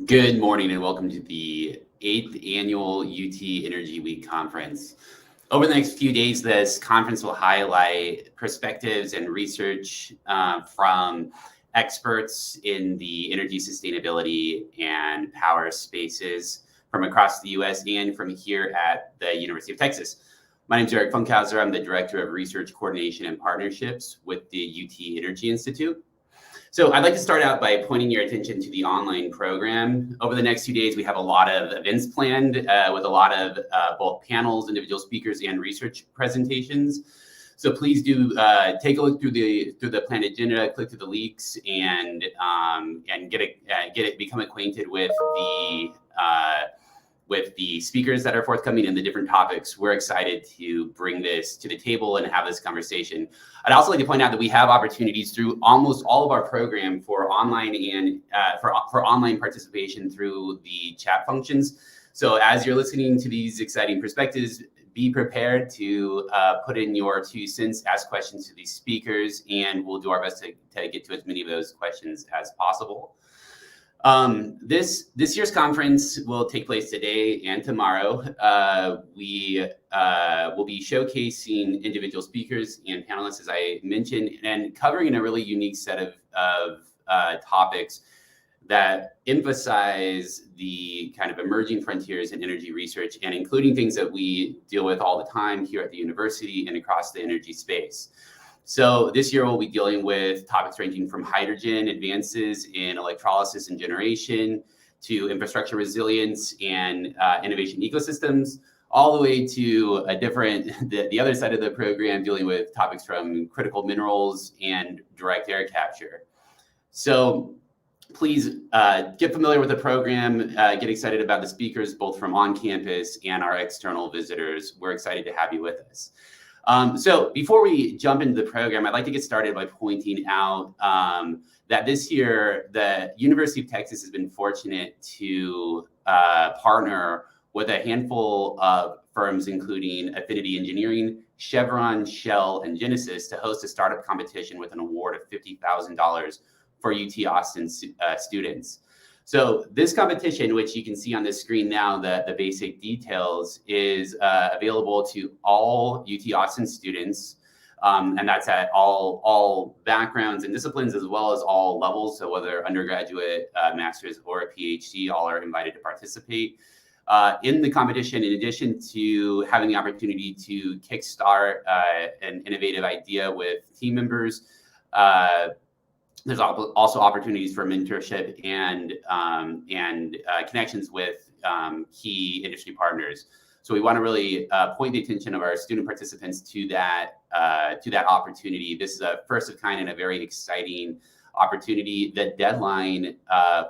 Good morning and welcome to the 8th Annual UT Energy Week Conference. Over the next few days, this conference will highlight perspectives and research from experts in the energy sustainability and power spaces from across the US and from here at the University of Texas. My name is Eric Funkhauser. I'm the Director of Research Coordination and Partnerships with the UT Energy Institute. So I'd like to start out by pointing your attention to the online program. Over the next 2 days, we have a lot of events planned with a lot of both panels, individual speakers, and research presentations. So please do take a look through the planned agenda, click through the links, and become acquainted with the speakers that are forthcoming and the different topics. We're excited to bring this to the table and have this conversation. I'd also like to point out that we have opportunities through almost all of our program for online and for online participation through the chat functions. So as you're listening to these exciting perspectives, be prepared to put in your 2 cents, ask questions to these speakers, and we'll do our best to get to as many of those questions as possible. This year's conference will take place today and tomorrow. We will be showcasing individual speakers and panelists, as I mentioned, and covering a really unique set of topics that emphasize the kind of emerging frontiers in energy research and including things that we deal with all the time here at the university and across the energy space. So this year we'll be dealing with topics ranging from hydrogen, advances in electrolysis and generation, to infrastructure resilience and innovation ecosystems, all the way to the other side of the program, dealing with topics from critical minerals and direct air capture. So please get familiar with the program, get excited about the speakers, both from on campus and our external visitors. We're excited to have you with us. So before we jump into the program, I'd like to get started by pointing out that this year, the University of Texas has been fortunate to partner with a handful of firms, including Affinity Engineering, Chevron, Shell, and Genesis, to host a startup competition with an award of $50,000 for UT Austin students. So this competition, which you can see on the screen now, the basic details, is available to all UT Austin students, and that's at all backgrounds and disciplines, as well as all levels. So whether undergraduate, master's, or a PhD, all are invited to participate in the competition. In addition to having the opportunity to kickstart an innovative idea with team members, there's also opportunities for mentorship and connections with key industry partners. So we want to really point the attention of our student participants to that opportunity. This is a first of kind and a very exciting opportunity. The deadline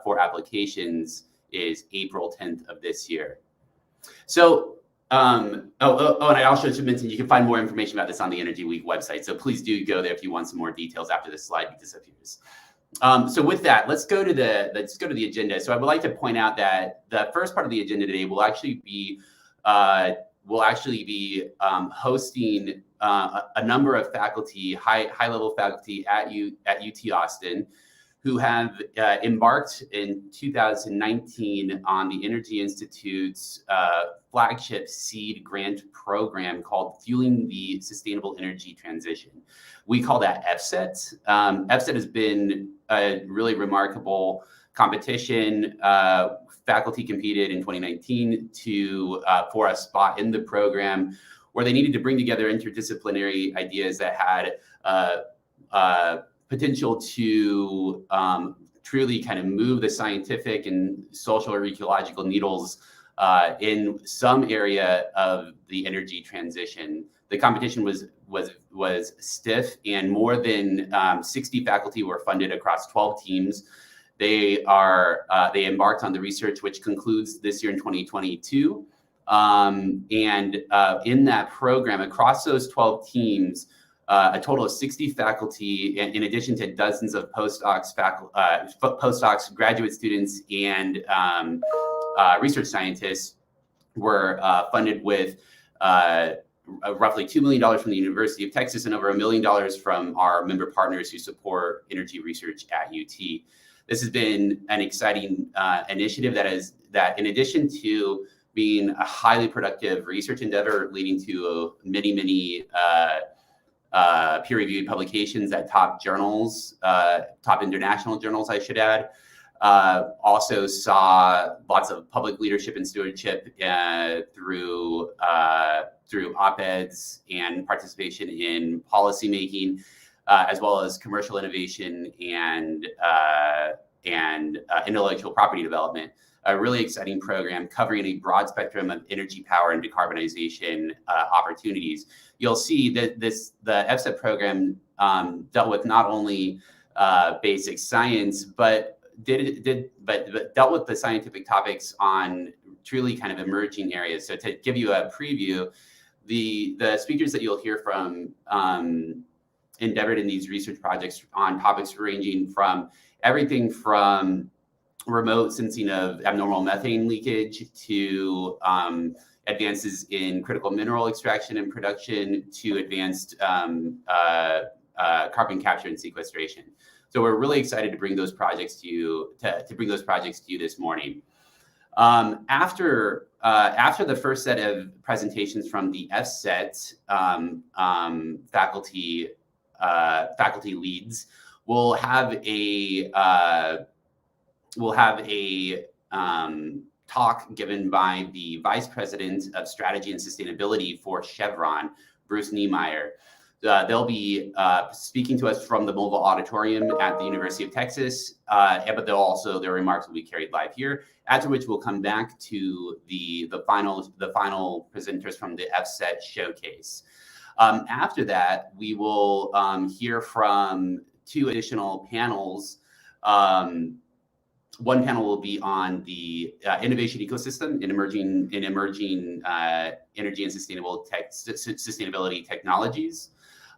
for applications is April 10th of this year. So and I also should mention you can find more information about this on the Energy Week website. So please do go there if you want some more details after this slide disappears. So with that, let's go to the agenda. So I would like to point out that the first part of the agenda today will actually be hosting a number of faculty, high level faculty at UT Austin, who have embarked in 2019 on the Energy Institute's flagship seed grant program called Fueling the Sustainable Energy Transition. We call that FSET. FSET has been a really remarkable competition. Faculty competed in 2019 for a spot in the program where they needed to bring together interdisciplinary ideas that had potential to truly kind of move the scientific and social or ecological needles in some area of the energy transition. The competition was stiff, and more than 60 faculty were funded across 12 teams. They embarked on the research, which concludes this year in 2022. And in that program, across those 12 teams, a total of 60 faculty, in addition to dozens of postdocs, graduate students, and research scientists, were funded with roughly $2 million from the University of Texas and over $1 million from our member partners who support energy research at UT. This has been an exciting initiative that in addition to being a highly productive research endeavor leading to many peer-reviewed publications at top journals, top international journals, I should add. Also saw lots of public leadership and stewardship through op-eds and participation in policymaking, as well as commercial innovation and intellectual property development. A really exciting program covering a broad spectrum of energy, power, and decarbonization opportunities. You'll see that the FSET program dealt with not only basic science, but dealt with the scientific topics on truly kind of emerging areas. So to give you a preview, the speakers that you'll hear from endeavored in these research projects on topics ranging from everything from remote sensing of abnormal methane leakage to advances in critical mineral extraction and production to advanced carbon capture and sequestration. So we're really excited to bring those projects to you this morning. After the first set of presentations from the FSET faculty leads, we'll have a talk given by the Vice President of Strategy and Sustainability for Chevron, Bruce Niemeyer. They'll be speaking to us from the mobile auditorium at the University of Texas, but their remarks will be carried live here, after which we'll come back to the final presenters from the FSET showcase. After that, we will hear from two additional panels. One panel will be on the innovation ecosystem in emerging energy and sustainability technologies.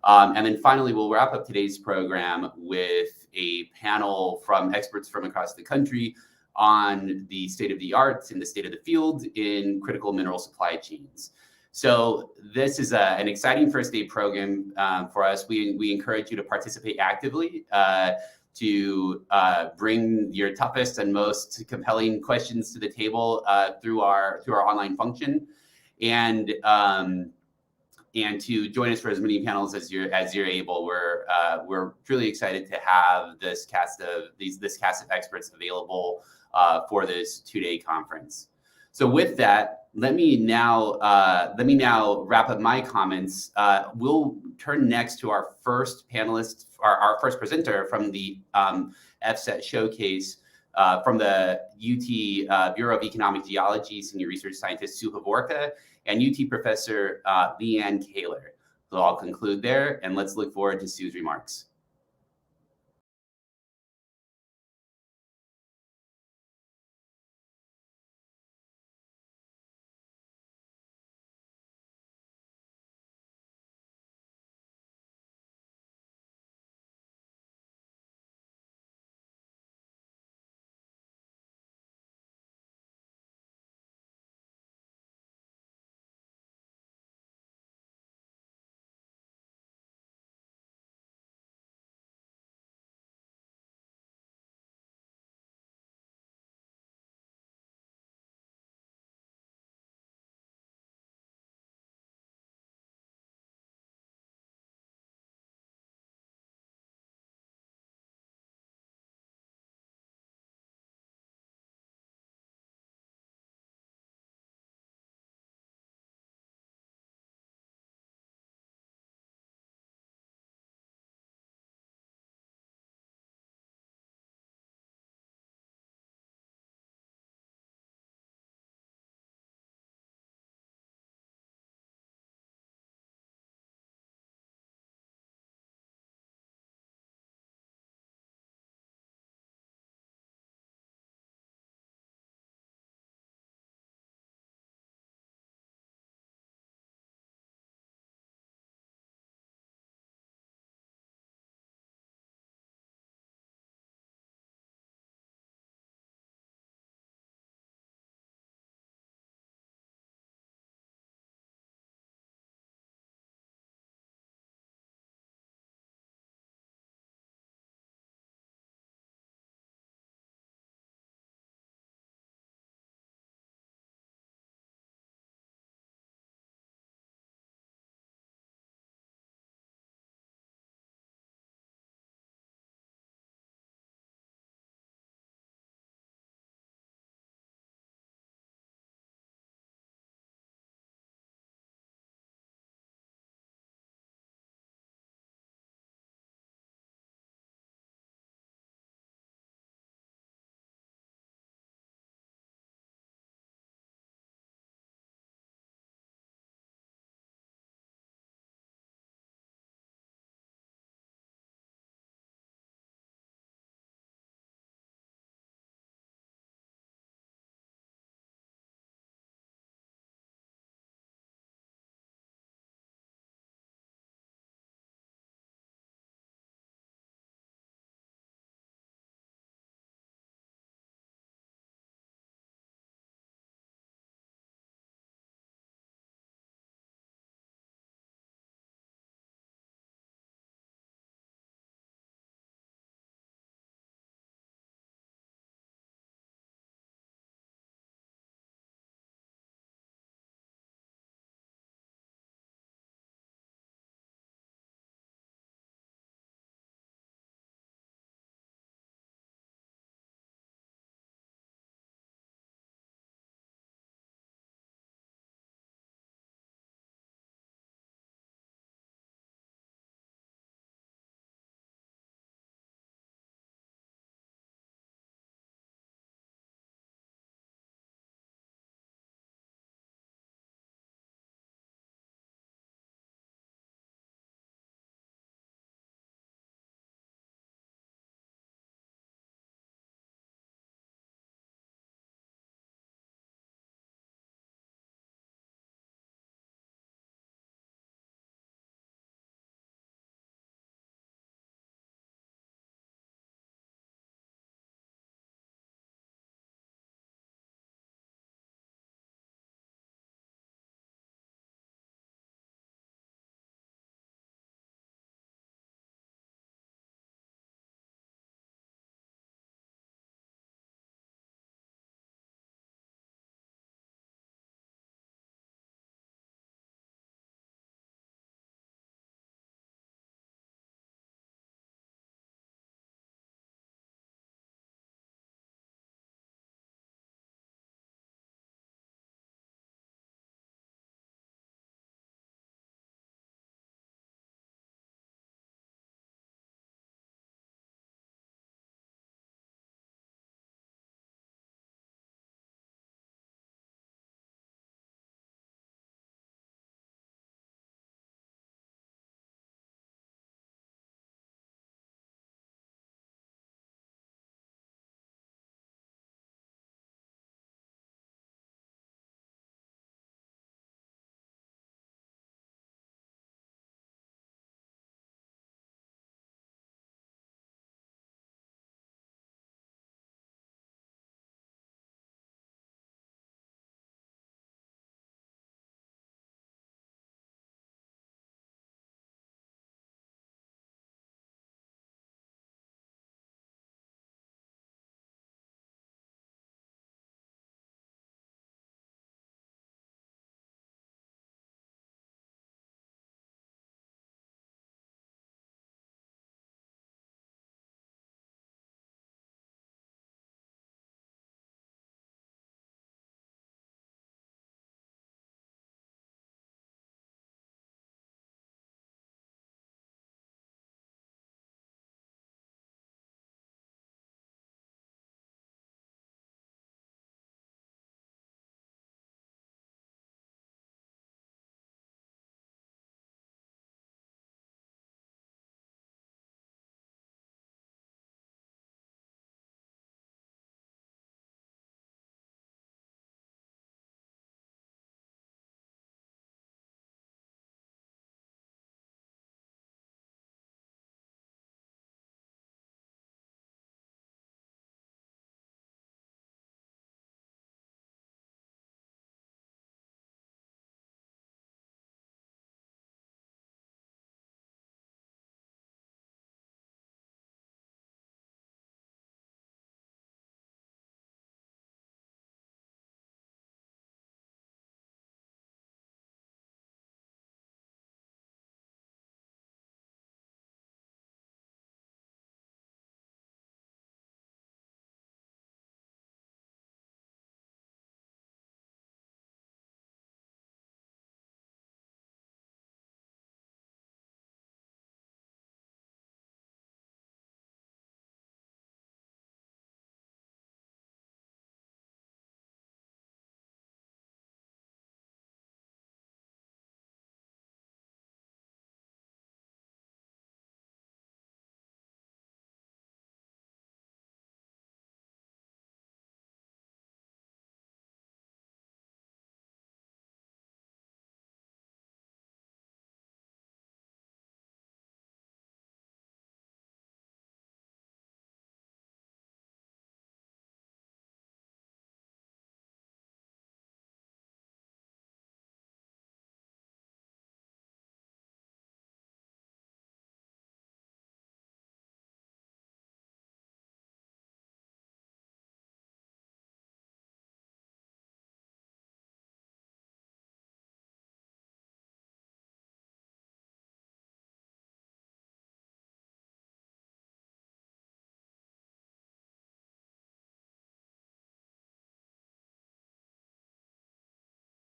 And then finally, we'll wrap up today's program with a panel from experts from across the country on the state of the art and the state of the field in critical mineral supply chains. So this is an exciting first day program for us. We encourage you to participate actively, to bring your toughest and most compelling questions to the table through our online function, and to join us for as many panels as you're able. We're truly excited to have this cast of experts available for this 2-day conference. So with that, let me now wrap up my comments. We'll turn next to our first panelist, our first presenter from the FSET showcase, from the UT Bureau of Economic Geology, Senior Research Scientist Sue Hovorka, and UT Professor Leanne Kaler. So I'll conclude there, and let's look forward to Sue's remarks.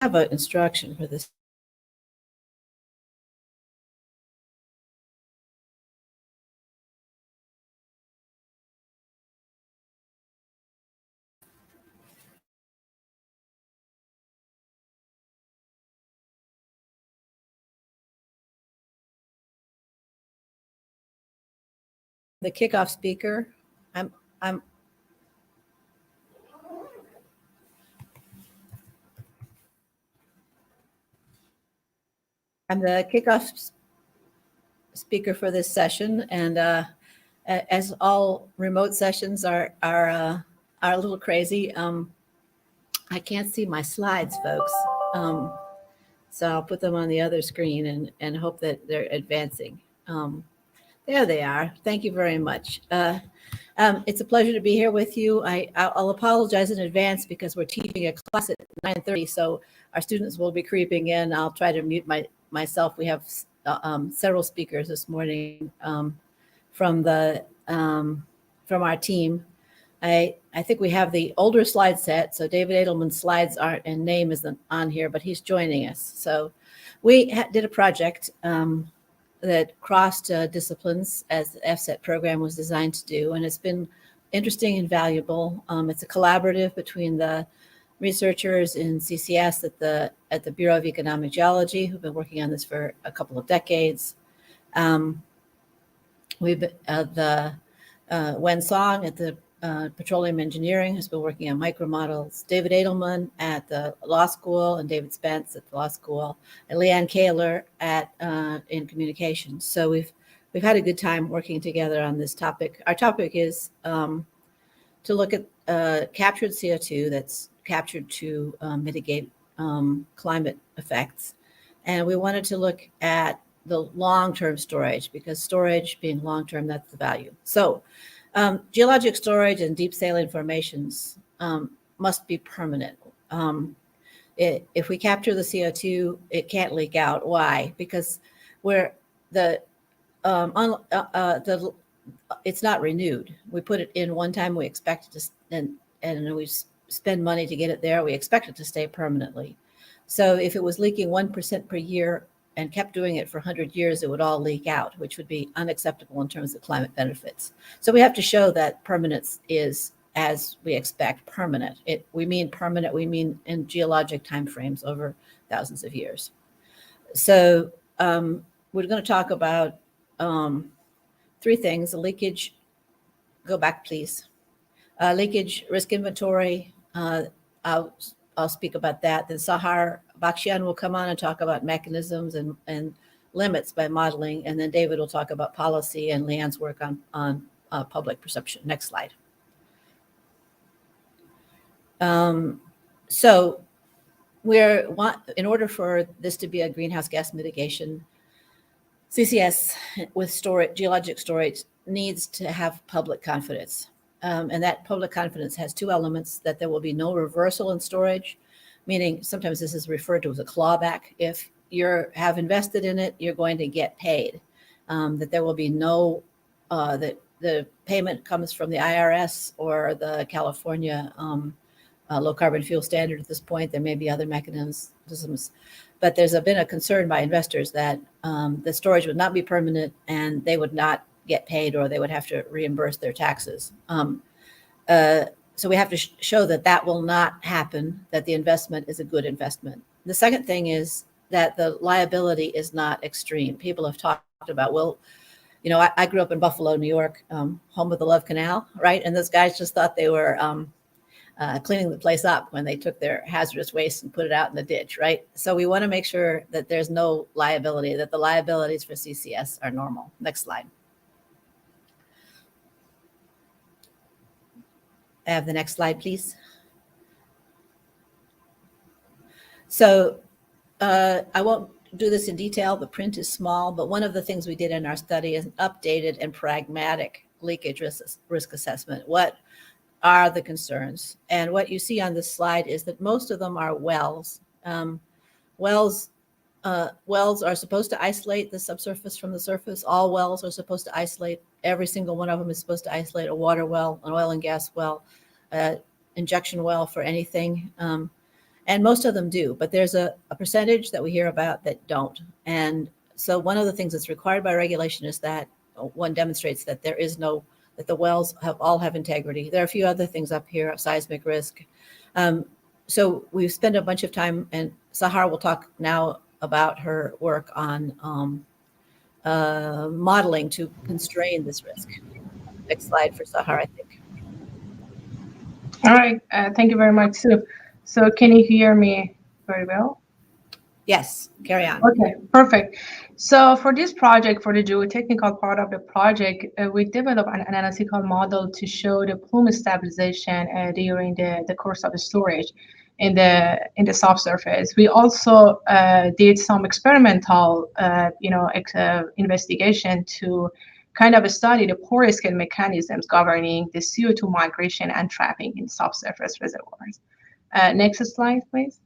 have an instruction for this. The kickoff speaker. I'm the kickoff speaker for this session, and as all remote sessions are a little crazy. I can't see my slides, folks, so I'll put them on the other screen and hope that they're advancing. There they are. Thank you very much. It's a pleasure to be here with you. I'll apologize in advance because we're teaching a class at 9:30, so our students will be creeping in. I'll try to mute myself. We have several speakers this morning from our team. I think we have the older slide set, so David Edelman's slides aren't and name isn't on here, but he's joining us. So we did a project that crossed disciplines, as the FSET program was designed to do, and it's been interesting and valuable. It's a collaborative between the researchers in CCS at the Bureau of Economic Geology, who've been working on this for a couple of decades. We've been Wen Song at the Petroleum Engineering has been working on micromodels. David Edelman at the law school, and David Spence at the law school, and Leanne Kaler at in communications. So we've had a good time working together on this topic. Our topic is to look at captured CO2 that's captured to mitigate climate effects, and we wanted to look at the long-term storage, because storage being long-term, that's the value. So geologic storage and deep saline formations must be permanent. If we capture the CO2, it can't leak out. Why? Because it's not renewed. We put it in one time, we expect it to, and we spend money to get it there. We expect it to stay permanently. So if it was leaking 1% per year and kept doing it for 100 years, it would all leak out, which would be unacceptable in terms of climate benefits. So we have to show that permanence is, as we expect, permanent. We mean permanent, we mean in geologic timeframes over thousands of years. So we're going to talk about three things: the leakage. Go back, please. Leakage risk inventory. I'll speak about that. Then Sahar Bakshian will come on and talk about mechanisms and limits by modeling. And then David will talk about policy and Leanne's work on public perception. Next slide. So in order for this to be a greenhouse gas mitigation, CCS with geologic storage needs to have public confidence. And that public confidence has two elements: that there will be no reversal in storage, meaning sometimes this is referred to as a clawback. If you have invested in it, you're going to get paid. That there will be no, that the payment comes from the IRS or the California low carbon fuel standard at this point. There may be other mechanisms, but there's been a concern by investors that the storage would not be permanent and they would not get paid, or they would have to reimburse their taxes. So we have to show that that will not happen, that the investment is a good investment. The second thing is that the liability is not extreme. People have talked about, well, you know, I grew up in Buffalo, New York, home of the Love Canal, right? And those guys just thought they were cleaning the place up when they took their hazardous waste and put it out in the ditch, right? So we want to make sure that there's no liability, that the liabilities for CCS are normal. Next slide. I have the next slide, please. So I won't do this in detail. The print is small, but one of the things we did in our study is an updated and pragmatic leakage risk assessment. What are the concerns? And what you see on this slide is that most of them are wells. Wells are supposed to isolate the subsurface from the surface. All wells are supposed to isolate. Every single one of them is supposed to isolate: a water well, an oil and gas well, injection well for anything. And most of them do, but there's a percentage that we hear about that don't. And so one of the things that's required by regulation is that one demonstrates that that the wells all have integrity. There are a few other things up here, seismic risk. So we've spent a bunch of time, and Sahar will talk now about her work on modeling to constrain this risk. Next slide for Sahar, I think. All right, thank you very much, Sue. So can you hear me very well? Yes, carry on. Okay, perfect. So for this project, for the geotechnical part of the project, we developed an analytical model to show the plume stabilization during the course of the storage in the subsurface. We also did some experimental, investigation to kind of study the pore scale mechanisms governing the CO2 migration and trapping in subsurface reservoirs. Next slide, please.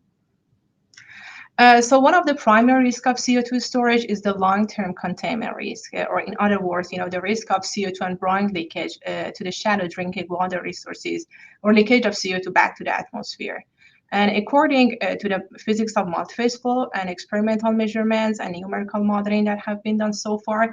So one of the primary risks of CO2 storage is the long-term containment risk, or in other words, the risk of CO2 and brine leakage to the shallow drinking water resources, or leakage of CO2 back to the atmosphere. And according to the physics of multiphase flow and experimental measurements and numerical modeling that have been done so far,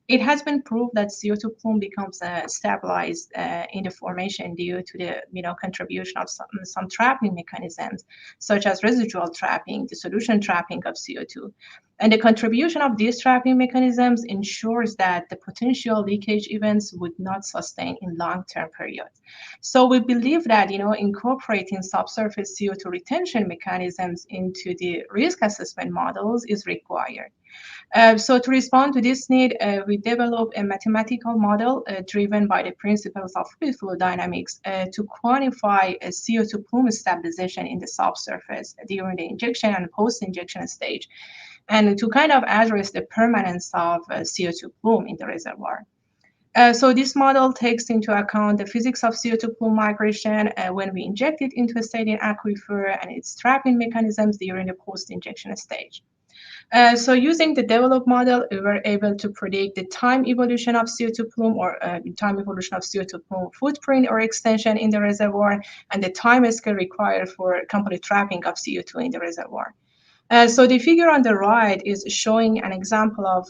it has been proved that CO2 plume becomes stabilized in the formation due to the contribution of some trapping mechanisms, such as residual trapping, dissolution trapping of CO2. And the contribution of these trapping mechanisms ensures that the potential leakage events would not sustain in long-term periods. So we believe that incorporating subsurface CO2 retention mechanisms into the risk assessment models is required. So to respond to this need, we developed a mathematical model driven by the principles of fluid flow dynamics to quantify CO2 plume stabilization in the subsurface during the injection and post-injection stage, and to kind of address the permanence of CO2 plume in the reservoir. So this model takes into account the physics of CO2 plume migration when we inject it into a saline aquifer and its trapping mechanisms during the post-injection stage. So using the developed model, we were able to predict the time evolution of CO2 plume or time evolution of CO2 plume footprint or extension in the reservoir, and the time scale required for complete trapping of CO2 in the reservoir. So the figure on the right is showing an example of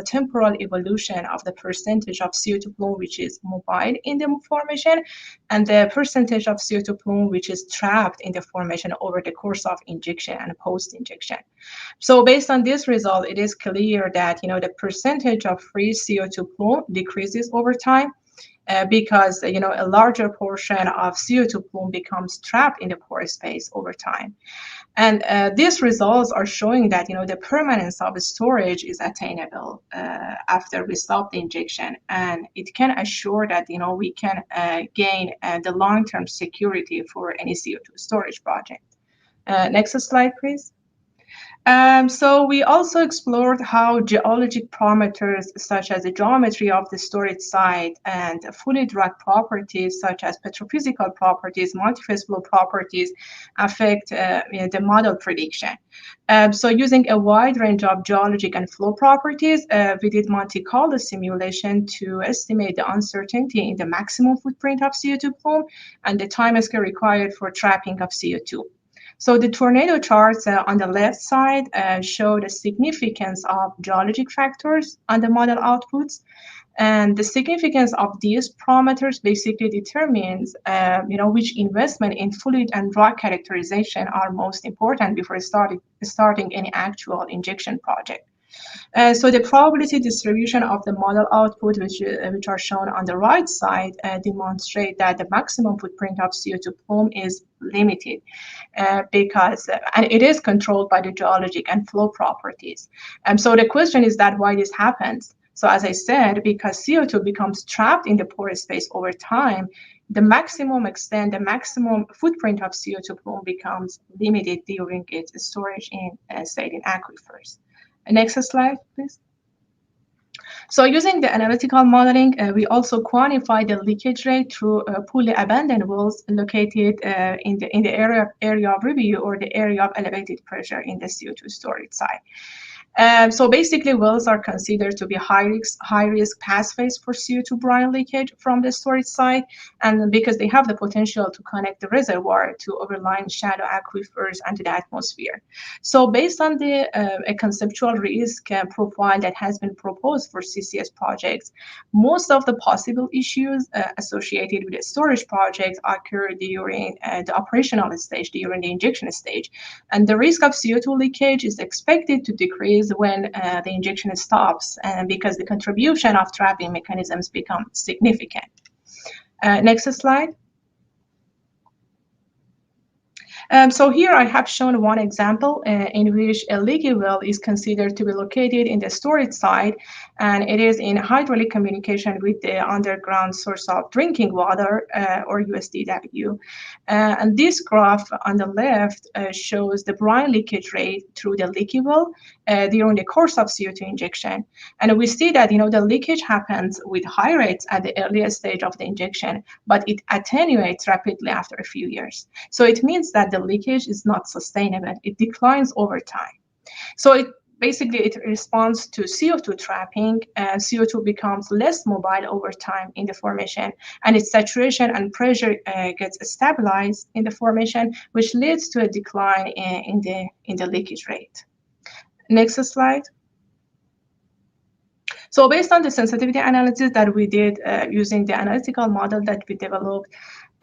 temporal evolution of the percentage of CO2 plume which is mobile in the formation, and the percentage of CO2 plume which is trapped in the formation over the course of injection and post-injection. So based on this result, it is clear that the percentage of free CO2 plume decreases over time. Because a larger portion of CO2 plume becomes trapped in the pore space over time. And these results are showing that the permanence of storage is attainable after we stop the injection, and it can assure that we can gain the long-term security for any CO2 storage project. Next slide, please. So we also explored how geologic parameters such as the geometry of the storage site and fluid rock properties such as petrophysical properties, multiphase flow properties affect the model prediction. So using a wide range of geologic and flow properties, we did Monte Carlo simulation to estimate the uncertainty in the maximum footprint of CO2 plume and the time scale required for trapping of CO2. So the tornado charts on the left side show the significance of geologic factors on the model outputs. And the significance of these parameters basically determines which investment in fluid and rock characterization are most important before starting any actual injection project. So the probability distribution of the model output, which are shown on the right side, demonstrate that the maximum footprint of CO2 plume is limited because, and it is controlled by the geologic and flow properties. So the question is that why this happens? So as I said, because CO2 becomes trapped in the pore space over time, the maximum extent, the maximum footprint of CO2 plume becomes limited during its storage in saline aquifers. Next slide, please. So using the analytical modeling, we also quantify the leakage rate through poorly abandoned wells located in the area of review or the area of elevated pressure in the CO2 storage site. So basically, wells are considered to be high-risk pathways for CO2 brine leakage from the storage site, and because they have the potential to connect the reservoir to overlying shallow aquifers and to the atmosphere. So based on the a conceptual risk profile that has been proposed for CCS projects, most of the possible issues associated with the storage projects occur during the operational stage, during the injection stage. And the risk of CO2 leakage is expected to decrease when the injection stops, because the contribution of trapping mechanisms become significant. Next slide. So here I have shown one example in which a leaky well is considered to be located in the storage site, and it is in hydraulic communication with the underground source of drinking water, or USDW. And this graph on the left shows the brine leakage rate through the leaky well during the course of CO2 injection. And we see that the leakage happens with high rates at the earliest stage of the injection, but it attenuates rapidly after a few years. So it means that the leakage is not sustainable. It declines over time. So it responds to CO2 trapping, and CO2 becomes less mobile over time in the formation, and its saturation and pressure gets stabilized in the formation, which leads to a decline in the leakage rate. Next slide. So based on the sensitivity analysis that we did using the analytical model that we developed,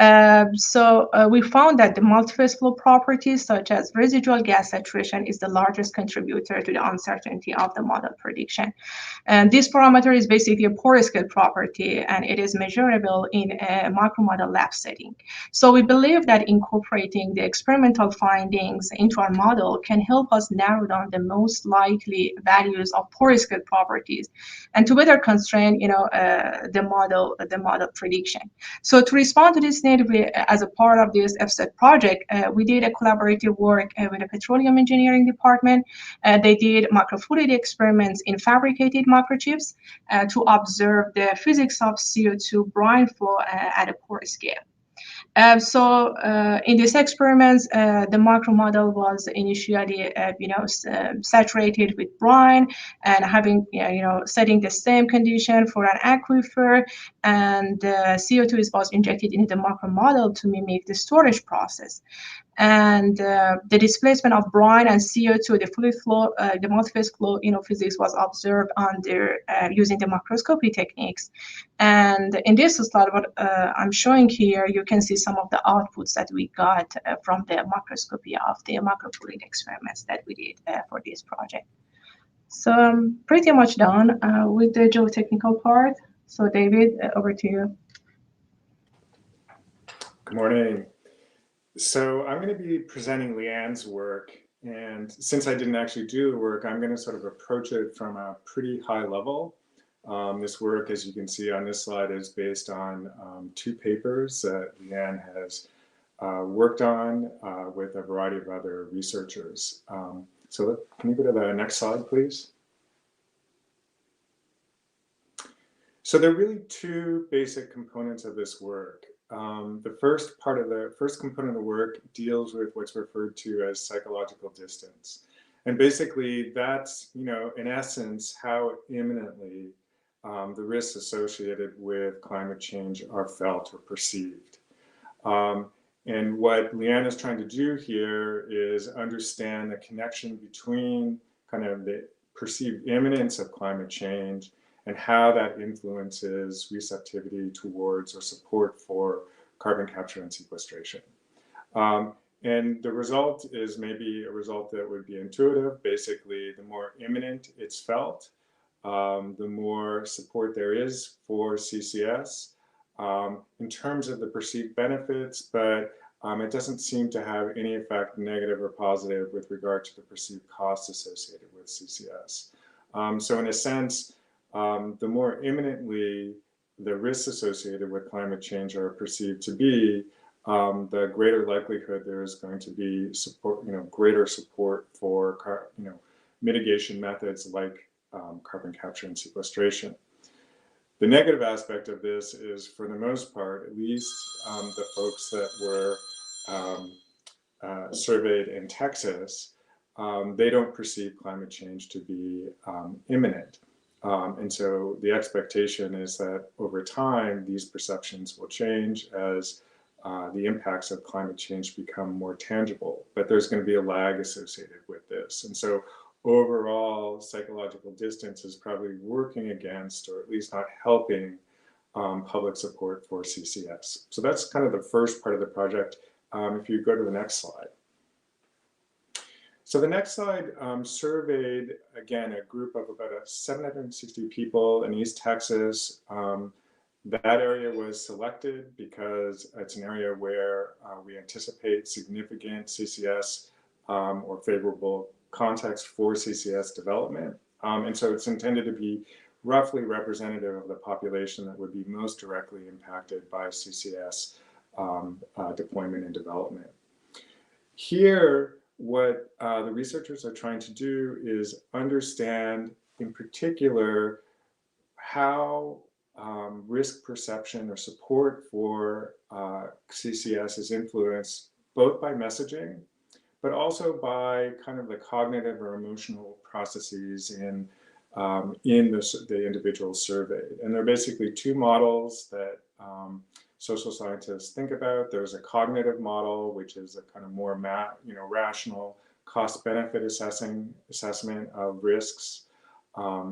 we found that the multi-phase flow properties, such as residual gas saturation, is the largest contributor to the uncertainty of the model prediction. And this parameter is basically a pore scale property, and it is measurable in a micromodel lab setting. So we believe that incorporating the experimental findings into our model can help us narrow down the most likely values of pore scale properties, and to better constrain, the model prediction. So to respond to this need, as a part of this FSET project, we did a collaborative work with the petroleum engineering department. They did microfluidic experiments in fabricated microchips to observe the physics of CO2 brine flow at a pore scale. In these experiments, the macro model was initially, saturated with brine and having, setting the same condition for an aquifer, and CO2 was injected into the macro model to mimic the storage process. And the displacement of brine and CO2, the fluid flow, the multi-phase flow, physics was observed under using the macroscopy techniques. And in this slide, what I'm showing here, you can see some of the outputs that we got from the macroscopy of the microfluid experiments that we did for this project. So I'm pretty much done with the geotechnical part. So David, over to you. Good morning. So I'm going to be presenting Leanne's work, and since I didn't actually do the work, I'm going to sort of approach it from a pretty high level. This work, as you can see on this slide, is based on 2 papers that Leanne has worked on with a variety of other researchers. So can you go to the next slide, please? So there are really 2 basic components of this work. The first component of the work deals with what's referred to as psychological distance. And basically that's, in essence, how imminently the risks associated with climate change are felt or perceived. And what Leanne is trying to do here is understand the connection between kind of the perceived imminence of climate change and how that influences receptivity towards or support for carbon capture and sequestration. And the result is maybe a result that would be intuitive. Basically, the more imminent it's felt, the more support there is for CCS in terms of the perceived benefits, but it doesn't seem to have any effect, negative or positive, with regard to the perceived costs associated with CCS. So in a sense, the more imminently the risks associated with climate change are perceived to be, the greater likelihood there is going to be support, greater support for, mitigation methods like carbon capture and sequestration. The negative aspect of this is, for the most part, at least the folks that were surveyed in Texas, they don't perceive climate change to be imminent. And so the expectation is that over time, these perceptions will change as the impacts of climate change become more tangible. But there's going to be a lag associated with this. And so overall, psychological distance is probably working against, or at least not helping, public support for CCS. So that's kind of the first part of the project. If you go to the next slide. So the next slide surveyed, again, a group of about 760 people in East Texas. That area was selected because it's an area where we anticipate significant CCS or favorable context for CCS development. And so it's intended to be roughly representative of the population that would be most directly impacted by CCS deployment and development. Here, what the researchers are trying to do is understand, in particular, how risk perception or support for CCS is influenced both by messaging, but also by kind of the cognitive or emotional processes in the individual surveyed. And there are basically two models that social scientists think about. There's a cognitive model, which is a kind of more rational cost-benefit assessment of risks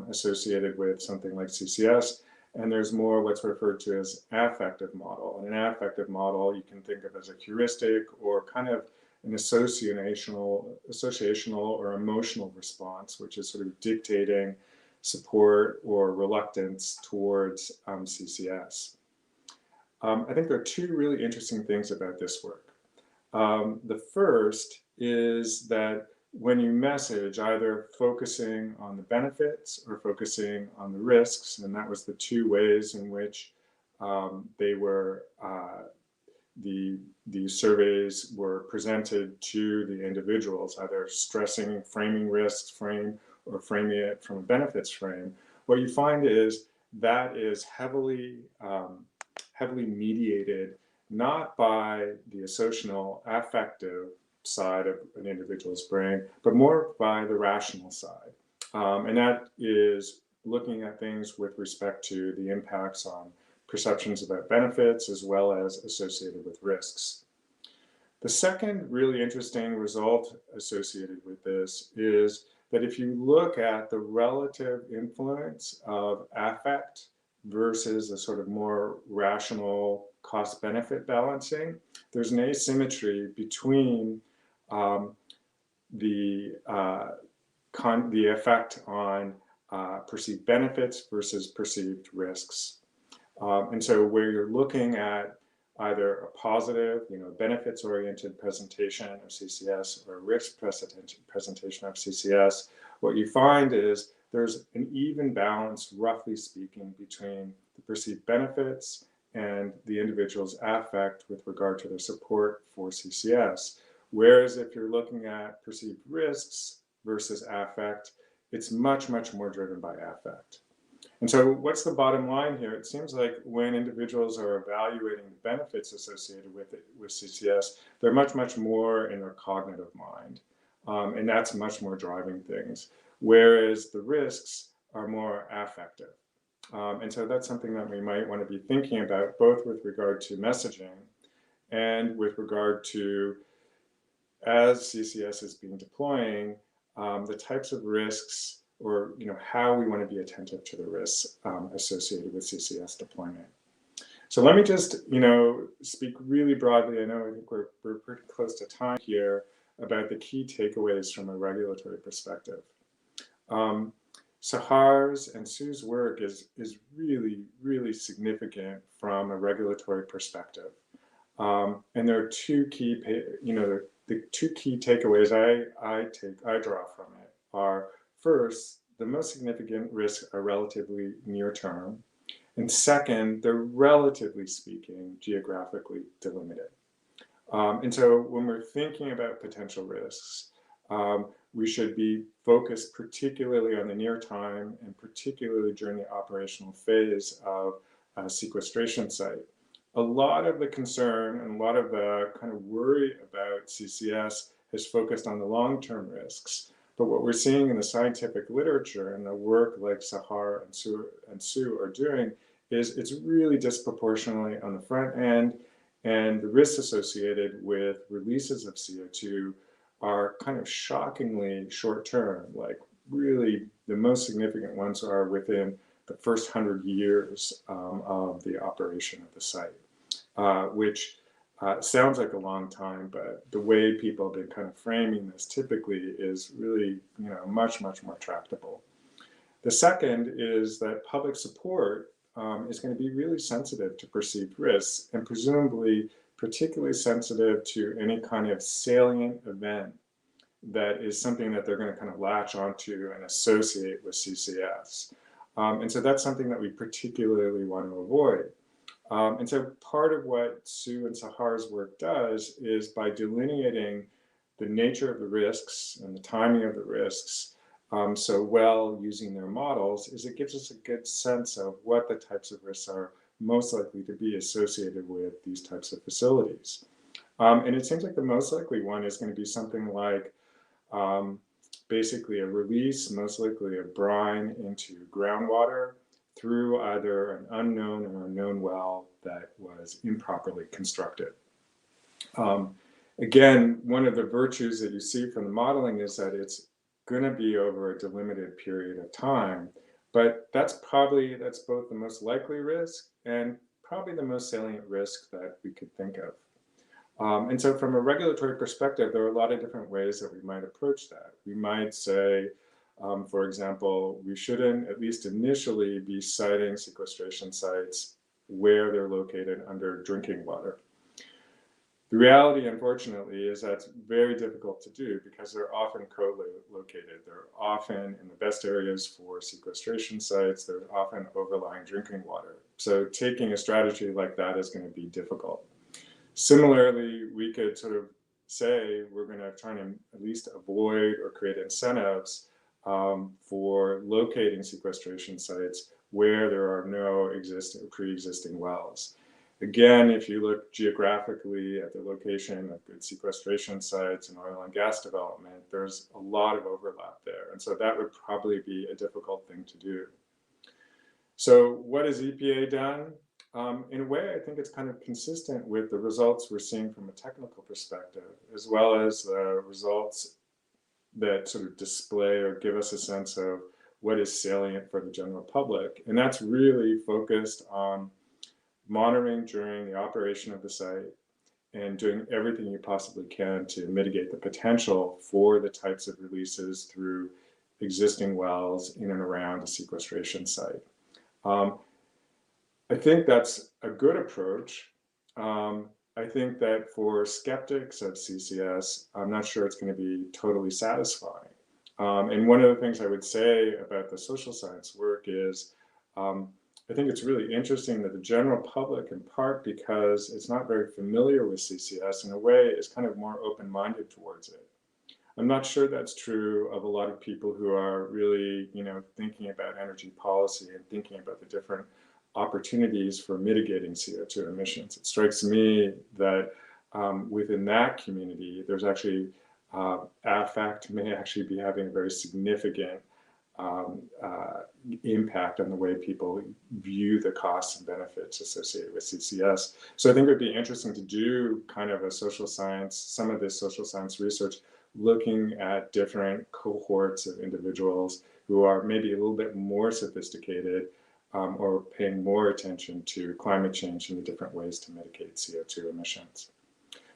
associated with something like CCS. And there's more what's referred to as affective model. And an affective model you can think of as a heuristic or kind of an associational or emotional response, which is sort of dictating support or reluctance towards CCS. I think there are two really interesting things about this work. The first is that when you message, either focusing on the benefits or focusing on the risks, and that was the two ways in which the surveys were presented to the individuals, either framing risks, or framing it from a benefits frame. What you find is that is heavily mediated, not by the affective side of an individual's brain, but more by the rational side. And that is looking at things with respect to the impacts on perceptions about benefits as well as associated with risks. The second really interesting result associated with this is that if you look at the relative influence of affect versus a sort of more rational cost-benefit balancing, there's an asymmetry between the effect on perceived benefits versus perceived risks. And so where you're looking at either a positive, benefits-oriented presentation of CCS or a risk presentation of CCS, what you find is there's an even balance, roughly speaking, between the perceived benefits and the individual's affect with regard to their support for CCS. Whereas if you're looking at perceived risks versus affect, it's much, much more driven by affect. And so what's the bottom line here? It seems like when individuals are evaluating the benefits associated with CCS, they're much, much more in their cognitive mind. And that's much more driving things. Whereas the risks are more affective. And so that's something that we might want to be thinking about, both with regard to messaging and with regard to, as CCS is being deploying, the types of risks or how we want to be attentive to the risks associated with CCS deployment. So let me just speak really broadly. I think we're pretty close to time here about the key takeaways from a regulatory perspective. Sahar's and Sue's work is really, really significant from a regulatory perspective. And there are two key, the two key takeaways I draw from it are, first, the most significant risks are relatively near term. And second, they're relatively speaking, geographically delimited. And so when we're thinking about potential risks, we should be focused particularly on the near time and particularly during the operational phase of a sequestration site. A lot of the concern and a lot of the kind of worry about CCS is focused on the long-term risks. But what we're seeing in the scientific literature and the work like Sahar and Sue are doing is it's really disproportionately on the front end, and the risks associated with releases of CO2 are kind of shockingly short-term. Like really the most significant ones are within the first 100 years of the operation of the site, which sounds like a long time, but the way people have been kind of framing this typically is really, much, much more tractable. The second is that public support is going to be really sensitive to perceived risks, and presumably particularly sensitive to any kind of salient event that is something that they're going to kind of latch onto and associate with CCS. And so that's something that we particularly want to avoid. And so part of what Sue and Sahar's work does is by delineating the nature of the risks and the timing of the risks so well using their models, is it gives us a good sense of what the types of risks are most likely to be associated with these types of facilities. And it seems like the most likely one is going to be something like basically a release, most likely of brine into groundwater through either an unknown or a known well that was improperly constructed. Again, one of the virtues that you see from the modeling is that it's going to be over a delimited period of time, but that's both the most likely risk and probably the most salient risk that we could think of. And so from a regulatory perspective, there are a lot of different ways that we might approach that. We might say, for example, we shouldn't, at least initially, be siting sequestration sites where they're located under drinking water. The reality, unfortunately, is that's very difficult to do because they're often co-located. They're often in the best areas for sequestration sites. They're often overlying drinking water. So taking a strategy like that is going to be difficult. Similarly, we could sort of say we're going to try and at least avoid or create incentives for locating sequestration sites where there are no pre-existing wells. Again, if you look geographically at the location of good sequestration sites and oil and gas development, there's a lot of overlap there. And so that would probably be a difficult thing to do. So what has EPA done? In a way, I think it's kind of consistent with the results we're seeing from a technical perspective, as well as the results that sort of display or give us a sense of what is salient for the general public. And that's really focused on monitoring during the operation of the site and doing everything you possibly can to mitigate the potential for the types of releases through existing wells in and around a sequestration site. I think that's a good approach. I think that for skeptics of CCS, I'm not sure it's going to be totally satisfying. And one of the things I would say about the social science work is I think it's really interesting that the general public, in part because it's not very familiar with CCS, in a way is kind of more open-minded towards it. I'm not sure that's true of a lot of people who are really, thinking about energy policy and thinking about the different opportunities for mitigating CO2 emissions. It strikes me that within that community, there's actually, AFACT may actually be having a very significant impact on the way people view the costs and benefits associated with CCS. So I think it would be interesting to do kind of some of this social science research, looking at different cohorts of individuals who are maybe a little bit more sophisticated or paying more attention to climate change and the different ways to mitigate CO2 emissions.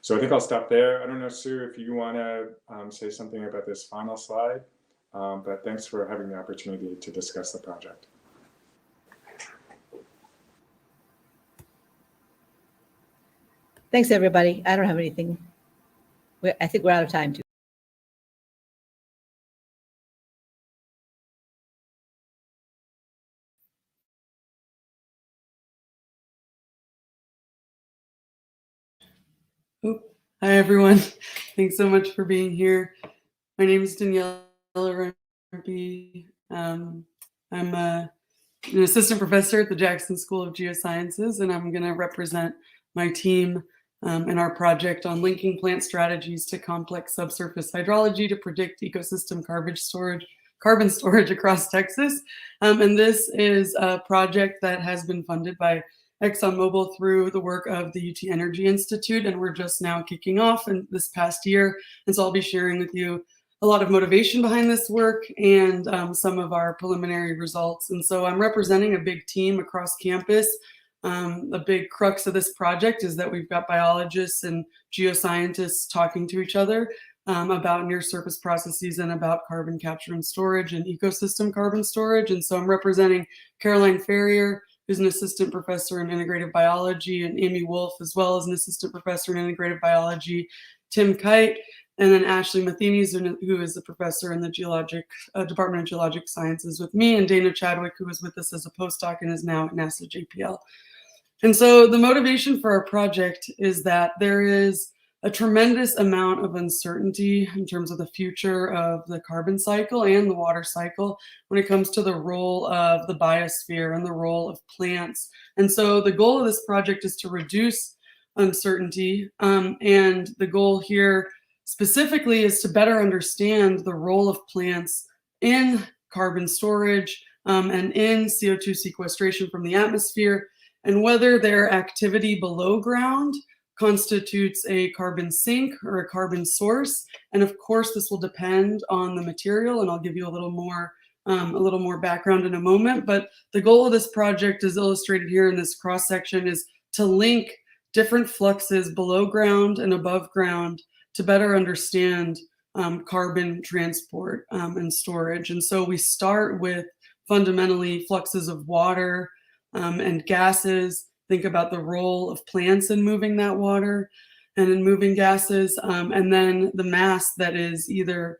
So I think I'll stop there. I don't know, Sue, if you want to say something about this final slide, but thanks for having the opportunity to discuss the project. Thanks, everybody. I don't have anything. I think we're out of time, too. Hi, everyone. Thanks so much for being here. My name is Daniela Rumpe. I'm an assistant professor at the Jackson School of Geosciences, and I'm going to represent my team in our project on linking plant strategies to complex subsurface hydrology to predict ecosystem carbon storage across Texas. And this is a project that has been funded by ExxonMobil through the work of the UT Energy Institute, and we're just now kicking off in this past year. And so I'll be sharing with you a lot of motivation behind this work and some of our preliminary results. And so I'm representing a big team across campus. The big crux of this project is that we've got biologists and geoscientists talking to each other about near surface processes and about carbon capture and storage and ecosystem carbon storage. And so I'm representing Caroline Ferrier, who's an assistant professor in integrative biology, and Amy Wolf, as well as an assistant professor in integrative biology, Tim Kite, and then Ashley Methane, who is a professor in the Department of Geologic Sciences with me, and Dana Chadwick, who was with us as a postdoc and is now at NASA JPL. And so the motivation for our project is that there is a tremendous amount of uncertainty in terms of the future of the carbon cycle and the water cycle when it comes to the role of the biosphere and the role of plants. And so the goal of this project is to reduce uncertainty. And the goal here specifically is to better understand the role of plants in carbon storage and in CO2 sequestration from the atmosphere, and whether their activity below ground constitutes a carbon sink or a carbon source. And of course, this will depend on the material, and I'll give you a little more background in a moment. But the goal of this project, is illustrated here in this cross section, is to link different fluxes below ground and above ground to better understand carbon transport and storage. And so we start with fundamentally fluxes of water and gases. Think about the role of plants in moving that water and in moving gases, and then the mass that is either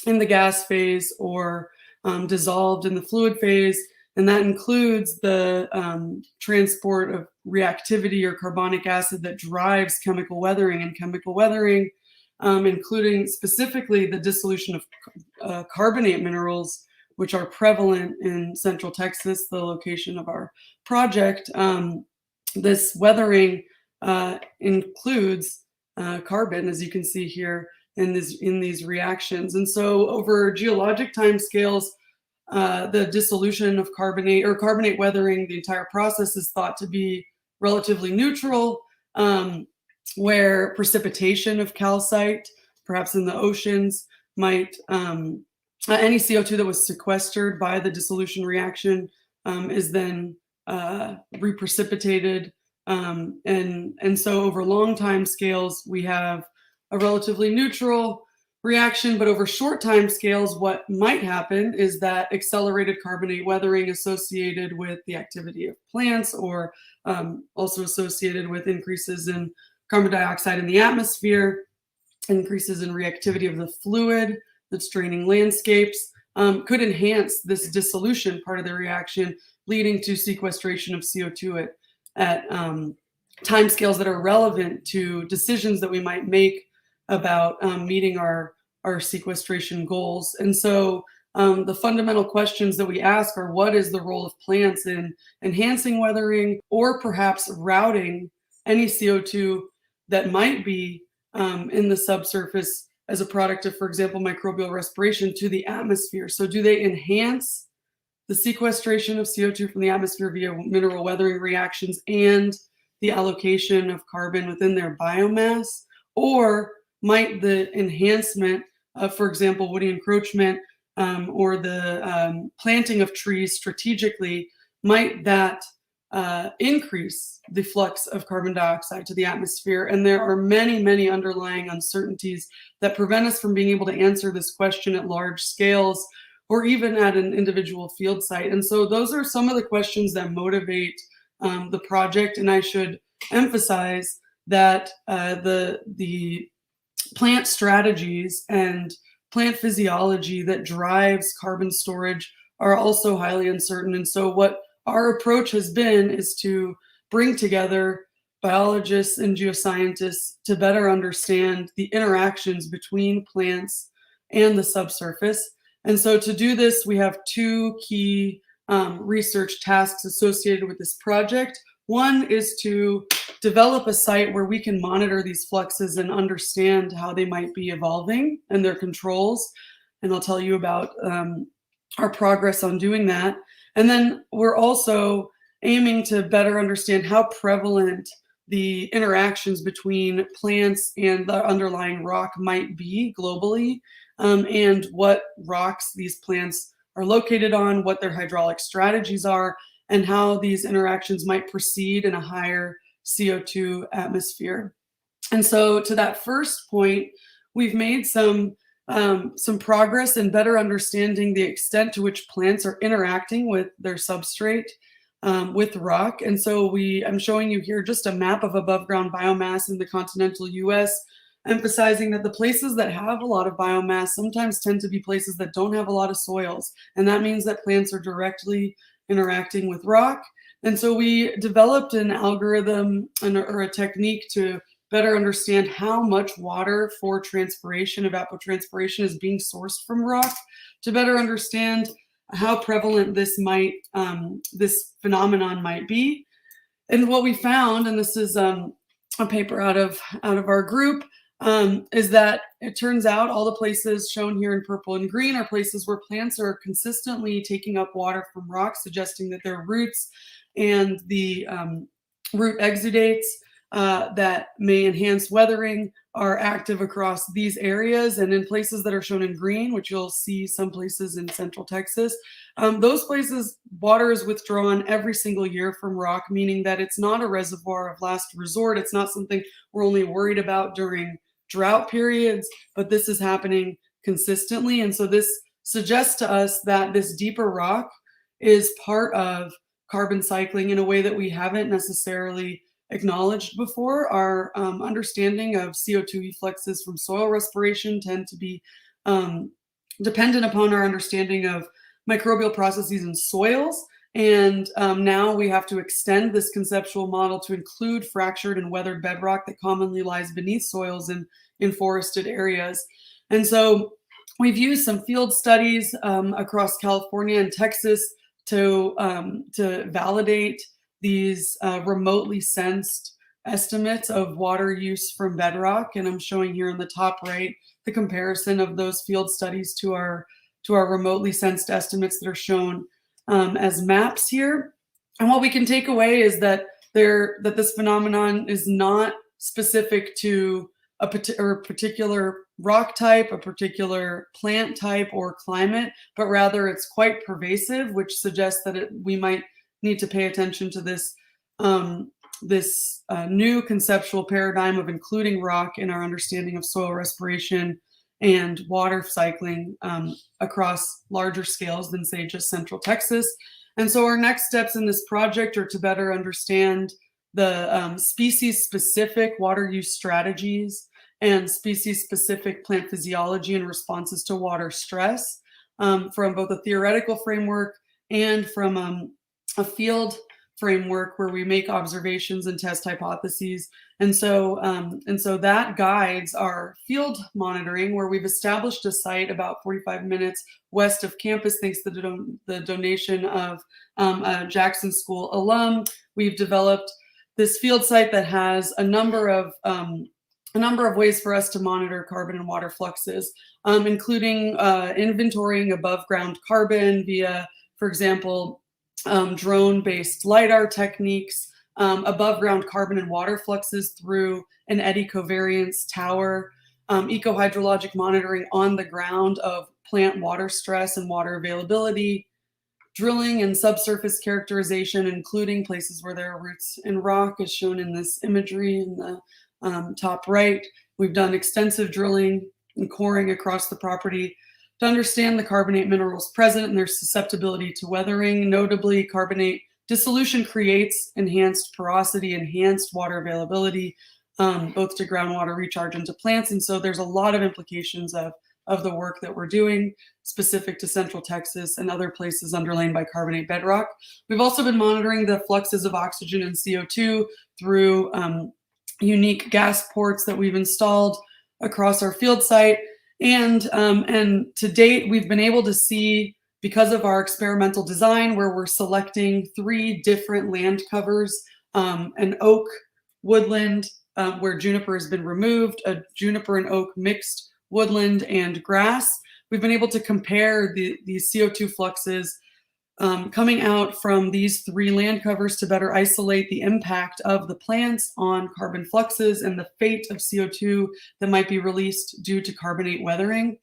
in the gas phase or dissolved in the fluid phase. And that includes the transport of reactivity or carbonic acid that drives chemical weathering, and chemical weathering, including specifically the dissolution of carbonate minerals, which are prevalent in Central Texas, the location of our project. This weathering includes carbon, as you can see here in these reactions. And so over geologic timescales, the dissolution of carbonate or carbonate weathering, the entire process is thought to be relatively neutral, where precipitation of calcite, perhaps in the oceans, might, any CO2 that was sequestered by the dissolution reaction is then reprecipitated. And so over long time scales, we have a relatively neutral reaction, but over short time scales, what might happen is that accelerated carbonate weathering associated with the activity of plants, or also associated with increases in carbon dioxide in the atmosphere, increases in reactivity of the fluid that's draining landscapes, could enhance this dissolution part of the reaction, leading to sequestration of CO2 at timescales that are relevant to decisions that we might make about meeting our sequestration goals. And so the fundamental questions that we ask are, what is the role of plants in enhancing weathering, or perhaps routing any CO2 that might be in the subsurface as a product of, for example, microbial respiration to the atmosphere? So do they enhance the sequestration of CO2 from the atmosphere via mineral weathering reactions and the allocation of carbon within their biomass? Or might the enhancement of, for example, woody encroachment or the planting of trees strategically, might that increase the flux of carbon dioxide to the atmosphere? And there are many, many underlying uncertainties that prevent us from being able to answer this question at large scales, or even at an individual field site. And so those are some of the questions that motivate the project. And I should emphasize that the plant strategies and plant physiology that drives carbon storage are also highly uncertain. And so what our approach has been is to bring together biologists and geoscientists to better understand the interactions between plants and the subsurface. And so to do this, we have two key research tasks associated with this project. One is to develop a site where we can monitor these fluxes and understand how they might be evolving and their controls. And I'll tell you about our progress on doing that. And then we're also aiming to better understand how prevalent the interactions between plants and the underlying rock might be globally, and what rocks these plants are located on, what their hydraulic strategies are, and how these interactions might proceed in a higher CO2 atmosphere. And so to that first point, we've made some progress in better understanding the extent to which plants are interacting with their substrate, with rock. And so I'm showing you here just a map of above ground biomass in the continental US, emphasizing that the places that have a lot of biomass sometimes tend to be places that don't have a lot of soils. And that means that plants are directly interacting with rock. And so we developed an algorithm or a technique to better understand how much water for transpiration, evapotranspiration, is being sourced from rock, to better understand how prevalent this phenomenon might be. And what we found, and this is a paper out of our group, is that it turns out all the places shown here in purple and green are places where plants are consistently taking up water from rocks, suggesting that their roots and the root exudates that may enhance weathering are active across these areas. And in places that are shown in green, which you'll see some places in central Texas, those places, water is withdrawn every single year from rock, meaning that it's not a reservoir of last resort. It's not something we're only worried about during drought periods, but this is happening consistently. And so this suggests to us that this deeper rock is part of carbon cycling in a way that we haven't necessarily acknowledged before. Our understanding of CO2 effluxes from soil respiration tend to be dependent upon our understanding of microbial processes in soils. And now we have to extend this conceptual model to include fractured and weathered bedrock that commonly lies beneath soils in forested areas. And so we've used some field studies across California and Texas to validate these remotely sensed estimates of water use from bedrock. And I'm showing here in the top right the comparison of those field studies to our remotely sensed estimates that are shown as maps here. And what we can take away is that this phenomenon is not specific to a particular rock type, a particular plant type, or climate, but rather it's quite pervasive, which suggests that we might need to pay attention to this new conceptual paradigm of including rock in our understanding of soil respiration and water cycling across larger scales than, say, just central Texas. And so our next steps in this project are to better understand the species-specific water use strategies and species-specific plant physiology and responses to water stress from both a theoretical framework and from a field framework where we make observations and test hypotheses. And so that guides our field monitoring, where we've established a site about 45 minutes west of campus, thanks to the donation of a Jackson School alum. We've developed this field site that has a number of ways for us to monitor carbon and water fluxes, including inventorying above ground carbon via, for example, drone-based LiDAR techniques, above ground carbon and water fluxes through an eddy covariance tower, ecohydrologic monitoring on the ground of plant water stress and water availability, drilling and subsurface characterization, including places where there are roots in rock, as shown in this imagery in the top right. We've done extensive drilling and coring across the property to understand the carbonate minerals present and their susceptibility to weathering. Notably, carbonate dissolution creates enhanced porosity, enhanced water availability, both to groundwater recharge and to plants. And so there's a lot of implications of the work that we're doing specific to Central Texas and other places underlain by carbonate bedrock. We've also been monitoring the fluxes of oxygen and CO2 through unique gas ports that we've installed across our field site. And to date, we've been able to see, because of our experimental design, where we're selecting 3 different land covers, an oak woodland where juniper has been removed, a juniper and oak mixed woodland, and grass. We've been able to compare these CO2 fluxes coming out from these 3 land covers to better isolate the impact of the plants on carbon fluxes and the fate of CO2 that might be released due to carbonate weathering.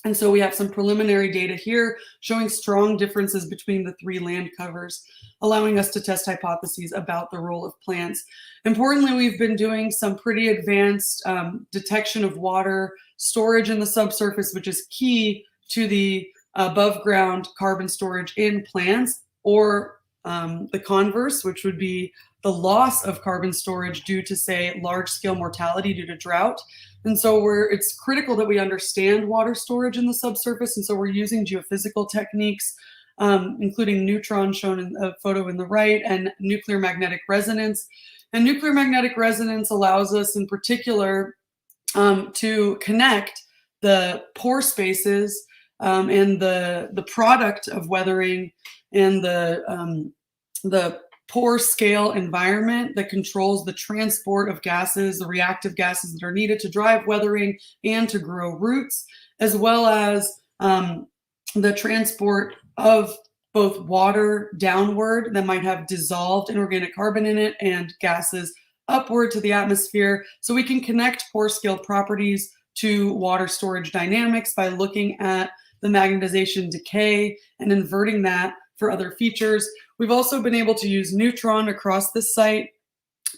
And so we have some preliminary data here showing strong differences between the 3 land covers, allowing us to test hypotheses about the role of plants. Importantly, we've been doing some pretty advanced detection of water storage in the subsurface, which is key to the above ground carbon storage in plants, or the converse, which would be the loss of carbon storage due to, say, large scale mortality due to drought. And so it's critical that we understand water storage in the subsurface. And so we're using geophysical techniques, including neutrons shown in a photo in the right, and nuclear magnetic resonance. And nuclear magnetic resonance allows us in particular to connect the pore spaces and the product of weathering and the pore scale environment that controls the transport of gases, the reactive gases that are needed to drive weathering and to grow roots, as well as the transport of both water downward that might have dissolved inorganic carbon in it and gases upward to the atmosphere. So we can connect pore scale properties to water storage dynamics by looking at the magnetization decay and inverting that for other features. We've also been able to use neutron across the site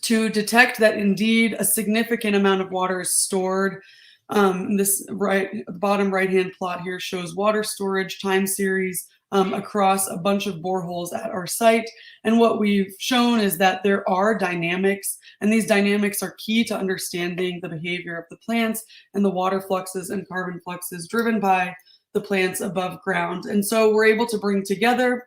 to detect that indeed a significant amount of water is stored. This bottom right-hand plot here shows water storage time series across a bunch of boreholes at our site. And what we've shown is that there are dynamics, and these dynamics are key to understanding the behavior of the plants and the water fluxes and carbon fluxes driven by the plants above ground. And so we're able to bring together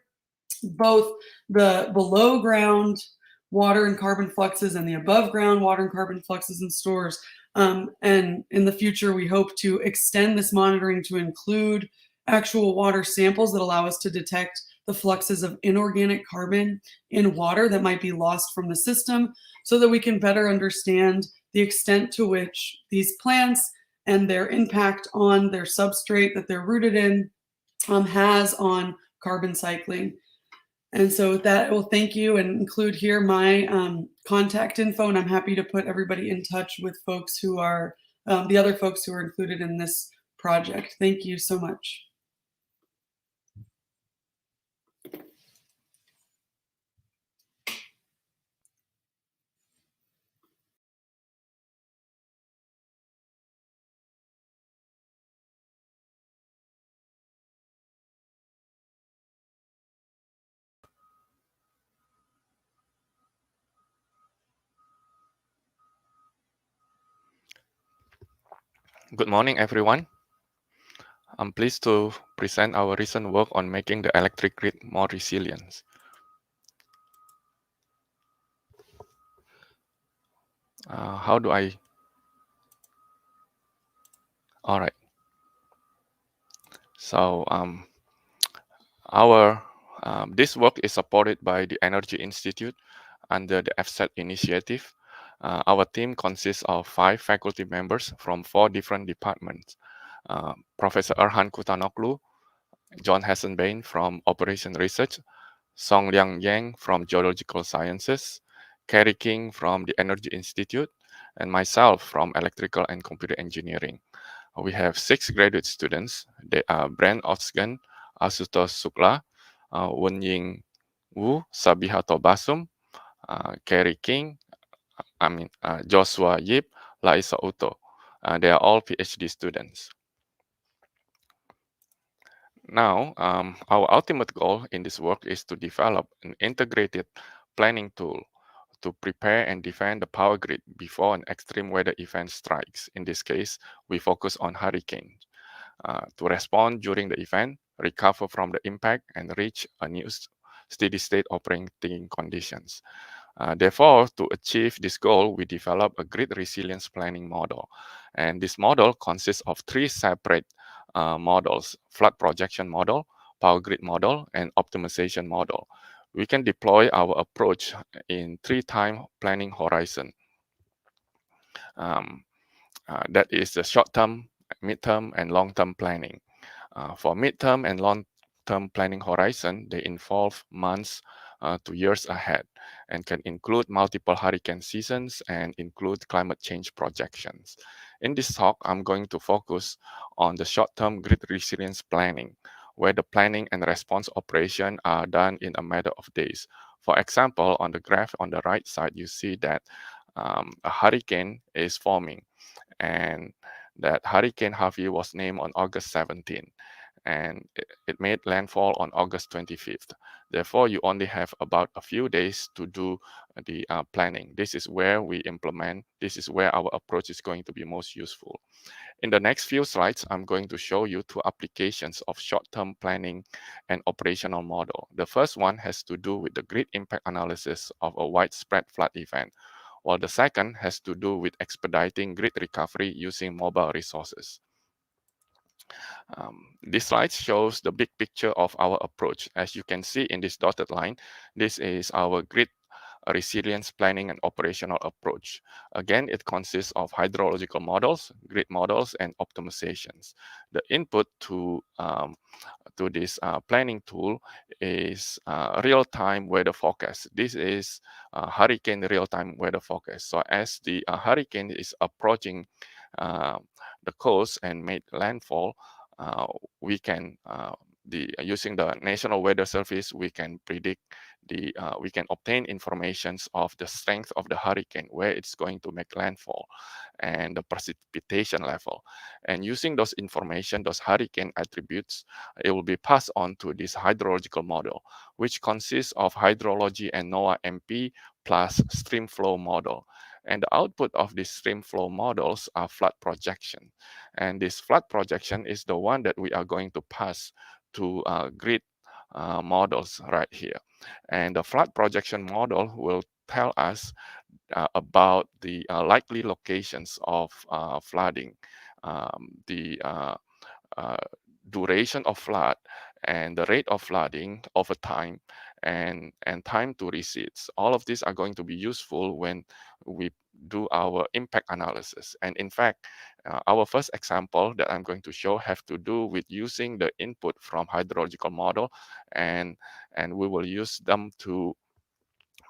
both the below ground water and carbon fluxes and the above ground water and carbon fluxes and stores. And in the future, we hope to extend this monitoring to include actual water samples that allow us to detect the fluxes of inorganic carbon in water that might be lost from the system, so that we can better understand the extent to which these plants and their impact on their substrate that they're rooted in has on carbon cycling. And so with that, I will thank you and include here my contact info, and I'm happy to put everybody in touch with folks who are, the other folks who are included in this project. Thank you so much. Good morning, everyone. I'm pleased to present our recent work on making the electric grid more resilient. How do I? All right. So this work is supported by the Energy Institute under the FSET initiative. Our team consists of 5 faculty members from 4 different departments. Professor Erhan Kutanoglu, John Hassenbein from Operation Research, Song Liang Yang from Geological Sciences, Kerry King from the Energy Institute, and myself from Electrical and Computer Engineering. We have 6 graduate students. They are Brent Osgen, Asutosh Sukla, Wenying Wu, Sabiha Tobasum, Kerry King, Joshua Yip, Laisa Uto. They are all PhD students. Now, our ultimate goal in this work is to develop an integrated planning tool to prepare and defend the power grid before an extreme weather event strikes. In this case, we focus on hurricanes. To respond during the event, recover from the impact, and reach a new steady state operating conditions. Therefore, to achieve this goal, we develop a grid resilience planning model. And this model consists of 3 separate models: flood projection model, power grid model, and optimization model. We can deploy our approach in 3 time planning horizon. That is the short-term, mid-term, and long-term planning. For mid-term and long-term planning horizon, they involve months to years ahead and can include multiple hurricane seasons and include climate change projections. In this talk, I'm going to focus on the short-term grid resilience planning, where the planning and response operation are done in a matter of days. For example, on the graph on the right side, you see that a hurricane is forming, and that Hurricane Harvey was named on August 17, and it made landfall on August 25th. Therefore, you only have about a few days to do the planning. This is where we implement, this is where our approach is going to be most useful. In the next few slides, I'm going to show you two applications of short-term planning and operational model. The first one has to do with the grid impact analysis of a widespread flood event, while the second has to do with expediting grid recovery using mobile resources. This slide shows the big picture of our approach. As you can see in this dotted line, this is our grid resilience planning and operational approach. Again, it consists of hydrological models, grid models, and optimizations. The input to this planning tool is real-time weather forecast. This is hurricane real-time weather forecast. So as the hurricane is approaching the coast and made landfall, we can using the National Weather Service, we can predict we can obtain informations of the strength of the hurricane, where it's going to make landfall, and the precipitation level. And using those information, those hurricane attributes, it will be passed on to this hydrological model, which consists of hydrology and NOAA MP plus stream flow model. And the output of these stream flow models are flood projection. And this flood projection is the one that we are going to pass to grid models right here. And the flood projection model will tell us about the likely locations of flooding, the duration of flood, and the rate of flooding over time, and time to receipts. All of these are going to be useful when we do our impact analysis. And in fact, our first example that I'm going to show have to do with using the input from hydrological model, and we will use them to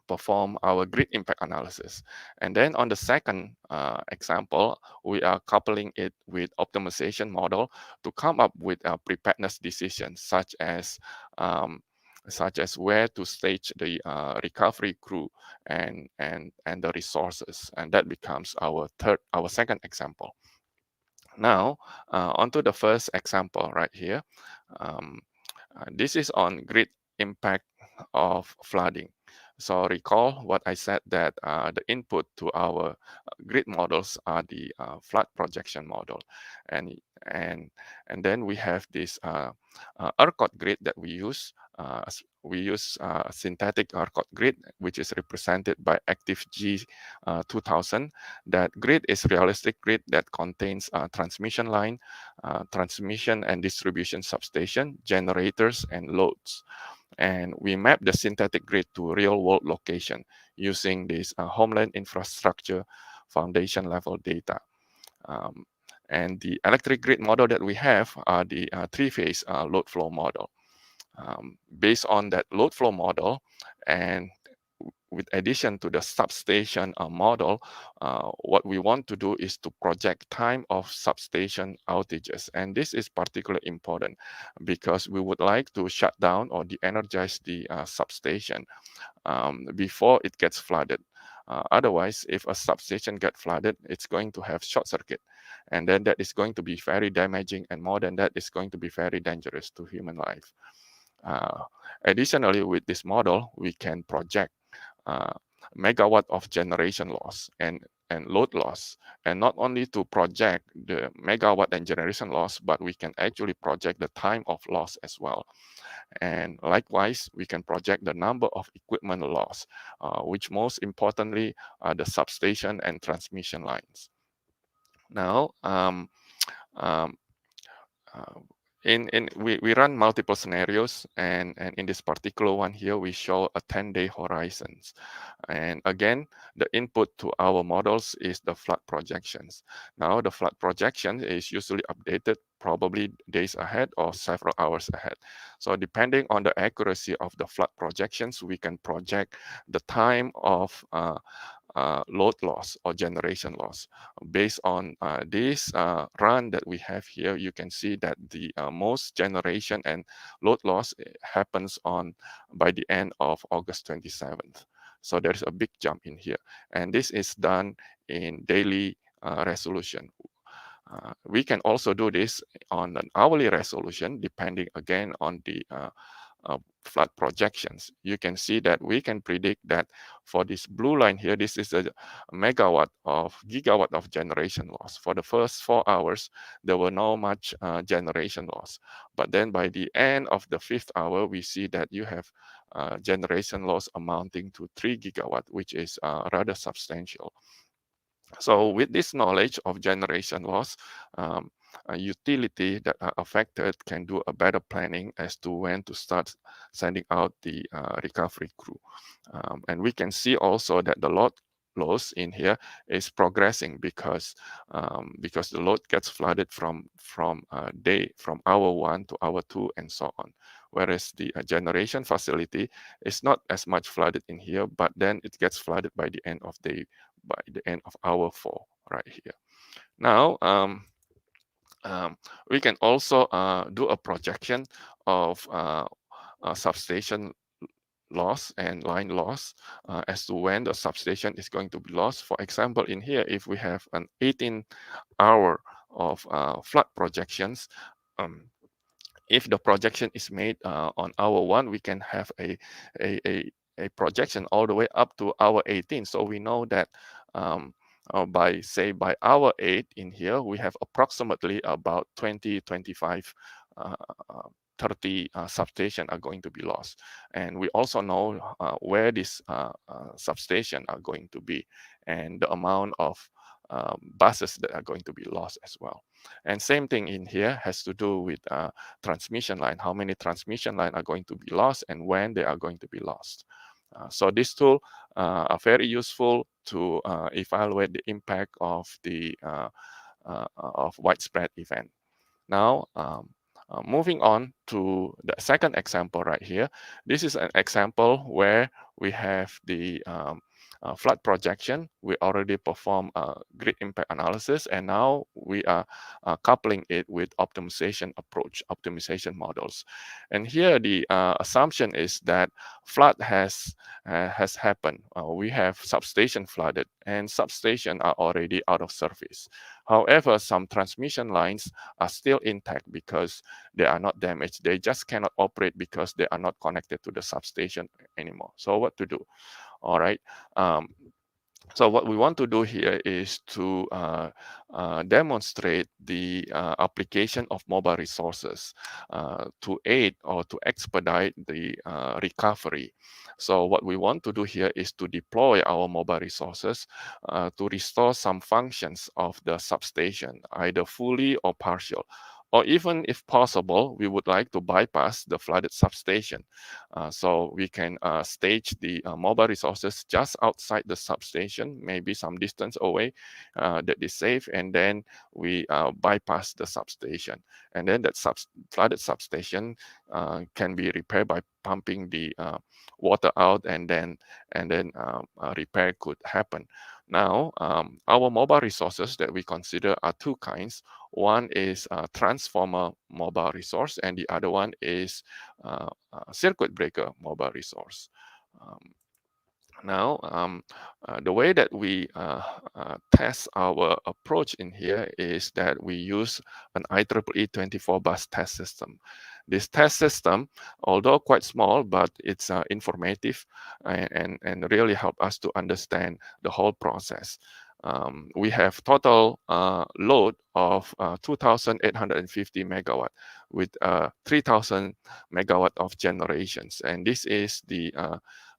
perform our grid impact analysis. And then on the second example, we are coupling it with optimization model to come up with preparedness decisions, such as where to stage the recovery crew and the resources. And that becomes our second example. Now, onto the first example right here. This is on grid impact of flooding. So recall what I said, that the input to our grid models are the flood projection model, and then we have this ERCOT grid that we use. We use synthetic ERCOT grid, which is represented by Active G 2000. That grid is realistic grid that contains transmission line, transmission and distribution substation, generators, and loads. And we map the synthetic grid to real-world location using this homeland infrastructure foundation level data. And the electric grid model that we have are the three-phase load flow model. Based on that load flow model, and with addition to the substation model, what we want to do is to project time of substation outages. And this is particularly important because we would like to shut down or de-energize the substation before it gets flooded. Otherwise, if a substation gets flooded, it's going to have short circuit. And then that is going to be very damaging, and more than that, is going to be very dangerous to human life. Additionally, with this model, we can project megawatt of generation loss and load loss, and not only to project the megawatt and generation loss, but we can actually project the time of loss as well. And likewise, we can project the number of equipment loss, which most importantly are the substation and transmission lines. Now, we run multiple scenarios, and in this particular one here, we show a 10-day horizons. And again, the input to our models is the flood projections. Now, the flood projection is usually updated probably days ahead or several hours ahead. So depending on the accuracy of the flood projections, we can project the time of load loss or generation loss. Based on this run that we have here, you can see that the most generation and load loss happens by the end of August 27th. So there's a big jump in here. And this is done in daily resolution. We can also do this on an hourly resolution, depending again on the flood projections. You can see that we can predict that for this blue line here, this is a gigawatt of generation loss. For the first 4 hours, there were no much generation loss. But then by the end of the 5th hour, we see that you have generation loss amounting to 3 gigawatt, which is rather substantial. So with this knowledge of generation loss, a utility that are affected can do a better planning as to when to start sending out the recovery crew. And we can see also that the load loss in here is progressing because the load gets flooded from hour 1 to hour 2 and so on. Whereas the generation facility is not as much flooded in here, but then it gets flooded by the end of hour 4 right here. Now, we can also do a projection of substation loss and line loss as to when the substation is going to be lost. For example, in here, if we have an 18-hour of flood projections, if the projection is made on hour 1, we can have a projection all the way up to hour 18. So we know that by hour 8 in here, we have approximately about 20, 25, 30 substation are going to be lost. And we also know where these substation are going to be and the amount of buses that are going to be lost as well. And same thing in here has to do with transmission line, how many transmission line are going to be lost and when they are going to be lost. So this tool are very useful to evaluate the impact of the widespread event. Now, moving on to the second example right here. This is an example where we have the flood projection. We already performed grid impact analysis, and now we are coupling it with optimization approach, optimization models. And here the assumption is that flood has happened. We have substation flooded, and substation are already out of service. However, some transmission lines are still intact because they are not damaged. They just cannot operate because they are not connected to the substation anymore. So what to do? All right. So what we want to do here is to demonstrate the application of mobile resources to aid or to expedite the recovery. So what we want to do here is to deploy our mobile resources to restore some functions of the substation, either fully or partial. Or even if possible, we would like to bypass the flooded substation. So we can stage the mobile resources just outside the substation, maybe some distance away that is safe, and then we bypass the substation. And then that flooded substation can be repaired by pumping the water out, and then repair could happen. Now, our mobile resources that we consider are two kinds. One is a transformer mobile resource, and the other one is a circuit breaker mobile resource. Now, the way that we test our approach in here is that we use an IEEE 24-bus test system. This test system, although quite small, but it's informative and really help us to understand the whole process. We have total load of 2,850 megawatt with 3,000 megawatt of generations. And this is the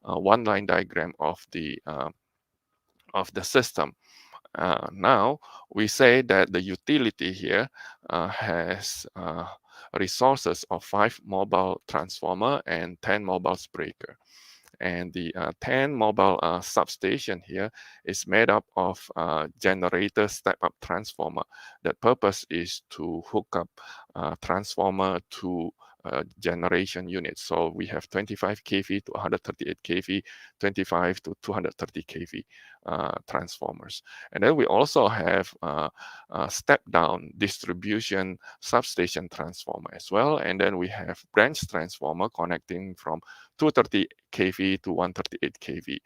one line diagram of the system. Now we say that the utility here has resources of 5 mobile transformer and 10 mobile breaker. And the 10 mobile substation here is made up of generator step-up transformer. The purpose is to hook up transformer to generation units. So we have 25 kV to 138 kV, 25 to 230 kV transformers. And then we also have step-down distribution substation transformer as well. And then we have branch transformer connecting from 230 kV to 138 kV.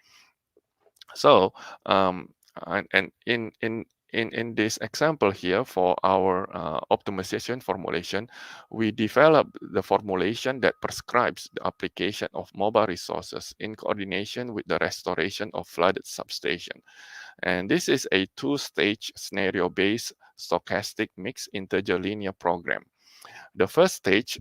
So, and in this example here for our optimization formulation, we developed the formulation that prescribes the application of mobile resources in coordination with the restoration of flooded substation. And this is a two-stage scenario-based stochastic mixed integer linear program. The first stage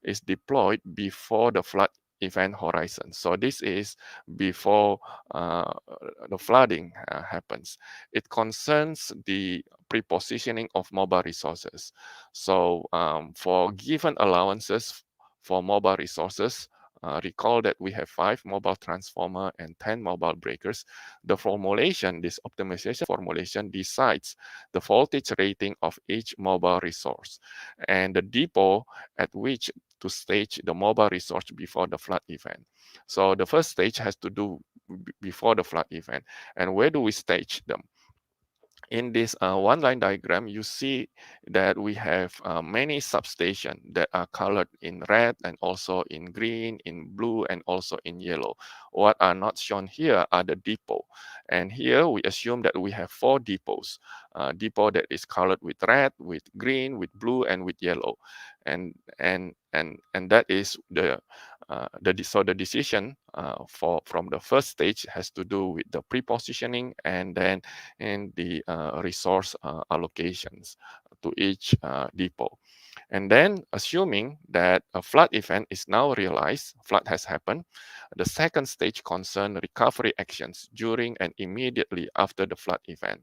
is deployed before the flood event horizon. So this is before the flooding happens. It concerns the pre-positioning of mobile resources. So for given allowances for mobile resources, recall that we have 5 mobile transformer and 10 mobile breakers. The formulation, this optimization formulation, decides the voltage rating of each mobile resource and the depot at which to stage the mobile resource before the flood event. So the first stage has to do before the flood event. And where do we stage them? In this one-line diagram, you see that we have many substations that are colored in red and also in green, in blue, and also in yellow. What are not shown here are the depot. And here we assume that we have 4 depots. Depot that is colored with red, with green, with blue, and with yellow. And that is so the decision from the first stage has to do with the pre-positioning and then in the resource allocations to each depot. And then assuming that a flood event is now realized, flood has happened, the second stage concerns recovery actions during and immediately after the flood event.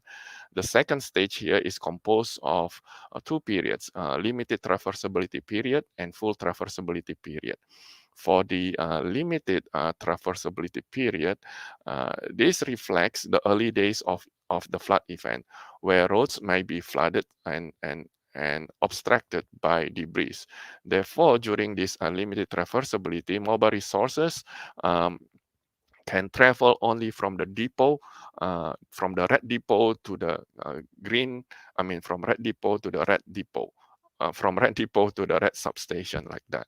The second stage here is composed of 2 periods, limited traversability period and full traversability period. For the limited traversability period, this reflects the early days of the flood event, where roads may be flooded and obstructed by debris. Therefore, during this limited traversability, mobile resources can travel only from the depot, from the red depot to the from red depot to the red depot. From red depot to the red substation, like that.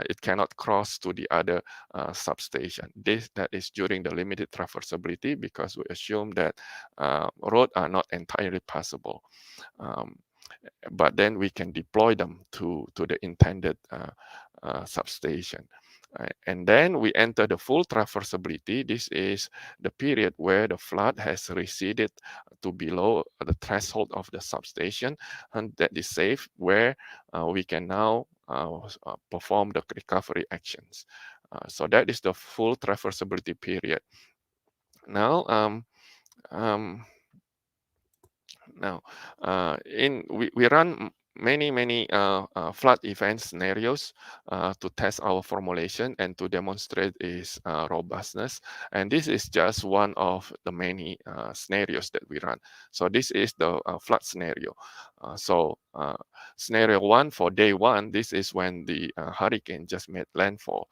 It cannot cross to the other substation. That is during the limited traversability, because we assume that roads are not entirely passable. But then we can deploy them to the intended substation. And then we enter the full traversability. This is the period where the flood has receded to below the threshold of the substation, and that is safe, where we can now perform the recovery actions. So that is the full traversability period. Now, we run many flood event scenarios to test our formulation and to demonstrate its robustness. And this is just one of the many scenarios that we run. So this is the flood scenario. Scenario 1 for day 1, this is when the hurricane just made landfall.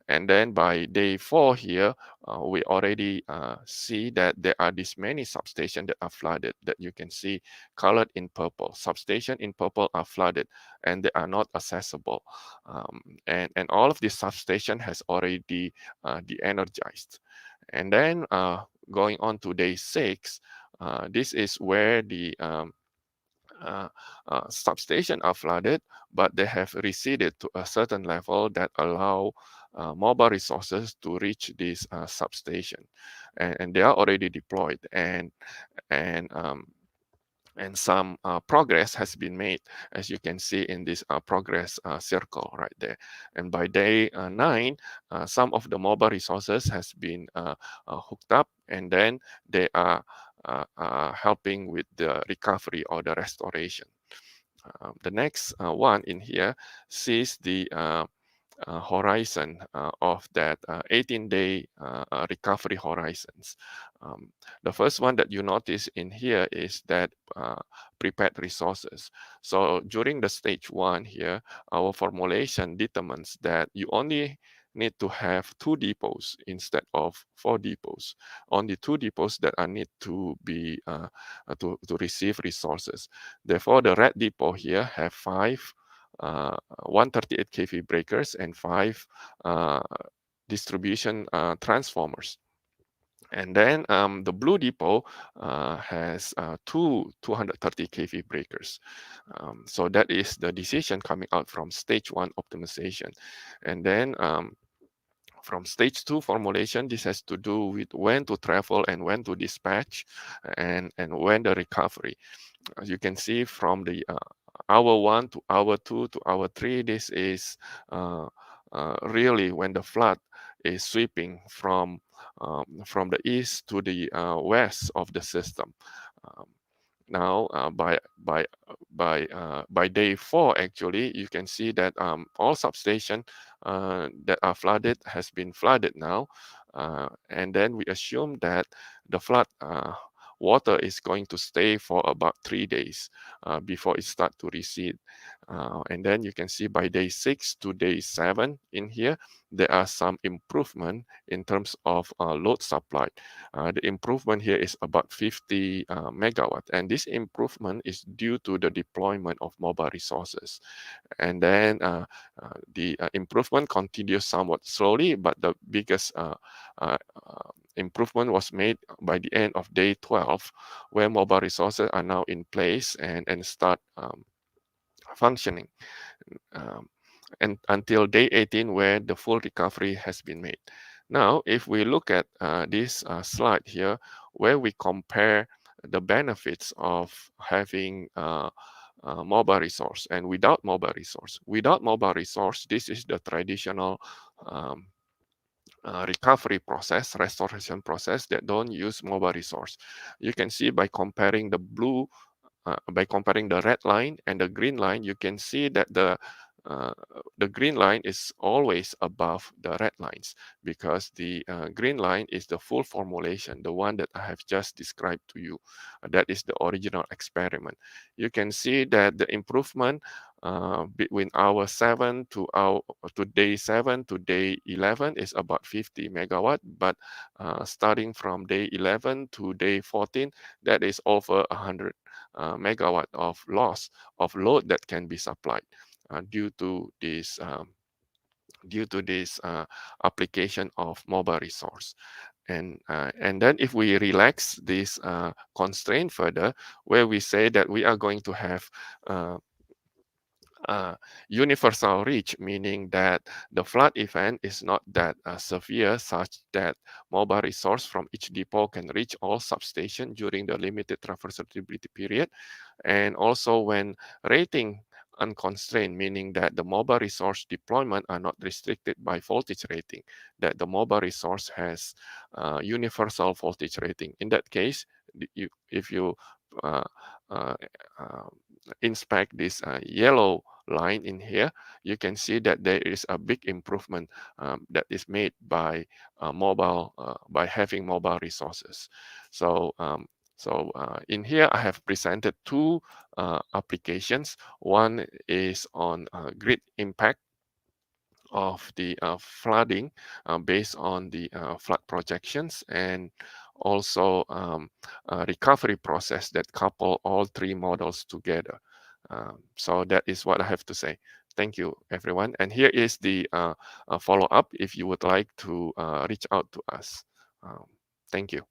And then by day 4 here, we already see that there are these many substations that are flooded, that you can see colored in purple. Substations in purple are flooded and they are not accessible. And all of this substation has already de-energized. And then going on to day 6, this is where the substations are flooded, but they have receded to a certain level that allow mobile resources to reach this substation, and they are already deployed, and some progress has been made, as you can see in this progress circle right there. And by day 9, some of the mobile resources has been hooked up, and then they are helping with the recovery or the restoration. The next one in here sees the horizon of that 18-day recovery horizons. The first one that you notice in here is that prepared resources. So during the stage 1 here, our formulation determines that you only need to have 2 depots instead of 4 depots. Only 2 depots that are need to be to receive resources. Therefore, the red depot here have 5 138 kV breakers and 5 distribution transformers. And then the blue depot has 2 230 kV breakers. So that is the decision coming out from stage 1 optimization. And then from stage 2 formulation, this has to do with when to travel and when to dispatch and when the recovery. As you can see from the hour 1 to hour 2 to hour 3, this is really when the flood is sweeping from the east to the west of the system. Now, by day 4, actually, you can see that all substations that are flooded has been flooded now, and then we assume that the flood water is going to stay for about 3 days before it starts to recede. And then you can see by day 6 to day 7 in here, there are some improvement in terms of load supply. The improvement here is about 50 megawatt, and this improvement is due to the deployment of mobile resources. And then the improvement continues somewhat slowly, but the biggest improvement was made by the end of day 12, where mobile resources are now in place and start functioning. And until day 18, where the full recovery has been made. Now, if we look at this slide here, where we compare the benefits of having mobile resource and without mobile resource. Without mobile resource, this is the traditional recovery process, restoration process that don't use mobile resource. You can see by comparing the blue, by comparing the red line and the green line, you can see that the green line is always above the red lines because the green line is the full formulation, the one that I have just described to you. That is the original experiment. You can see that the improvement between hour 7 to day 7 to day 11 is about 50 megawatt, but starting from day 11 to day 14, that is over 100 megawatt of loss of load that can be supplied due to this application of mobile resource. And then if we relax this constraint further, where we say that we are going to have universal reach, meaning that the flood event is not that severe such that mobile resource from each depot can reach all substations during the limited traversability period. And also when rating unconstrained, meaning that the mobile resource deployment are not restricted by voltage rating, that the mobile resource has universal voltage rating. In that case, if you inspect this yellow line in here, you can see that there is a big improvement that is made by by having mobile resources. So in here, I have presented 2 applications. One is on grid impact of the flooding based on the flood projections, and also a recovery process that couple all 3 models together. So that is what I have to say. Thank you, everyone. And here is the follow-up if you would like to reach out to us. Thank you.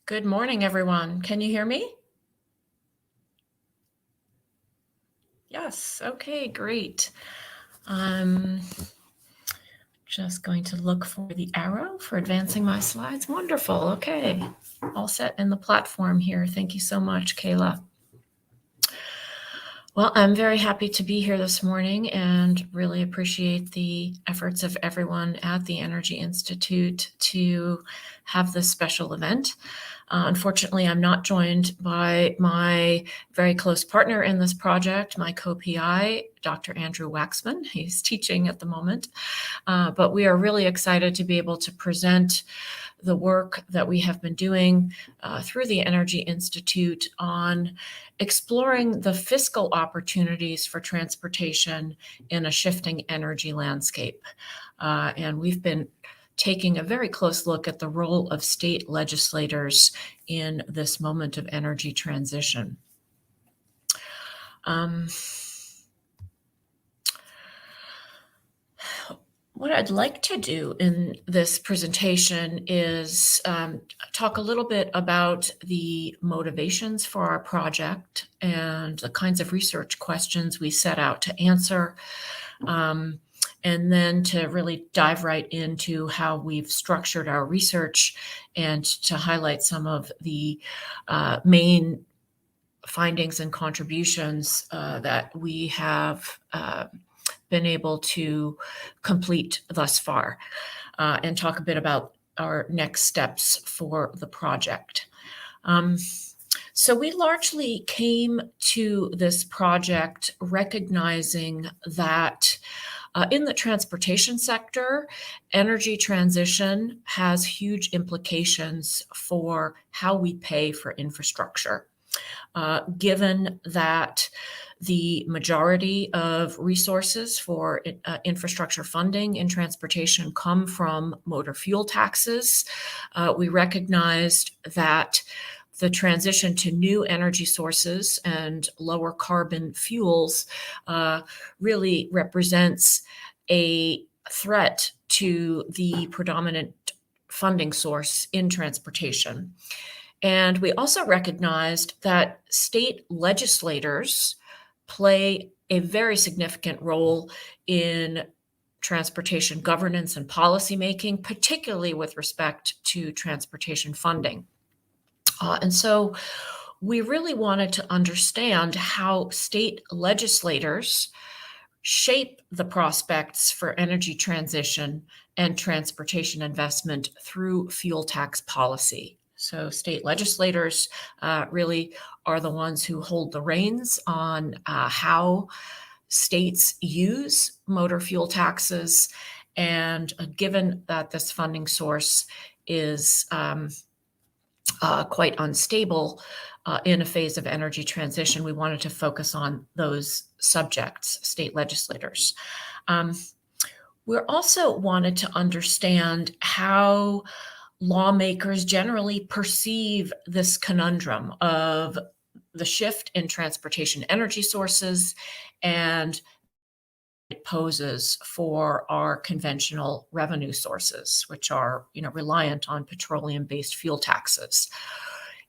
Good morning, everyone. Can you hear me? Yes. Okay, great. I'm just going to look for the arrow for advancing my slides. Wonderful. Okay. All set in the platform here. Thank you so much, Kayla. Well, I'm very happy to be here this morning and really appreciate the efforts of everyone at the Energy Institute to have this special event. Unfortunately, I'm not joined by my very close partner in this project, my co-PI, Dr. Andrew Waxman. He's teaching at the moment, but we are really excited to be able to present the work that we have been doing through the Energy Institute on exploring the fiscal opportunities for transportation in a shifting energy landscape. And we've been taking a very close look at the role of state legislators in this moment of energy transition. What I'd like to do in this presentation is talk a little bit about the motivations for our project and the kinds of research questions we set out to answer, and then to really dive right into how we've structured our research and to highlight some of the main findings and contributions that we have been able to complete thus far, and talk a bit about our next steps for the project. So we largely came to this project recognizing that in the transportation sector, energy transition has huge implications for how we pay for infrastructure. Given that the majority of resources for infrastructure funding in transportation come from motor fuel taxes, we recognized that the transition to new energy sources and lower carbon fuels really represents a threat to the predominant funding source in transportation. And we also recognized that state legislators play a very significant role in transportation governance and policymaking, particularly with respect to transportation funding. And so we really wanted to understand how state legislators shape the prospects for energy transition and transportation investment through fuel tax policy. So state legislators really are the ones who hold the reins on how states use motor fuel taxes. And given that this funding source is quite unstable in a phase of energy transition, we wanted to focus on those subjects, state legislators. We also wanted to understand how lawmakers generally perceive this conundrum of the shift in transportation energy sources and it poses for our conventional revenue sources, which are, reliant on petroleum-based fuel taxes.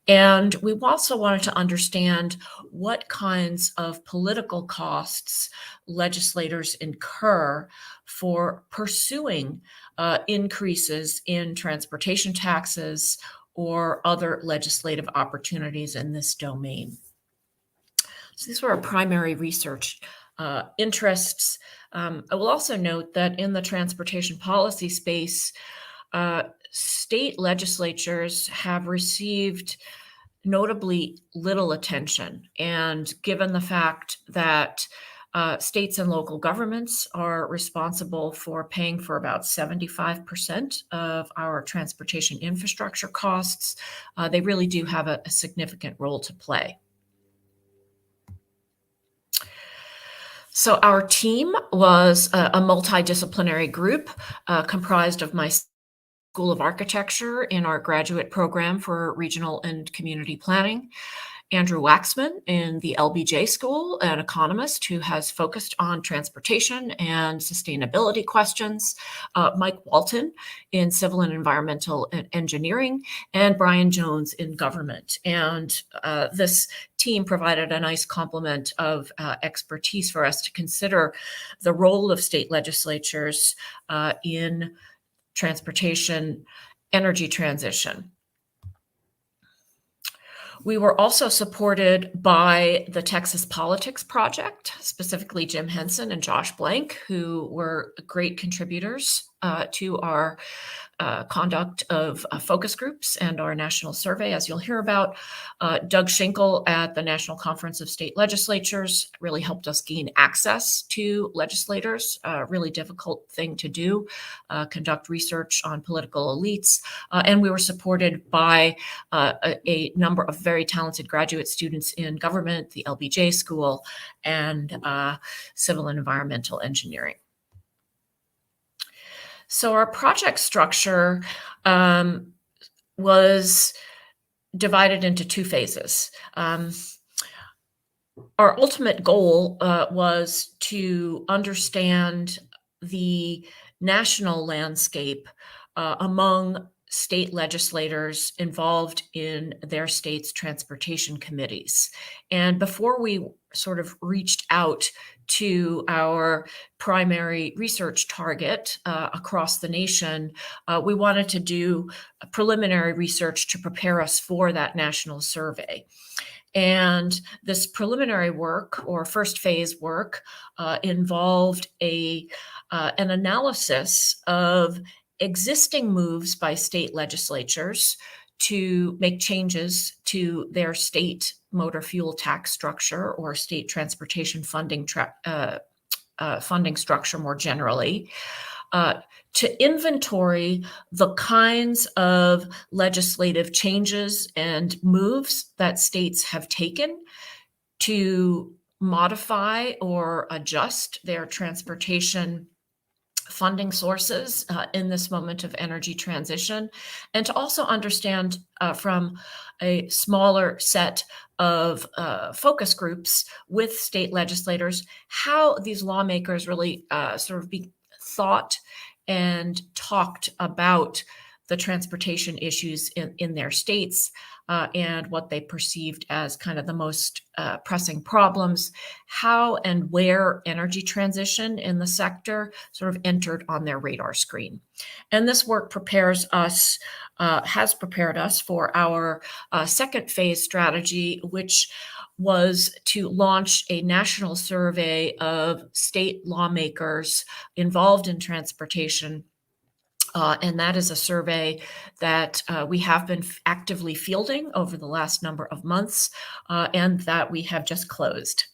And we also wanted to understand what kinds of political costs legislators incur for pursuing increases in transportation taxes or other legislative opportunities in this domain. So these were our primary research interests. I will also note that in the transportation policy space, state legislatures have received notably little attention. And given the fact that states and local governments are responsible for paying for about 75% of our transportation infrastructure costs, they really do have a significant role to play. So our team was a multidisciplinary group comprised of my School of Architecture in our graduate program for regional and community planning, Andrew Waxman in the LBJ School, an economist who has focused on transportation and sustainability questions, Mike Walton in civil and environmental engineering, and Brian Jones in government. And this team provided a nice complement of expertise for us to consider the role of state legislatures in transportation energy transition. We were also supported by the Texas Politics Project, specifically Jim Henson and Josh Blank, who were great contributors to our conduct of focus groups and our national survey, as you'll hear about. Doug Schinkel at the National Conference of State Legislatures really helped us gain access to legislators, a really difficult thing to do, conduct research on political elites. And we were supported by a number of very talented graduate students in government, the LBJ School, and civil and environmental engineering. So our project structure was divided into two phases. Our ultimate goal was to understand the national landscape among state legislators involved in their state's transportation committees. And before we sort of reached out to our primary research target across the nation, we wanted to do a preliminary research to prepare us for that national survey. And this preliminary work, or first phase work, involved an analysis of existing moves by state legislatures to make changes to their state motor fuel tax structure or state transportation funding structure more generally, to inventory the kinds of legislative changes and moves that states have taken to modify or adjust their transportation funding sources in this moment of energy transition, and to also understand from a smaller set of focus groups with state legislators how these lawmakers really sort of thought and talked about the transportation issues in their states and what they perceived as kind of the most pressing problems, how and where energy transition in the sector sort of entered on their radar screen. And this work has prepared us for our second phase strategy, which was to launch a national survey of state lawmakers involved in transportation. And that is a survey that we have been actively fielding over the last number of months and that we have just closed.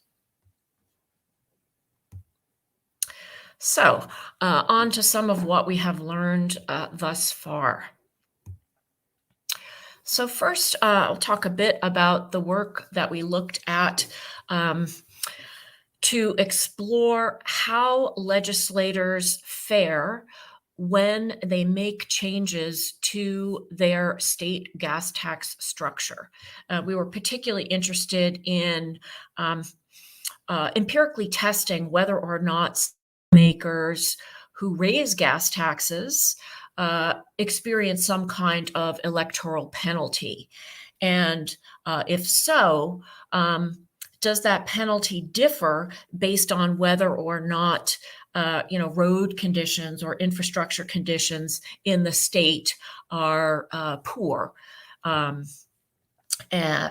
So on to some of what we have learned thus far. So first, I'll talk a bit about the work that we looked at to explore how legislators fare when they make changes to their state gas tax structure. We were particularly interested in empirically testing whether or not makers who raise gas taxes experience some kind of electoral penalty. And if so, does that penalty differ based on whether or not road conditions or infrastructure conditions in the state are poor,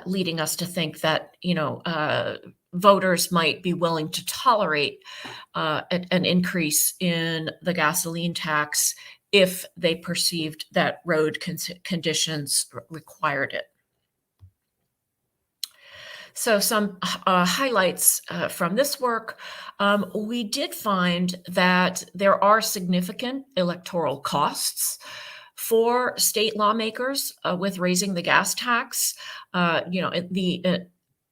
leading us to think that voters might be willing to tolerate an increase in the gasoline tax if they perceived that road conditions required it. So some highlights from this work. We did find that there are significant electoral costs for state lawmakers with raising the gas tax.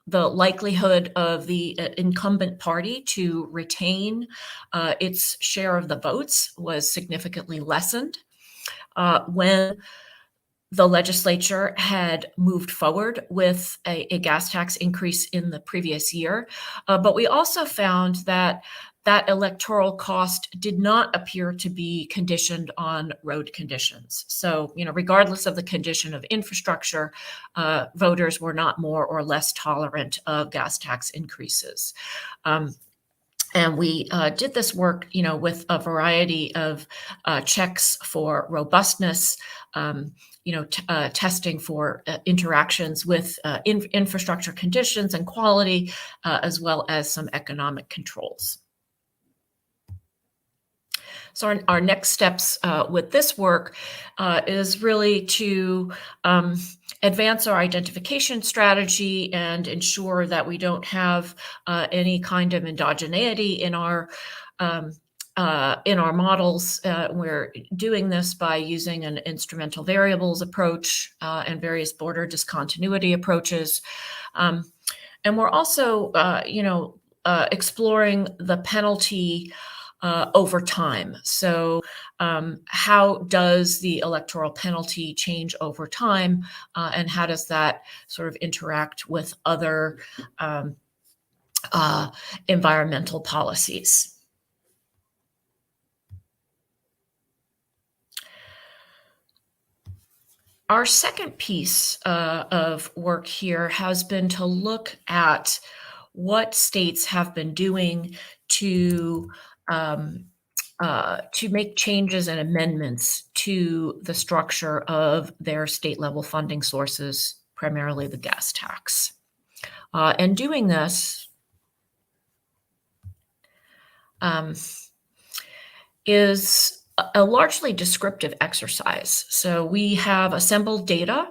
The likelihood of the incumbent party to retain its share of the votes was significantly lessened when the legislature had moved forward with a gas tax increase in the previous year, but we also found that that electoral cost did not appear to be conditioned on road conditions. So, regardless of the condition of infrastructure, voters were not more or less tolerant of gas tax increases. And we did this work, with a variety of checks for robustness, testing for interactions with infrastructure conditions and quality, as well as some economic controls. So our next steps with this work is really to advance our identification strategy and ensure that we don't have any kind of endogeneity in our models. We're doing this by using an instrumental variables approach and various border discontinuity approaches. And we're also, exploring the penalty over time. So how does the electoral penalty change over time, and how does that sort of interact with other environmental policies? Our second piece of work here has been to look at what states have been doing to make changes and amendments to the structure of their state level funding sources, primarily the gas tax. And doing this is a largely descriptive exercise. So we have assembled data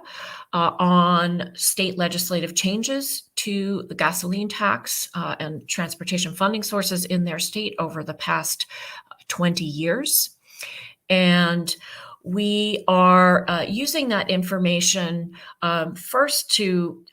on state legislative changes to the gasoline tax and transportation funding sources in their state over the past 20 years. And we are using that information first to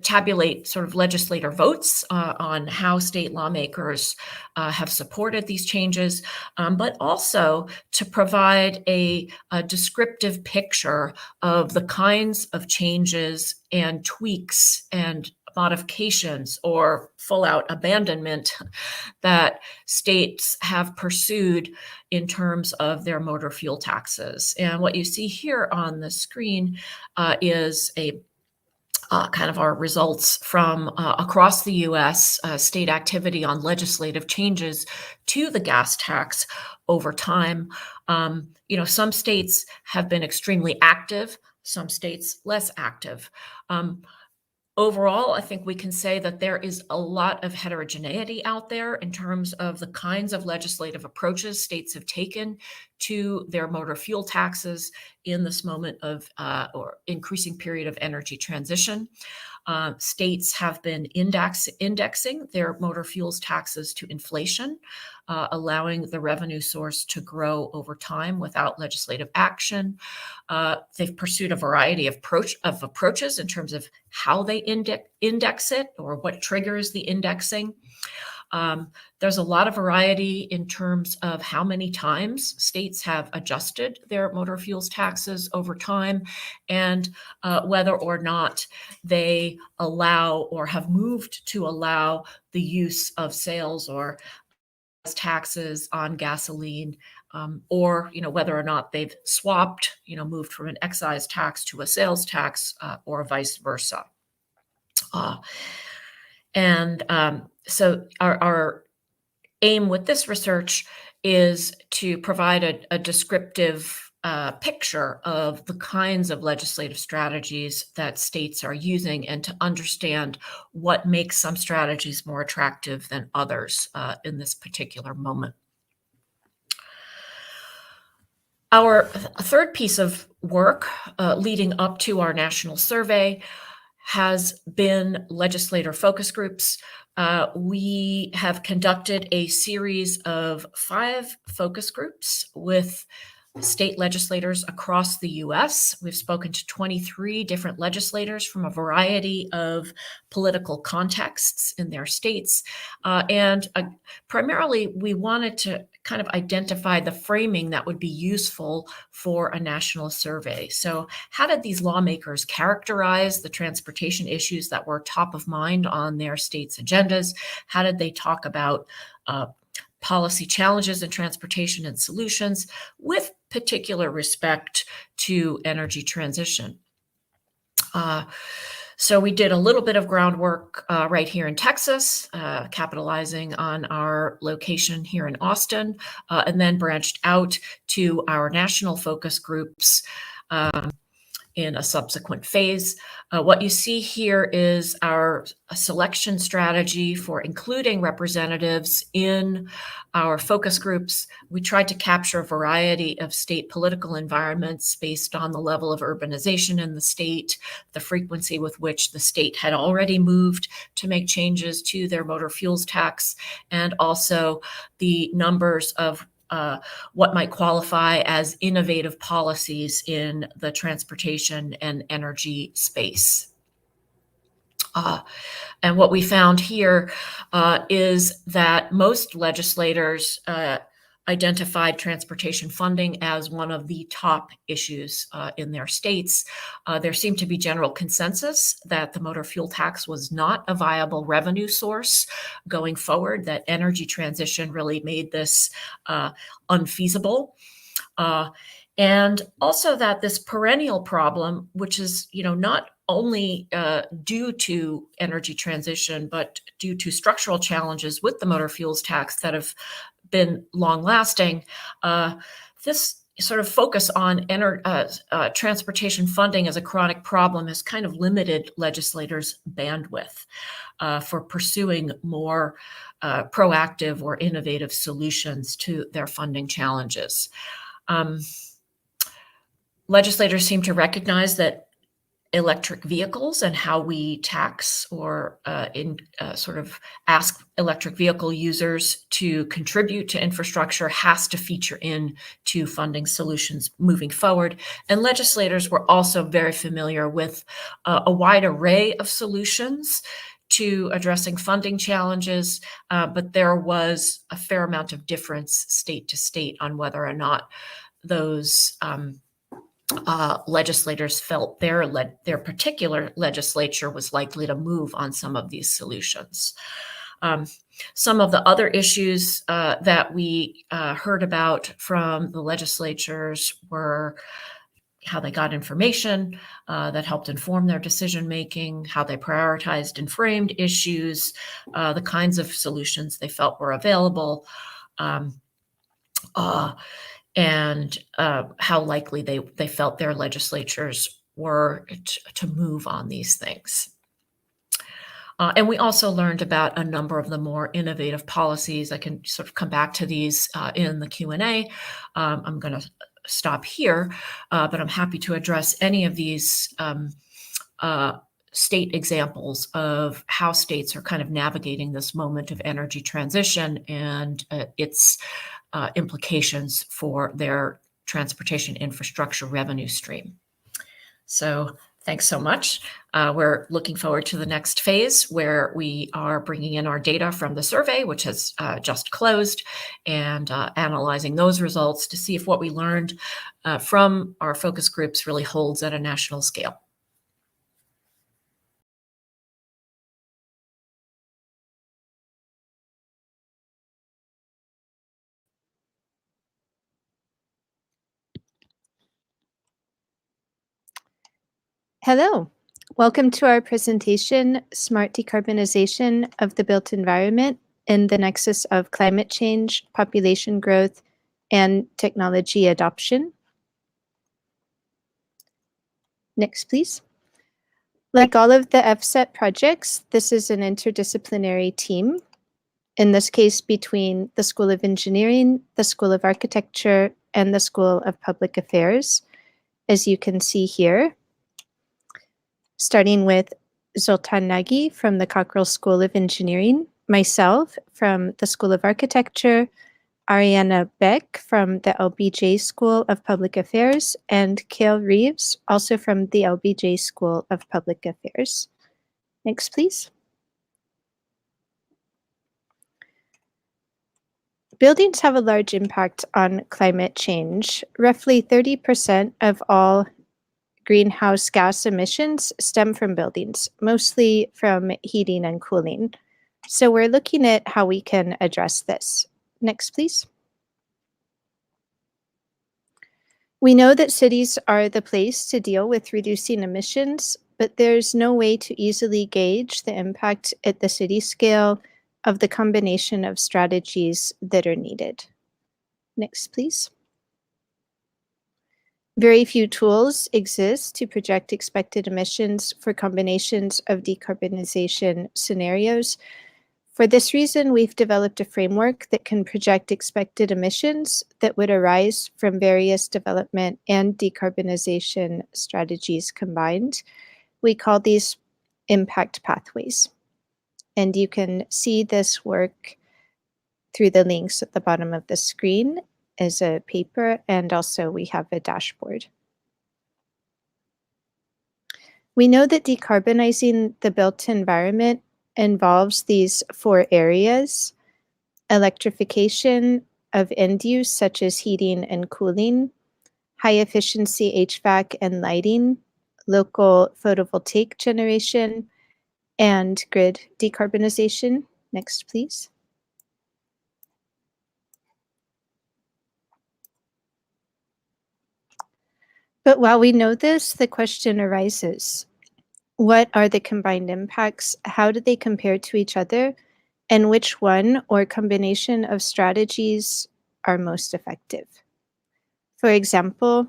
tabulate sort of legislator votes on how state lawmakers have supported these changes, but also to provide a descriptive picture of the kinds of changes and tweaks and modifications or full-out abandonment that states have pursued in terms of their motor fuel taxes. And what you see here on the screen is a kind of our results from across the U.S. State activity on legislative changes to the gas tax over time. Some states have been extremely active, some states less active. Overall, I think we can say that there is a lot of heterogeneity out there in terms of the kinds of legislative approaches states have taken to their motor fuel taxes in this moment of or increasing period of energy transition. States have been indexing their motor fuels taxes to inflation, allowing the revenue source to grow over time without legislative action. They've pursued a variety of approaches in terms of how they index it or what triggers the indexing. There's a lot of variety in terms of how many times states have adjusted their motor fuels taxes over time and whether or not they allow or have moved to allow the use of sales or taxes on gasoline, or whether or not they've swapped, moved from an excise tax to a sales tax, or vice versa. So our aim with this research is to provide a descriptive picture of the kinds of legislative strategies that states are using and to understand what makes some strategies more attractive than others in this particular moment. Our third piece of work leading up to our national survey has been legislator focus groups. We have conducted a series of 5 focus groups with state legislators across the U.S. We've spoken to 23 different legislators from a variety of political contexts in their states. And primarily, we wanted to kind of identify the framing that would be useful for a national survey. So how did these lawmakers characterize the transportation issues that were top of mind on their states' agendas? How did they talk about policy challenges in transportation and solutions with particular respect to energy transition? So we did a little bit of groundwork right here in Texas, capitalizing on our location here in Austin, and then branched out to our national focus groups in a subsequent phase. What you see here is our selection strategy for including representatives in our focus groups. We tried to capture a variety of state political environments based on the level of urbanization in the state, the frequency with which the state had already moved to make changes to their motor fuels tax, and also the numbers of what might qualify as innovative policies in the transportation and energy space. And what we found here is that most legislators identified transportation funding as one of the top issues in their states. There seemed to be general consensus that the motor fuel tax was not a viable revenue source going forward, that energy transition really made this unfeasible. And also that this perennial problem, which is, not only due to energy transition, but due to structural challenges with the motor fuels tax that have been long-lasting, this sort of focus on transportation funding as a chronic problem has kind of limited legislators' bandwidth for pursuing more proactive or innovative solutions to their funding challenges. Legislators seem to recognize that electric vehicles and how we tax or sort of ask electric vehicle users to contribute to infrastructure has to feature in to funding solutions moving forward. And legislators were also very familiar with a wide array of solutions to addressing funding challenges, but there was a fair amount of difference state to state on whether or not those legislators felt their particular legislature was likely to move on some of these solutions. Some of the other issues that we heard about from the legislatures were how they got information that helped inform their decision-making, how they prioritized and framed issues, the kinds of solutions they felt were available, and how likely they felt their legislatures were to move on these things. And we also learned about a number of the more innovative policies. I can sort of come back to these in the Q&A. I'm going to stop here, but I'm happy to address any of these state examples of how states are kind of navigating this moment of energy transition and its implications for their transportation infrastructure revenue stream. So thanks so much. We're looking forward to the next phase where we are bringing in our data from the survey, which has just closed, and analyzing those results to see if what we learned from our focus groups really holds at a national scale. Hello, welcome to our presentation, Smart Decarbonization of the Built Environment in the Nexus of Climate Change, Population Growth, and Technology Adoption. Next, please. Like all of the FSET projects, this is an interdisciplinary team, in this case between the School of Engineering, the School of Architecture, and the School of Public Affairs, as you can see here. Starting with Zoltan Nagy from the Cockrell School of Engineering, myself from the School of Architecture, Ariana Beck from the LBJ School of Public Affairs, and Cale Reeves, also from the LBJ School of Public Affairs. Next, please. buildings have a large impact on climate change. Roughly 30% of all greenhouse gas emissions stem from buildings, mostly from heating and cooling. So we're looking at how we can address this. Next, please. We know that cities are the place to deal with reducing emissions, but there's no way to easily gauge the impact at the city scale of the combination of strategies that are needed. Next, please. Very few tools exist to project expected emissions for combinations of decarbonization scenarios. For this reason, we've developed a framework that can project expected emissions that would arise from various development and decarbonization strategies combined. We call these impact pathways. And you can see this work through the links at the bottom of the screen as a paper, and also we have a dashboard. We know that decarbonizing the built environment involves these 4 areas: electrification of end use, such as heating and cooling, high efficiency HVAC and lighting, local photovoltaic generation, and grid decarbonization. Next, please. But while we know this, the question arises: what are the combined impacts? How do they compare to each other? And which one or combination of strategies are most effective? For example,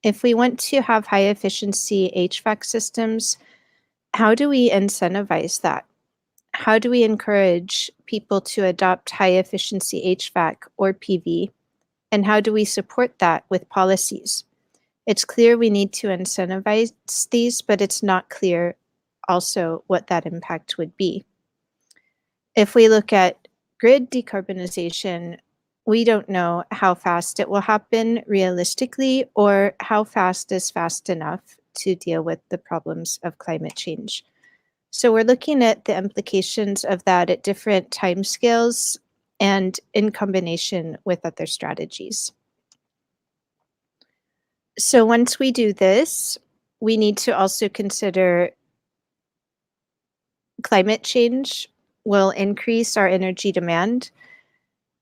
if we want to have high efficiency HVAC systems, how do we incentivize that? How do we encourage people to adopt high efficiency HVAC or PV? And how do we support that with policies? It's clear we need to incentivize these, but it's not clear also what that impact would be. If we look at grid decarbonization, we don't know how fast it will happen realistically, or how fast is fast enough to deal with the problems of climate change. So we're looking at the implications of that at different timescales and in combination with other strategies. So once we do this, we need to also consider climate change will increase our energy demand.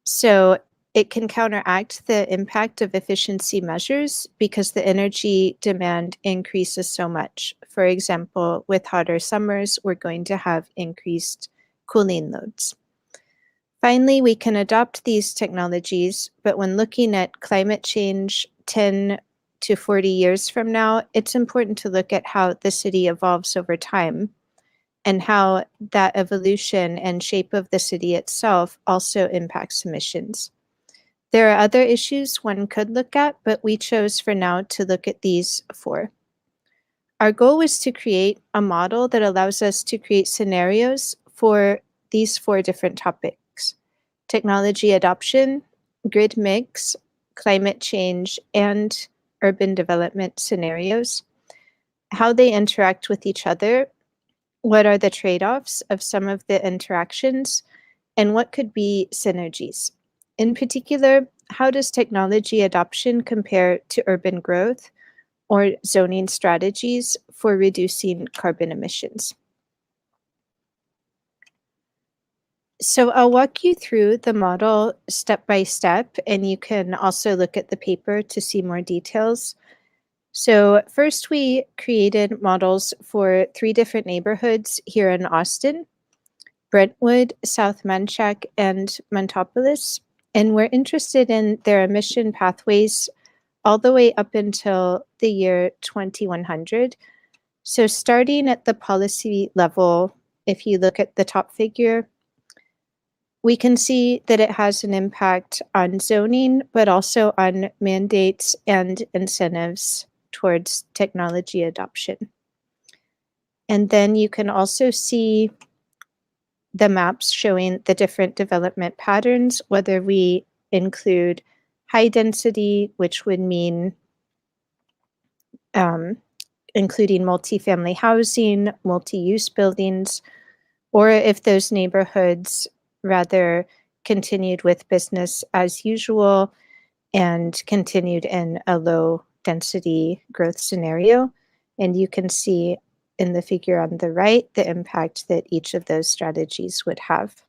So it can counteract the impact of efficiency measures because the energy demand increases so much. For example, with hotter summers, we're going to have increased cooling loads. Finally, we can adopt these technologies, but when looking at climate change 10 to 40 years from now, it's important to look at how the city evolves over time and how that evolution and shape of the city itself also impacts emissions. There are other issues one could look at, but we chose for now to look at these 4. Our goal was to create a model that allows us to create scenarios for these 4 different topics: technology adoption, grid mix, climate change, and urban development scenarios, how they interact with each other, what are the trade-offs of some of the interactions, and what could be synergies. In particular, how does technology adoption compare to urban growth or zoning strategies for reducing carbon emissions? So I'll walk you through the model step by step, and you can also look at the paper to see more details. So first, we created models for 3 different neighborhoods here in Austin: Brentwood, South Manchac, and Montopolis. And we're interested in their emission pathways all the way up until the year 2100. So starting at the policy level, if you look at the top figure, we can see that it has an impact on zoning, but also on mandates and incentives towards technology adoption. And then you can also see the maps showing the different development patterns, whether we include high density, which would mean including multifamily housing, multi-use buildings, or if those neighborhoods rather continued with business as usual and continued in a low density growth scenario. And you can see in the figure on the right the impact that each of those strategies would have.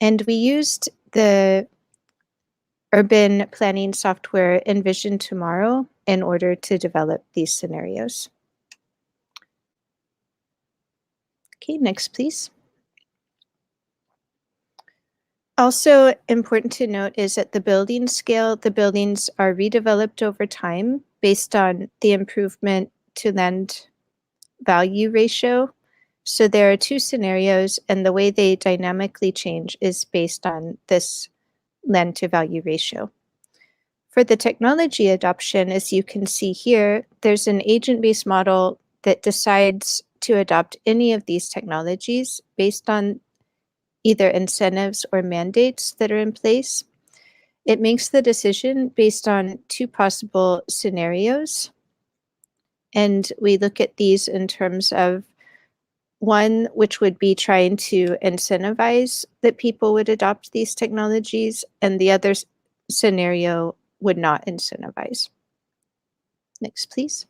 And we used the urban planning software Envision Tomorrow in order to develop these scenarios. Okay, next, please. Also important to note is at the building scale, the buildings are redeveloped over time based on the improvement to land value ratio. So there are two scenarios, and the way they dynamically change is based on this land to value ratio. For the technology adoption, as you can see here, there's an agent-based model that decides to adopt any of these technologies based on either incentives or mandates that are in place. It makes the decision based on two possible scenarios. And we look at these in terms of one, which would be trying to incentivize that people would adopt these technologies, and the other scenario would not incentivize. Next, please.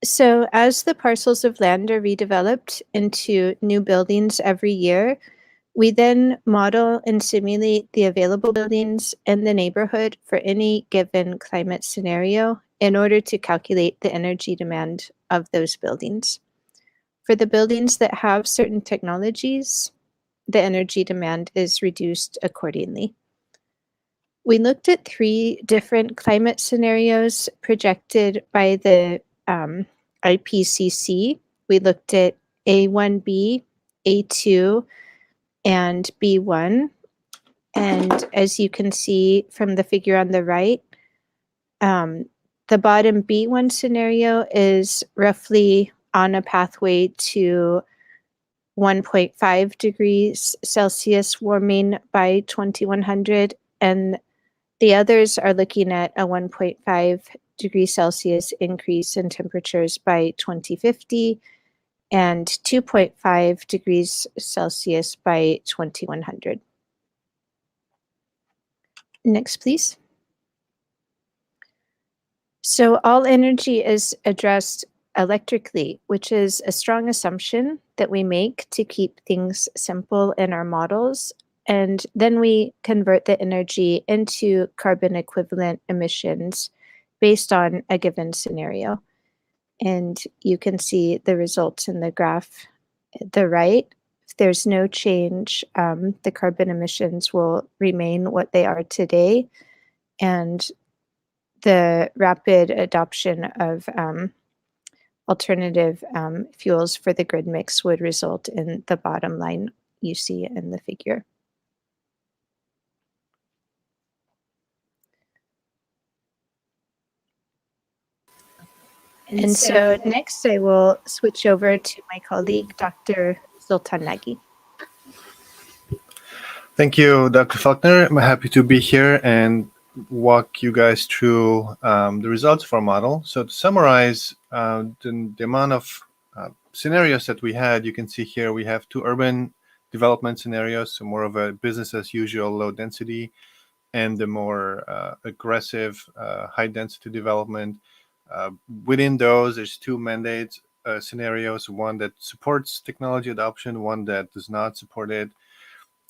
So as the parcels of land are redeveloped into new buildings every year, we then model and simulate the available buildings in the neighborhood for any given climate scenario in order to calculate the energy demand of those buildings. For the buildings that have certain technologies, the energy demand is reduced accordingly. We looked at 3 different climate scenarios projected by the IPCC. We looked at A1B, A2, and B1. And as you can see from the figure on the right, the bottom B1 scenario is roughly on a pathway to 1.5 degrees Celsius warming by 2100, and the others are looking at a 1.5 degrees Celsius increase in temperatures by 2050 and 2.5 degrees Celsius by 2100. Next, please. So all energy is addressed electrically, which is a strong assumption that we make to keep things simple in our models. And then we convert the energy into carbon equivalent emissions based on a given scenario. And you can see the results in the graph at the right. If there's no change, the carbon emissions will remain what they are today. And the rapid adoption of alternative fuels for the grid mix would result in the bottom line you see in the figure. And so next I will switch over to my colleague, Dr. Zoltan Nagy. Thank you, Dr. Faulkner. I'm happy to be here and walk you guys through the results of our model. So to summarize the amount of scenarios that we had, you can see here we have 2 urban development scenarios, so more of a business as usual, low density, and the more aggressive high density development. Within those, there's 2 mandates scenarios, one that supports technology adoption, one that does not support it.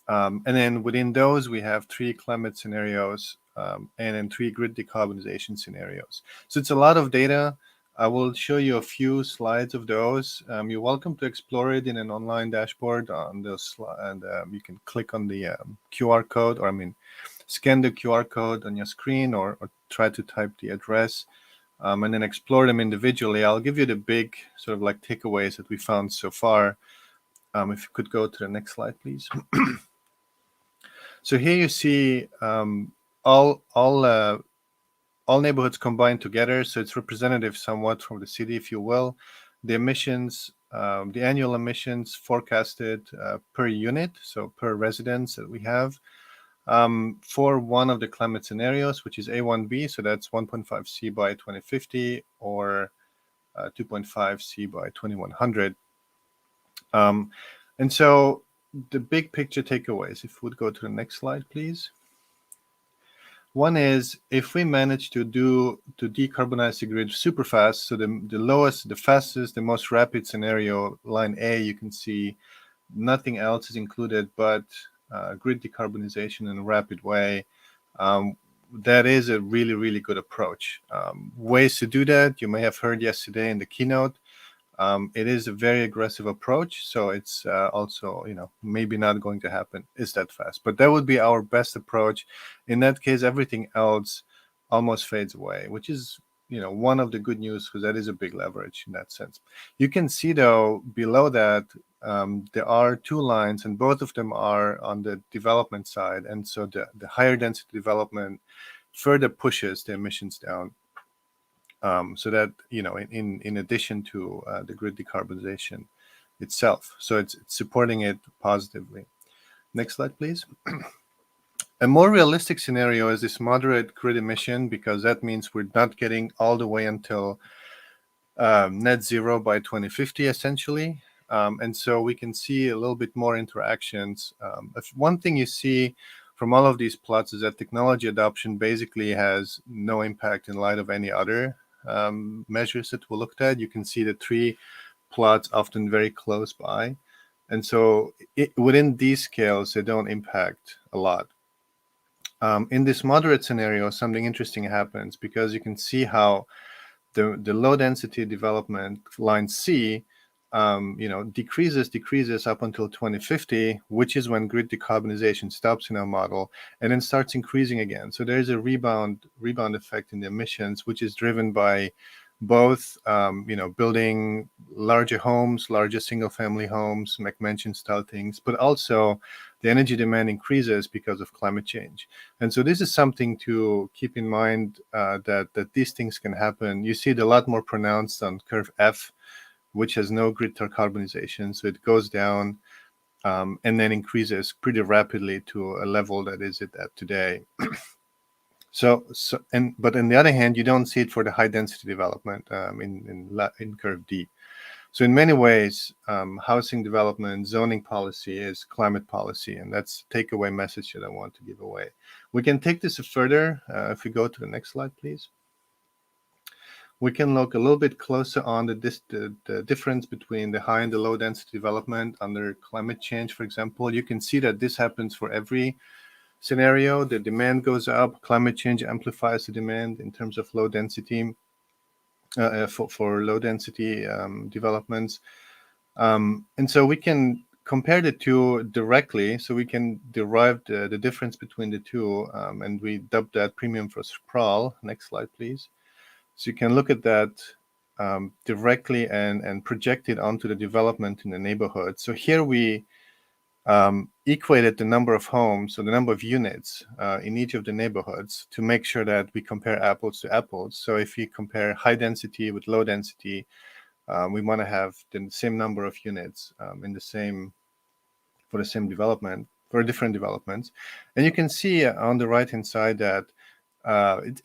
And then within those, we have 3 climate scenarios and then 3 grid decarbonization scenarios. So it's a lot of data. I will show you a few slides of those. You're welcome to explore it in an online dashboard on this, and you can click on the QR code, or scan the QR code on your screen, or try to type the address, and then explore them individually. I'll give you the big sort of like takeaways that we found so far. If you could go to the next slide, please. So here you see all neighborhoods combined together. So it's representative somewhat from the city, if you will. The emissions, the annual emissions forecasted per unit, so per residence that we have, for one of the climate scenarios, which is A1B, so that's 1.5 C by 2050, or 2.5 C by 2100. And so the big picture takeaways, if we would go to the next slide, please. One is, if we manage to decarbonize the grid super fast, so the lowest, the fastest, the most rapid scenario, line A, you can see nothing else is included but grid decarbonization in a rapid way. That is a really, really good approach. Ways to do that, you may have heard yesterday in the keynote. It is a very aggressive approach, so it's also, maybe not going to happen is that fast. But that would be our best approach. In that case, everything else almost fades away, which is, one of the good news, because that is a big leverage in that sense. You can see, though, below that, there are two lines, and both of them are on the development side. And so the higher density development further pushes the emissions down. So that, in addition to the grid decarbonization itself. So it's supporting it positively. Next slide, please. A more realistic scenario is this moderate grid emission, because that means we're not getting all the way until net zero by 2050, essentially. And so we can see a little bit more interactions. One thing you see from all of these plots is that technology adoption basically has no impact in light of any other measures that we looked at. You can see the three plots often very close by. And so within these scales, they don't impact a lot. In this moderate scenario, something interesting happens, because you can see how the low density development, line C, decreases up until 2050, which is when grid decarbonization stops in our model, and then starts increasing again. So there is a rebound effect in the emissions, which is driven by both, building larger homes, larger single-family homes, McMansion style things, but also the energy demand increases because of climate change. And so this is something to keep in mind, that these things can happen. You see it a lot more pronounced on curve F, which has no grid decarbonization. So it goes down and then increases pretty rapidly to a level that is at today. But on the other hand, you don't see it for the high density development in curve D. So in many ways, housing development, zoning policy is climate policy, and that's the takeaway message that I want to give away. We can take this further if we go to the next slide, please. We can look a little bit closer on the difference between the high and the low density development under climate change, for example. You can see that this happens for every scenario. The demand goes up, climate change amplifies the demand in terms of low density, for low density developments. And so we can compare the two directly, so we can derive the difference between the two, and we dub that premium for sprawl. Next slide, please. So you can look at that directly and project it onto the development in the neighborhood. So here we equated the number of homes, so the number of units in each of the neighborhoods, to make sure that we compare apples to apples. So if you compare high density with low density, we want to have the same number of units for the same development, for different developments. And you can see on the right-hand side that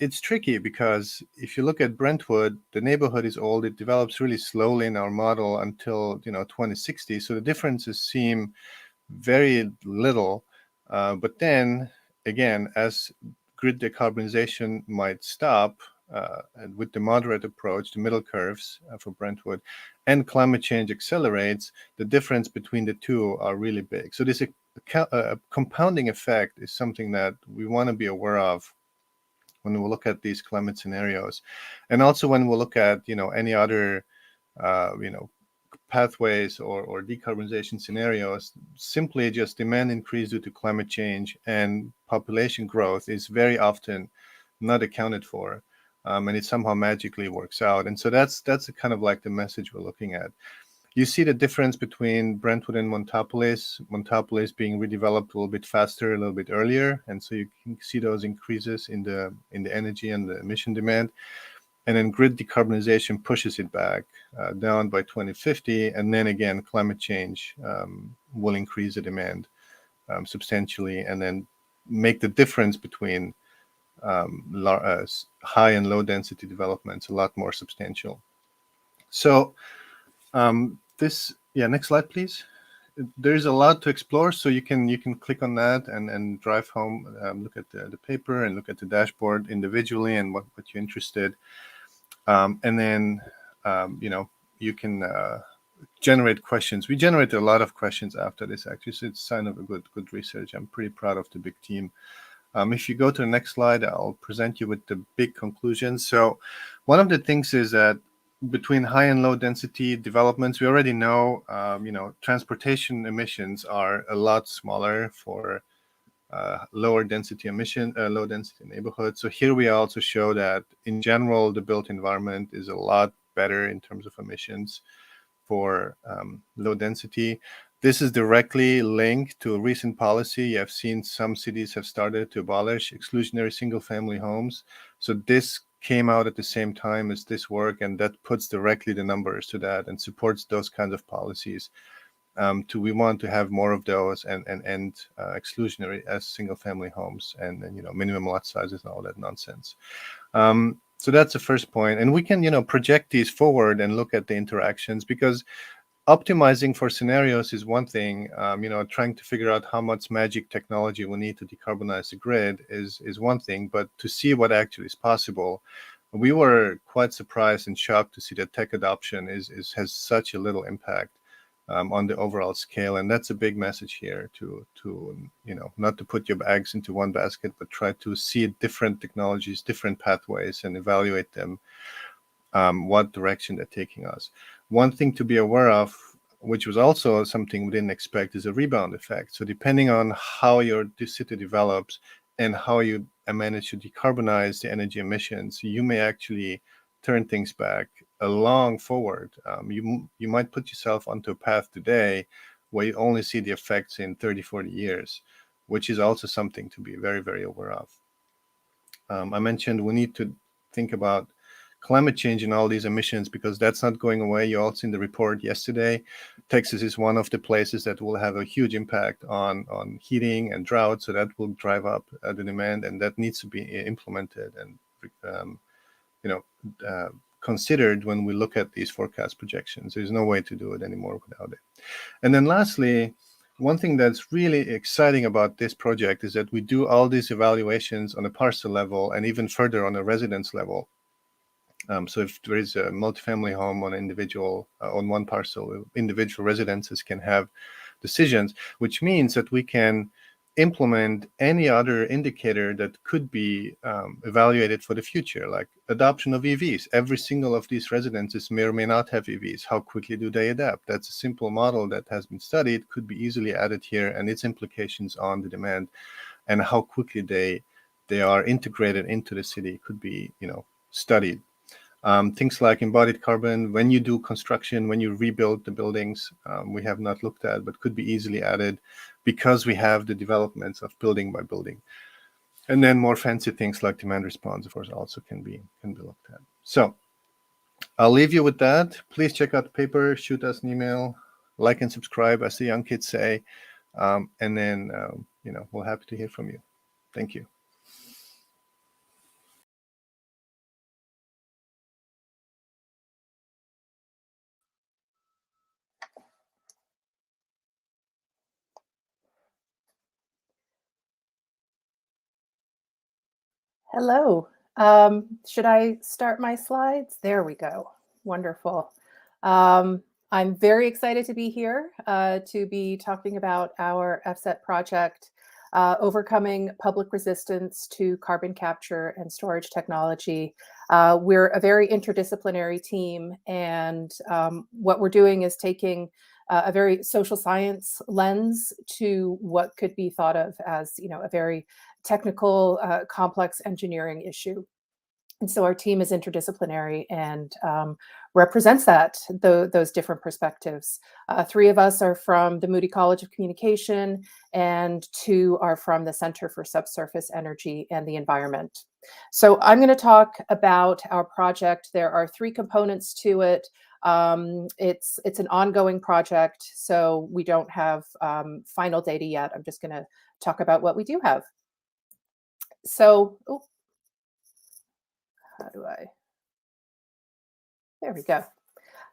it's tricky, because if you look at Brentwood, the neighborhood is old. It develops really slowly in our model until 2060. So the differences seem very little. But then again, as grid decarbonization might stop, and with the moderate approach, the middle curves for Brentwood, and climate change accelerates, the difference between the two are really big. So this compounding effect is something that we want to be aware of when we look at these climate scenarios, and also when we look at any other pathways or decarbonization scenarios. Simply just demand increase due to climate change and population growth is very often not accounted for, and it somehow magically works out. And so that's kind of like the message we're looking at. You see the difference between Brentwood and Montopolis. Montopolis being redeveloped a little bit faster, a little bit earlier, and so you can see those increases in the energy and the emission demand. And then grid decarbonization pushes it back down by 2050, and then again climate change will increase the demand substantially, and then make the difference between high and low density developments a lot more substantial. So next slide, please. There's a lot to explore, so you can click on that and drive home, look at the paper and look at the dashboard individually and what you're interested. And then you can generate questions. We generated a lot of questions after this, actually, so it's a sign of a good research. I'm pretty proud of the big team. If you go to the next slide, I'll present you with the big conclusions. So one of the things is that between high and low density developments, we already know, transportation emissions are a lot smaller for lower density low density neighborhoods. So here we also show that in general, the built environment is a lot better in terms of emissions for low density. This is directly linked to a recent policy. You have seen some cities have started to abolish exclusionary single family homes. So this came out at the same time as this work, and that puts directly the numbers to that and supports those kinds of policies. We want to have more of those and exclusionary as single family homes and minimum lot sizes and all that nonsense. So that's the first point. And we can project these forward and look at the interactions, because optimizing for scenarios is one thing. Trying to figure out how much magic technology we need to decarbonize the grid is one thing, but to see what actually is possible, we were quite surprised and shocked to see that tech adoption has such a little impact on the overall scale. And that's a big message here, to not to put your eggs into one basket, but try to see different technologies, different pathways, and evaluate them, what direction they're taking us. One thing to be aware of, which was also something we didn't expect, is a rebound effect. So depending on how your city develops and how you manage to decarbonize the energy emissions, you may actually turn things back along forward. You might put yourself onto a path today where you only see the effects in 30, 40 years, which is also something to be very, very aware of. I mentioned we need to think about climate change and all these emissions, because that's not going away. You all seen the report yesterday. Texas is one of the places that will have a huge impact on heating and drought, so that will drive up the demand, and that needs to be implemented and considered when we look at these forecast projections. There's no way to do it anymore without it. And then lastly, one thing that's really exciting about this project is that we do all these evaluations on a parcel level and even further on a residence level. So if there is a multifamily home on individual on one parcel, individual residences can have decisions, which means that we can implement any other indicator that could be evaluated for the future, like adoption of EVs. Every single of these residences may or may not have EVs. How quickly do they adapt? That's a simple model that has been studied, could be easily added here, and its implications on the demand and how quickly they are integrated into the city could be studied. Things like embodied carbon, when you do construction, when you rebuild the buildings, we have not looked at, but could be easily added because we have the developments of building by building. And then more fancy things like demand response, of course, also can be looked at. So I'll leave you with that. Please check out the paper, shoot us an email, like and subscribe, as the young kids say. And then, we're happy to hear from you. Thank you. Hello. Should I start my slides? There we go. Wonderful. I'm very excited to be here to be talking about our FSET project, Overcoming Public Resistance to Carbon Capture and Storage Technology. We're a very interdisciplinary team, and what we're doing is taking a very social science lens to what could be thought of as a very technical, complex engineering issue. And so our team is interdisciplinary and represents those different perspectives. 3 of us are from the Moody College of Communication, and 2 are from the Center for Subsurface Energy and the Environment. So I'm going to talk about our project. There are 3 components to it. It's an ongoing project, so we don't have final data yet. I'm just going to talk about what we do have. So, how do I? There we go.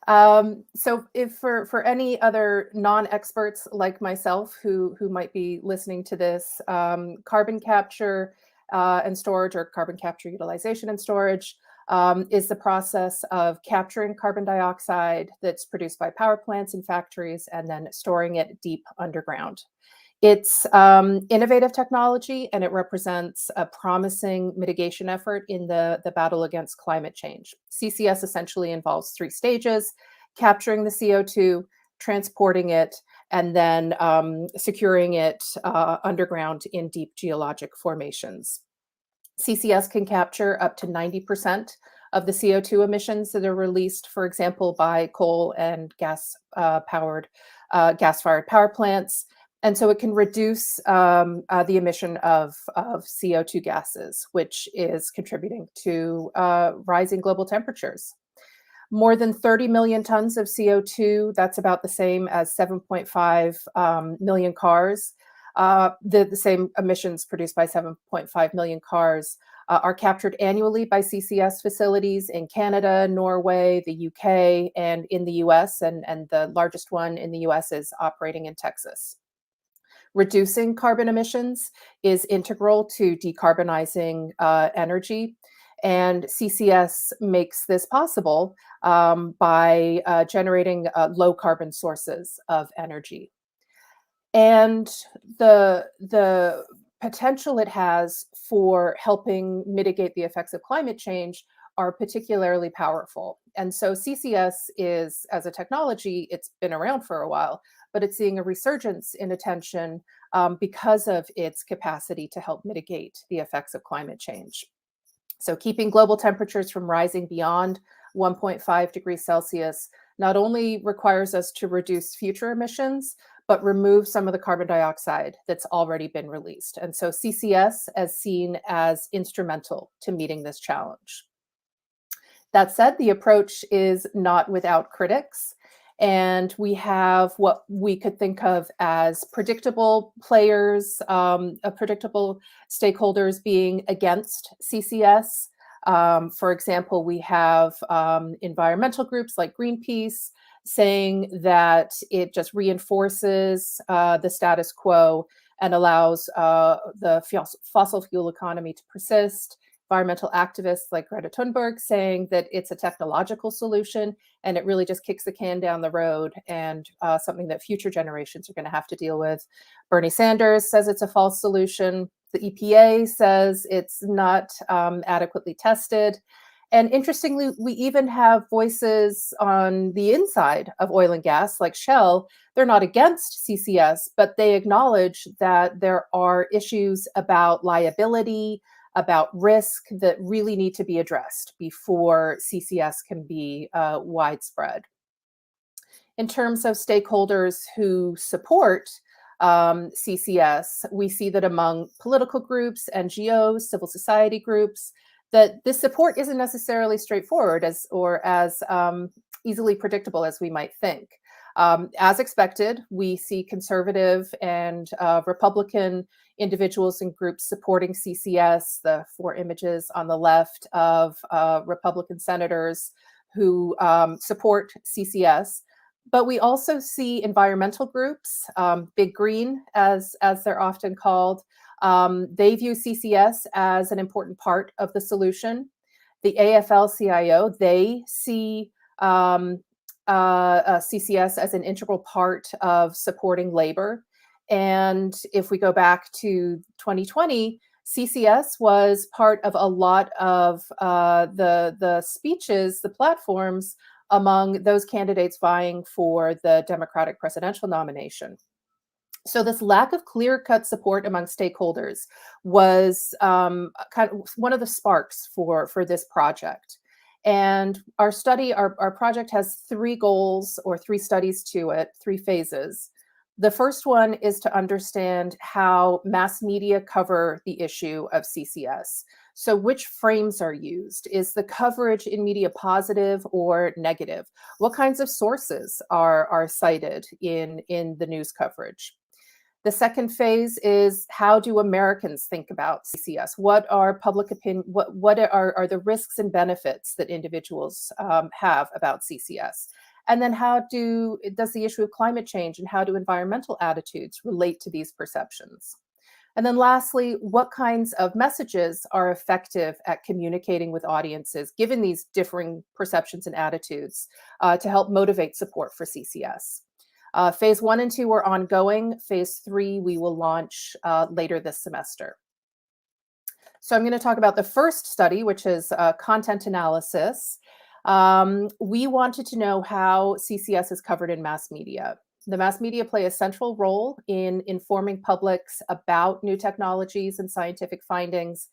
So if for any other non-experts like myself who might be listening to this, carbon capture and storage, or carbon capture utilization and storage, is the process of capturing carbon dioxide that's produced by power plants and factories and then storing it deep underground. It's innovative technology, and it represents a promising mitigation effort in the battle against climate change. CCS essentially involves 3 stages: capturing the CO2, transporting it, and then securing it underground in deep geologic formations. CCS can capture up to 90% of the CO2 emissions that are released, for example, by coal and gas-fired power plants. And so it can reduce the emission of CO2 gases, which is contributing to rising global temperatures. More than 30 million tons of CO2, that's about the same as 7.5 million cars. The same emissions produced by 7.5 million cars are captured annually by CCS facilities in Canada, Norway, the UK, and in the US, and the largest one in the US is operating in Texas. Reducing carbon emissions is integral to decarbonizing energy, and CCS makes this possible by generating low carbon sources of energy. And the potential it has for helping mitigate the effects of climate change are particularly powerful. And so CCS is, as a technology, it's been around for a while, but it's seeing a resurgence in attention because of its capacity to help mitigate the effects of climate change. So keeping global temperatures from rising beyond 1.5 degrees Celsius not only requires us to reduce future emissions, but remove some of the carbon dioxide that's already been released. And so CCS is seen as instrumental to meeting this challenge. That said, the approach is not without critics. And we have what we could think of as predictable players, predictable stakeholders being against CCS. For example, we have environmental groups like Greenpeace saying that it just reinforces the status quo and allows the fossil fuel economy to persist. Environmental activists like Greta Thunberg saying that it's a technological solution and it really just kicks the can down the road and something that future generations are going to have to deal with. Bernie Sanders says it's a false solution. The EPA says it's not adequately tested. And interestingly, we even have voices on the inside of oil and gas, like Shell. They're not against CCS, but they acknowledge that there are issues about liability, about risk that really need to be addressed before CCS can be widespread. In terms of stakeholders who support CCS, we see that among political groups, NGOs, civil society groups, that this support isn't necessarily straightforward as easily predictable as we might think. As expected, we see conservative and Republican individuals and groups supporting CCS, the 4 images on the left of Republican senators who support CCS. But we also see environmental groups, Big Green, as they're often called. They view CCS as an important part of the solution. The AFL-CIO, they see CCS as an integral part of supporting labor. And if we go back to 2020, CCS was part of a lot of the speeches, the platforms among those candidates vying for the Democratic presidential nomination. So this lack of clear-cut support among stakeholders was kind of one of the sparks for this project. And our project has 3 goals, or 3 studies to it, 3 phases. The first one is to understand how mass media cover the issue of CCS. So which frames are used? Is the coverage in media positive or negative? What kinds of sources are cited in the news coverage? The second phase is, how do Americans think about CCS? What are public opinion? What are the risks and benefits that individuals have about CCS? And then how does the issue of climate change and how do environmental attitudes relate to these perceptions? And then lastly, what kinds of messages are effective at communicating with audiences, given these differing perceptions and attitudes, to help motivate support for CCS? Phase 1 and 2 are ongoing. Phase 3 we will launch later this semester. So I'm going to talk about the first study, which is content analysis. We wanted to know how CCS is covered in mass media. The mass media play a central role in informing publics about new technologies and scientific findings.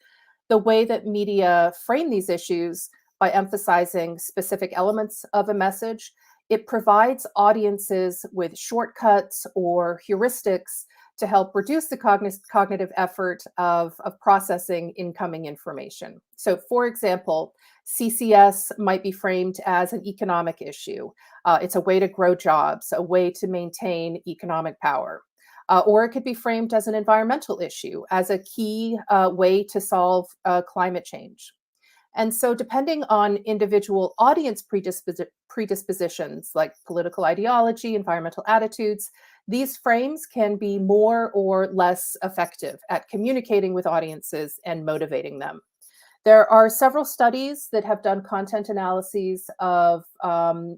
The way that media frame these issues by emphasizing specific elements of a message, it provides audiences with shortcuts or heuristics to help reduce the cognitive effort of processing incoming information. So for example, CCS might be framed as an economic issue. It's a way to grow jobs, a way to maintain economic power. Or it could be framed as an environmental issue, as a key way to solve climate change. And so depending on individual audience predispositions, like political ideology, environmental attitudes, these frames can be more or less effective at communicating with audiences and motivating them. There are several studies that have done content analyses of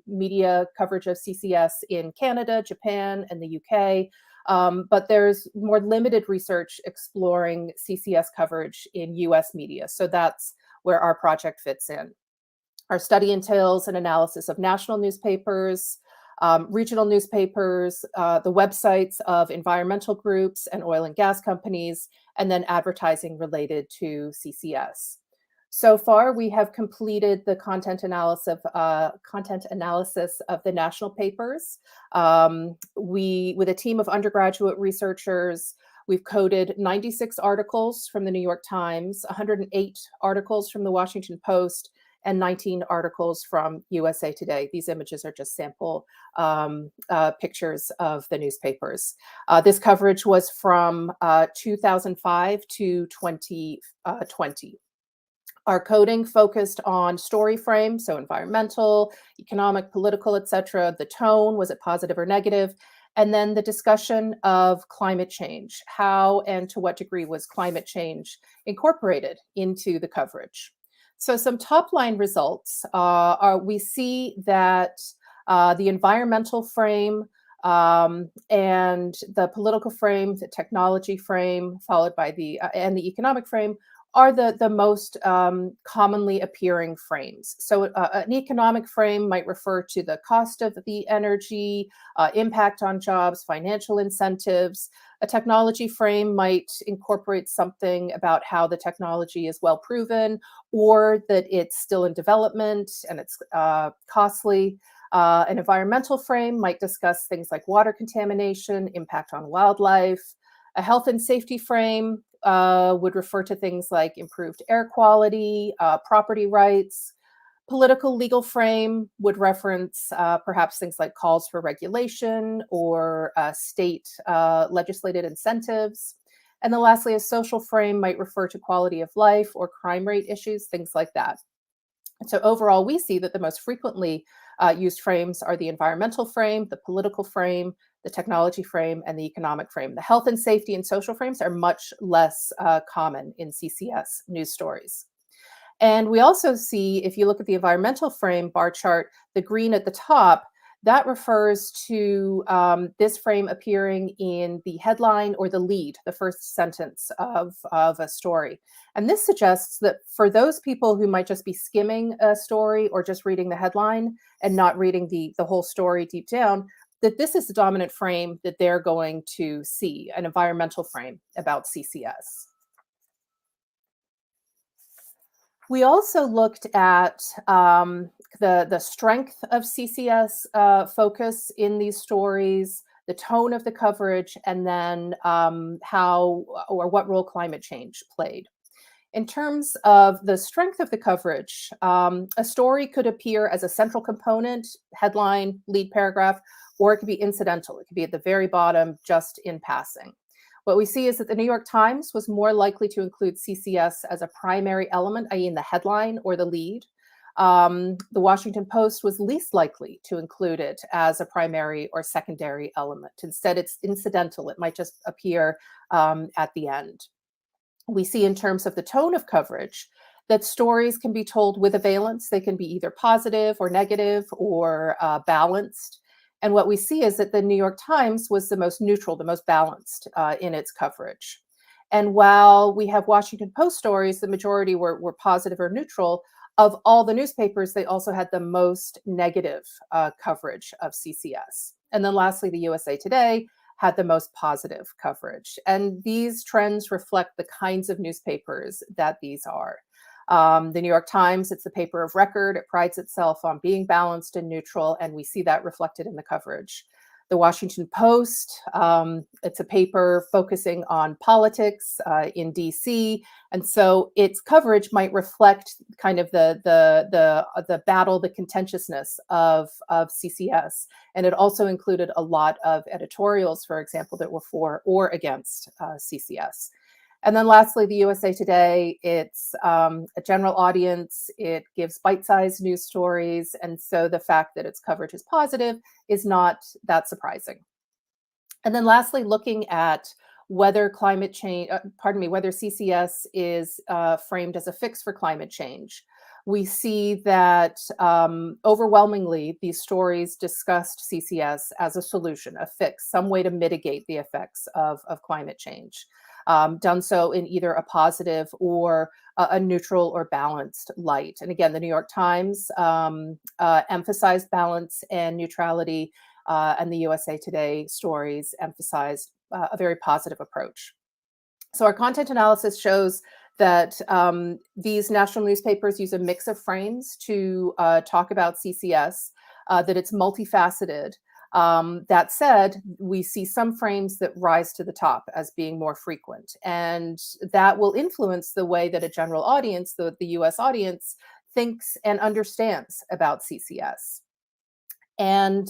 media coverage of CCS in Canada, Japan, and the UK, but there's more limited research exploring CCS coverage in US media. So that's where our project fits in. Our study entails an analysis of national newspapers, regional newspapers, the websites of environmental groups and oil and gas companies, and then advertising related to CCS. So far, we have completed the content analysis of the national papers. With a team of undergraduate researchers, we've coded 96 articles from the New York Times, 108 articles from the Washington Post, and 19 articles from USA Today. These images are just sample pictures of the newspapers. This coverage was from 2005 to 2020. Our coding focused on story frame, so environmental, economic, political, etc. The tone, was it positive or negative? And then the discussion of climate change. How and to what degree was climate change incorporated into the coverage? So some top line results are we see that the environmental frame and the political frame, the technology frame, followed by and the economic frame are the most commonly appearing frames. So an economic frame might refer to the cost of the energy, impact on jobs, financial incentives. A technology frame might incorporate something about how the technology is well proven or that it's still in development and it's costly. An environmental frame might discuss things like water contamination, impact on wildlife. A health and safety frame would refer to things like improved air quality, property rights. Political legal frame would reference perhaps things like calls for regulation or state legislated incentives. And then lastly, a social frame might refer to quality of life or crime rate issues, things like that. And so overall, we see that the most frequently used frames are the environmental frame, the political frame, the technology frame, and the economic frame. The health and safety and social frames are much less common in CCS news stories. And we also see, if you look at the environmental frame bar chart, the green at the top, that refers to this frame appearing in the headline or the lead, the first sentence of a story. And this suggests that for those people who might just be skimming a story or just reading the headline and not reading the whole story deep down, that this is the dominant frame that they're going to see, an environmental frame about CCS. We also looked at the strength of CCS focus in these stories, the tone of the coverage, and then how or what role climate change played. In terms of the strength of the coverage, a story could appear as a central component, headline, lead paragraph, or it could be incidental. It could be at the very bottom, just in passing. What we see is that the New York Times was more likely to include CCS as a primary element, i.e. in the headline or the lead. the Washington Post was least likely to include it as a primary or secondary element. Instead, it's incidental. It might just appear at the end. We see in terms of the tone of coverage that stories can be told with a valence. They can be either positive or negative or balanced. And what we see is that the New York Times was the most neutral, the most balanced in its coverage. And while we have Washington Post stories, the majority were positive or neutral. Of all the newspapers, they also had the most negative coverage of CCS. And then lastly, the USA Today had the most positive coverage. And these trends reflect the kinds of newspapers that these are. The New York Times, it's the paper of record. It prides itself on being balanced and neutral, and we see that reflected in the coverage. The Washington Post, it's a paper focusing on politics in DC, and so its coverage might reflect kind of the battle, the contentiousness of CCS, and it also included a lot of editorials, for example, that were for or against CCS. And then lastly, the USA Today, it's a general audience, it gives bite-sized news stories, and so the fact that its coverage is positive is not that surprising. And then lastly, looking at whether climate change, whether CCS is framed as a fix for climate change, we see that overwhelmingly these stories discussed CCS as a solution, a fix, some way to mitigate the effects of climate change. Done so in either a positive or a neutral or balanced light. And again, the New York Times emphasized balance and neutrality, and the USA Today stories emphasized a very positive approach. So our content analysis shows that these national newspapers use a mix of frames to talk about CCS, that it's multifaceted. That said, we see some frames that rise to the top as being more frequent, and that will influence the way that a general audience, the US audience, thinks and understands about CCS. And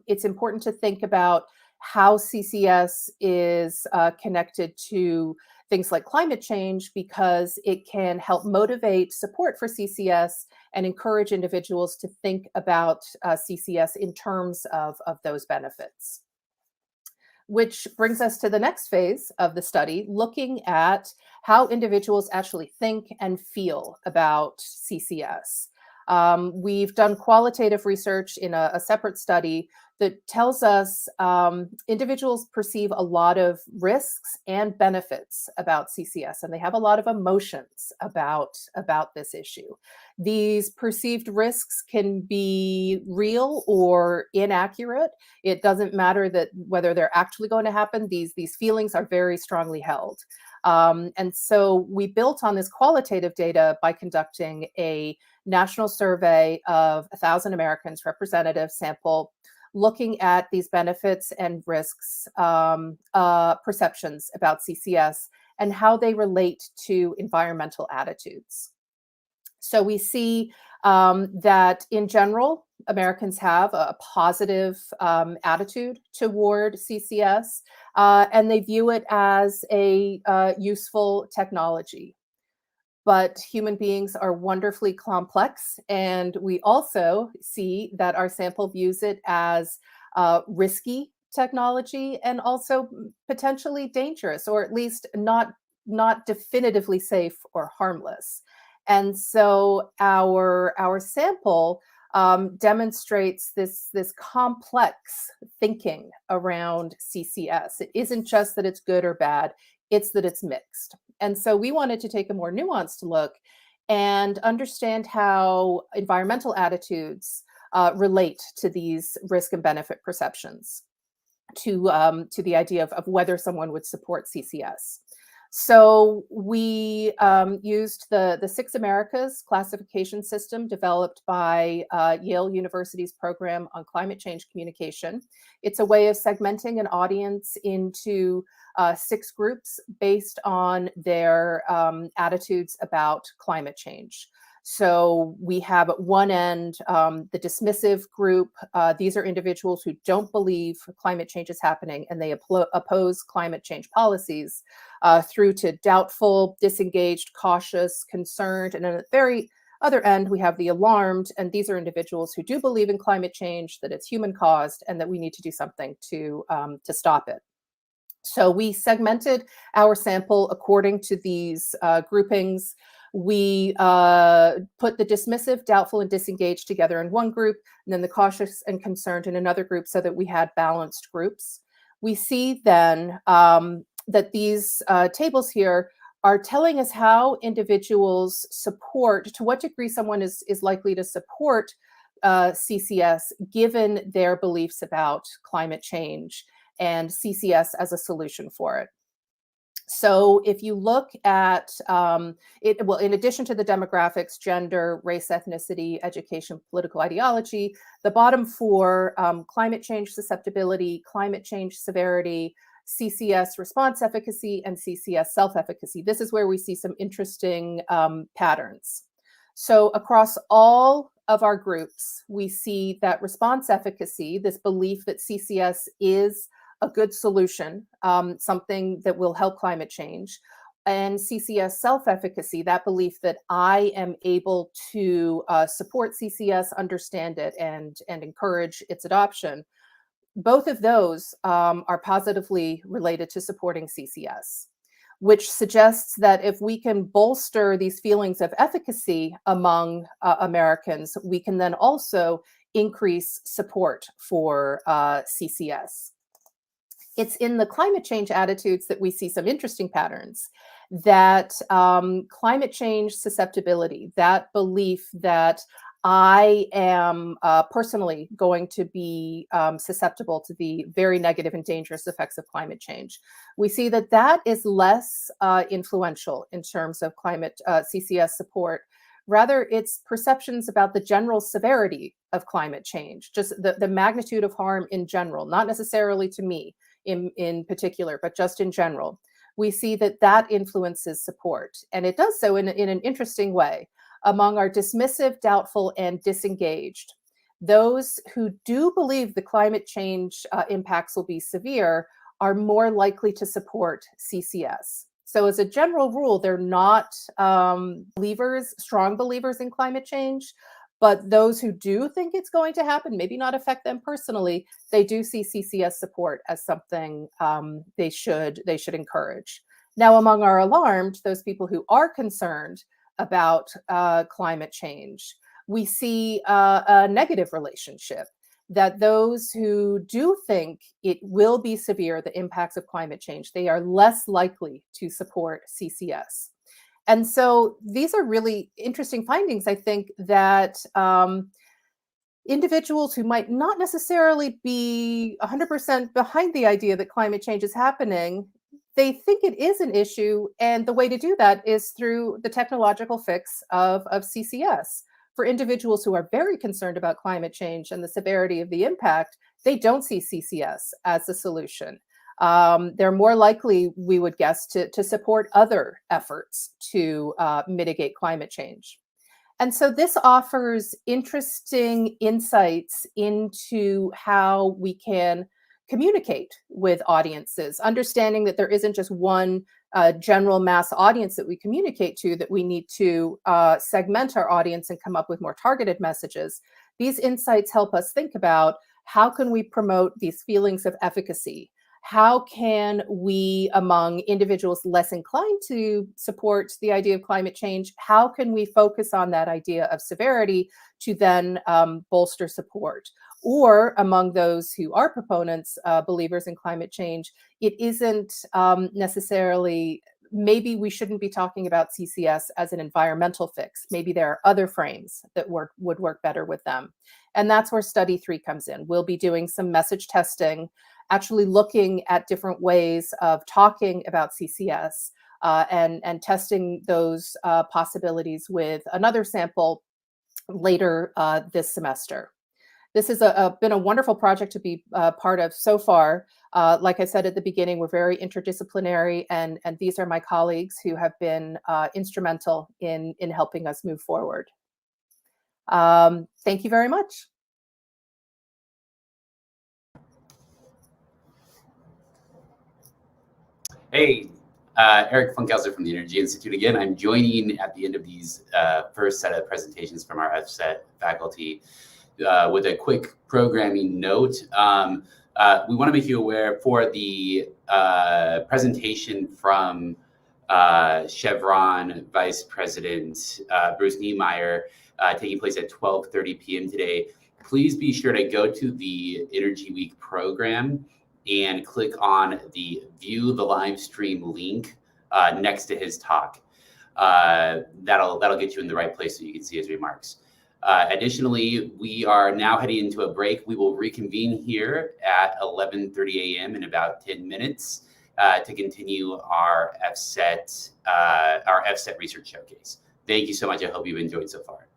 it's important to think about how CCS is connected to things like climate change, because it can help motivate support for CCS and encourage individuals to think about CCS in terms of those benefits. Which brings us to the next phase of the study, looking at how individuals actually think and feel about CCS. We've done qualitative research in a separate study that tells us individuals perceive a lot of risks and benefits about CCS, and they have a lot of emotions about this issue. These perceived risks can be real or inaccurate. It doesn't matter that whether they're actually going to happen. These feelings are very strongly held. And so we built on this qualitative data by conducting a national survey of 1,000 Americans, representative sample, looking at these benefits and risks perceptions about CCS and how they relate to environmental attitudes. So we see that in general, Americans have a positive attitude toward CCS, and they view it as a useful technology. But human beings are wonderfully complex, and we also see that our sample views it as risky technology and also potentially dangerous, or at least not definitively safe or harmless. And so our sample demonstrates this complex thinking around CCS. It isn't just that it's good or bad, it's that it's mixed. And so we wanted to take a more nuanced look and understand how environmental attitudes relate to these risk and benefit perceptions, to the idea of whether someone would support CCS. So we used the Six Americas classification system developed by Yale University's program on climate change communication. It's a way of segmenting an audience into 6 groups based on their attitudes about climate change. So we have at one end the dismissive group. These are individuals who don't believe climate change is happening and they oppose climate change policies, through to doubtful, disengaged, cautious, concerned, and a very other end, we have the alarmed, and these are individuals who do believe in climate change, that it's human caused, and that we need to do something to stop it. So we segmented our sample according to these groupings. We put the dismissive, doubtful, and disengaged together in one group, and then the cautious and concerned in another group, so that we had balanced groups. We see then that these tables here are telling us how individuals support, to what degree someone is likely to support CCS given their beliefs about climate change and CCS as a solution for it. So if you look at it, well, in addition to the demographics, gender, race, ethnicity, education, political ideology, the bottom four, climate change susceptibility, climate change severity, CCS response efficacy, and CCS self-efficacy. This is where we see some interesting patterns. So across all of our groups, we see that response efficacy, this belief that CCS is a good solution, something that will help climate change, and CCS self-efficacy, that belief that I am able to support CCS, understand it, and encourage its adoption. Both of those are positively related to supporting CCS, which suggests that if we can bolster these feelings of efficacy among Americans, we can then also increase support for CCS. It's in the climate change attitudes that we see some interesting patterns, that climate change susceptibility, that belief that I am personally going to be susceptible to the very negative and dangerous effects of climate change. We see that that is less influential in terms of climate CCS support. Rather, it's perceptions about the general severity of climate change, just the magnitude of harm in general, not necessarily to me in particular, but just in general. We see that that influences support, and it does so in an interesting way. Among our dismissive, doubtful, and disengaged, those who do believe the climate change impacts will be severe are more likely to support CCS. So as a general rule, they're not strong believers in climate change, but those who do think it's going to happen, maybe not affect them personally, they do see CCS support as something they should encourage. Now, among our alarmed, those people who are concerned about climate change, we see a negative relationship, that those who do think it will be severe, the impacts of climate change, they are less likely to support CCS. And so these are really interesting findings, I think, that individuals who might not necessarily be 100% behind the idea that climate change is happening, they think it is an issue, and the way to do that is through the technological fix of CCS. For individuals who are very concerned about climate change and the severity of the impact, they don't see CCS as a solution. They're more likely, we would guess, to support other efforts to mitigate climate change. And so this offers interesting insights into how we can communicate with audiences, understanding that there isn't just one general mass audience that we communicate to, that we need to segment our audience and come up with more targeted messages. These insights help us think about how can we promote these feelings of efficacy? How can we, among individuals less inclined to support the idea of climate change, how can we focus on that idea of severity to then bolster support? Or among those who are proponents, believers in climate change, it isn't necessarily, maybe we shouldn't be talking about CCS as an environmental fix. Maybe there are other frames that would work better with them. And that's where study 3 comes in. We'll be doing some message testing, actually looking at different ways of talking about CCS and testing those possibilities with another sample later this semester. This has been a wonderful project to be part of so far. Like I said at the beginning, we're very interdisciplinary, and these are my colleagues who have been instrumental in helping us move forward. Thank you very much. Hey, Eric Funkhauser from the Energy Institute again. I'm joining at the end of these first set of presentations from our FSET faculty with a quick programming note. We want to make you aware for the presentation from Chevron Vice President Bruce Niemeyer taking place at 12:30 p.m. today. Please be sure to go to the Energy Week program and click on the view the live stream link next to his talk. That'll get you in the right place so you can see his remarks. Additionally, we are now heading into a break. We will reconvene here at 11:30 a.m. in about 10 minutes to continue our FSET research showcase. Thank you so much. I hope you've enjoyed so far.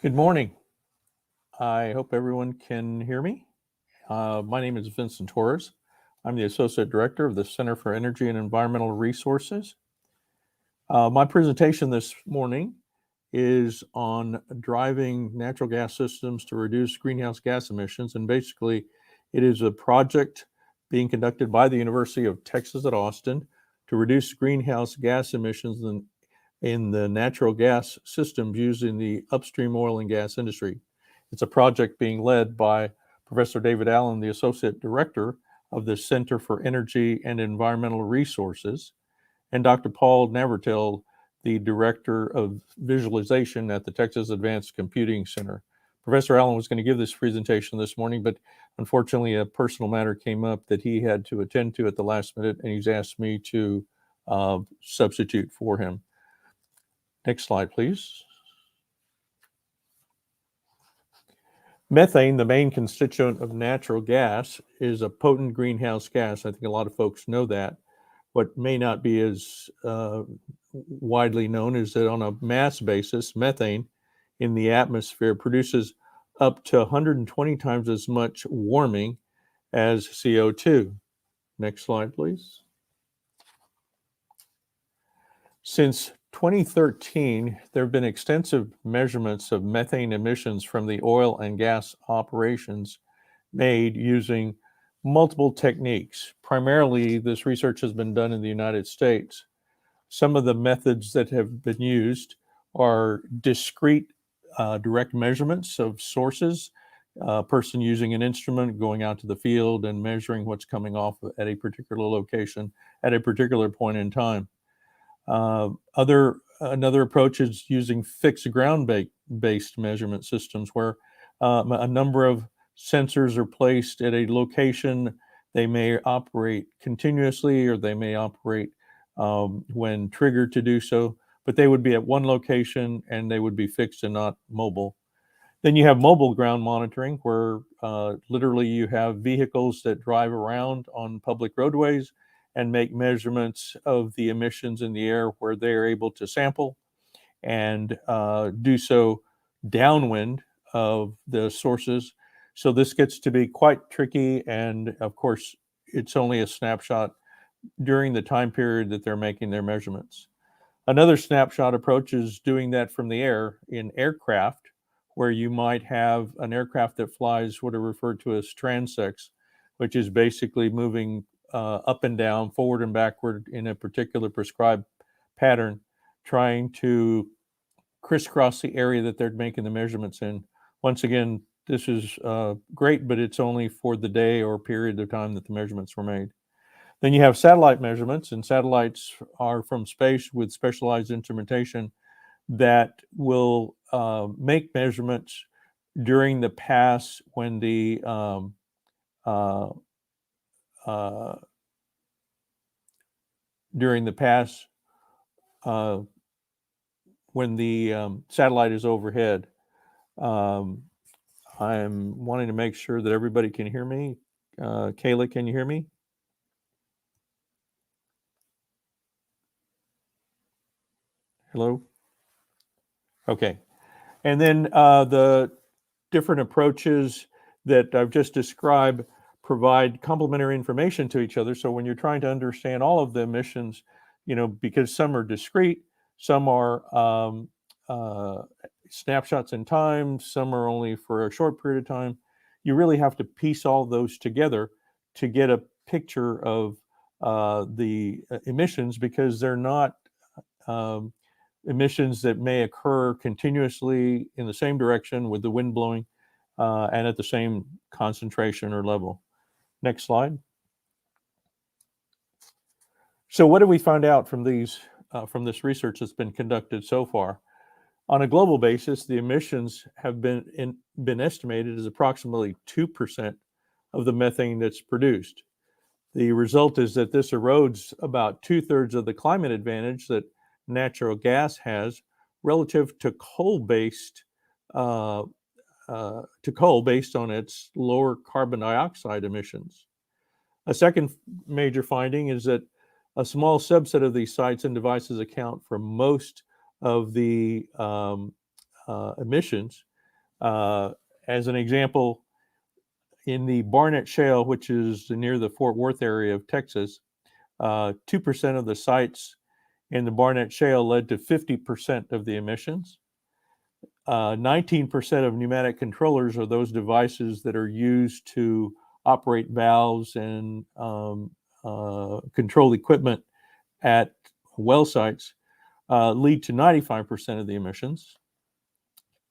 Good morning. I hope everyone can hear me. My name is Vincent Torres. I'm the Associate Director of the Center for Energy and Environmental Resources. My presentation this morning is on driving natural gas systems to reduce greenhouse gas emissions. And basically, it is a project being conducted by the University of Texas at Austin to reduce greenhouse gas emissions in the natural gas systems used in the upstream oil and gas industry. It's a project being led by Professor David Allen, the Associate Director of the Center for Energy and Environmental Resources, and Dr. Paul Navratil, the Director of Visualization at the Texas Advanced Computing Center. Professor Allen was going to give this presentation this morning, but unfortunately a personal matter came up that he had to attend to at the last minute, and he's asked me to substitute for him. Next slide, please. Methane, the main constituent of natural gas, is a potent greenhouse gas. I think a lot of folks know that. What may not be as widely known is that on a mass basis, methane in the atmosphere produces up to 120 times as much warming as CO2. Next slide, please. Since 2013, there have been extensive measurements of methane emissions from the oil and gas operations made using multiple techniques. Primarily, this research has been done in the United States. Some of the methods that have been used are discrete direct measurements of sources, a person using an instrument going out to the field and measuring what's coming off at a particular location at a particular point in time. Another approach is using fixed ground-based measurement systems where a number of sensors are placed at a location. They may operate continuously or they may operate when triggered to do so, but they would be at one location and they would be fixed and not mobile. Then you have mobile ground monitoring where literally you have vehicles that drive around on public roadways and make measurements of the emissions in the air where they are able to sample and do so downwind of the sources. So this gets to be quite tricky, and of course, it's only a snapshot during the time period that they're making their measurements. Another snapshot approach is doing that from the air in aircraft, where you might have an aircraft that flies what are referred to as transects, which is basically moving up and down, forward and backward in a particular prescribed pattern, trying to crisscross the area that they're making the measurements in. Once again, this is great, but it's only for the day or period of time that the measurements were made. Then you have satellite measurements, and satellites are from space with specialized instrumentation that will make measurements during the pass when the satellite is overhead. I'm wanting to make sure that everybody can hear me. Kayla, can you hear me? Hello? Okay. And then the different approaches that I've just described provide complementary information to each other. So when you're trying to understand all of the emissions, because some are discrete, some are snapshots in time, some are only for a short period of time, you really have to piece all those together to get a picture of the emissions, because they're not emissions that may occur continuously in the same direction with the wind blowing and at the same concentration or level. Next slide. So what have we found out from these from this research that's been conducted so far? On a global basis, the emissions have been estimated as approximately 2% of the methane that's produced. The result is that this erodes about 2/3 of the climate advantage that natural gas has relative to coal based on its lower carbon dioxide emissions. A second major finding is that a small subset of these sites and devices account for most of the emissions, As an example, in the Barnett Shale, which is near the Fort Worth area of Texas, 2% of the sites in the Barnett Shale led to 50% of the emissions. 19% of pneumatic controllers are those devices that are used to operate valves and control equipment at well sites, lead to 95% of the emissions.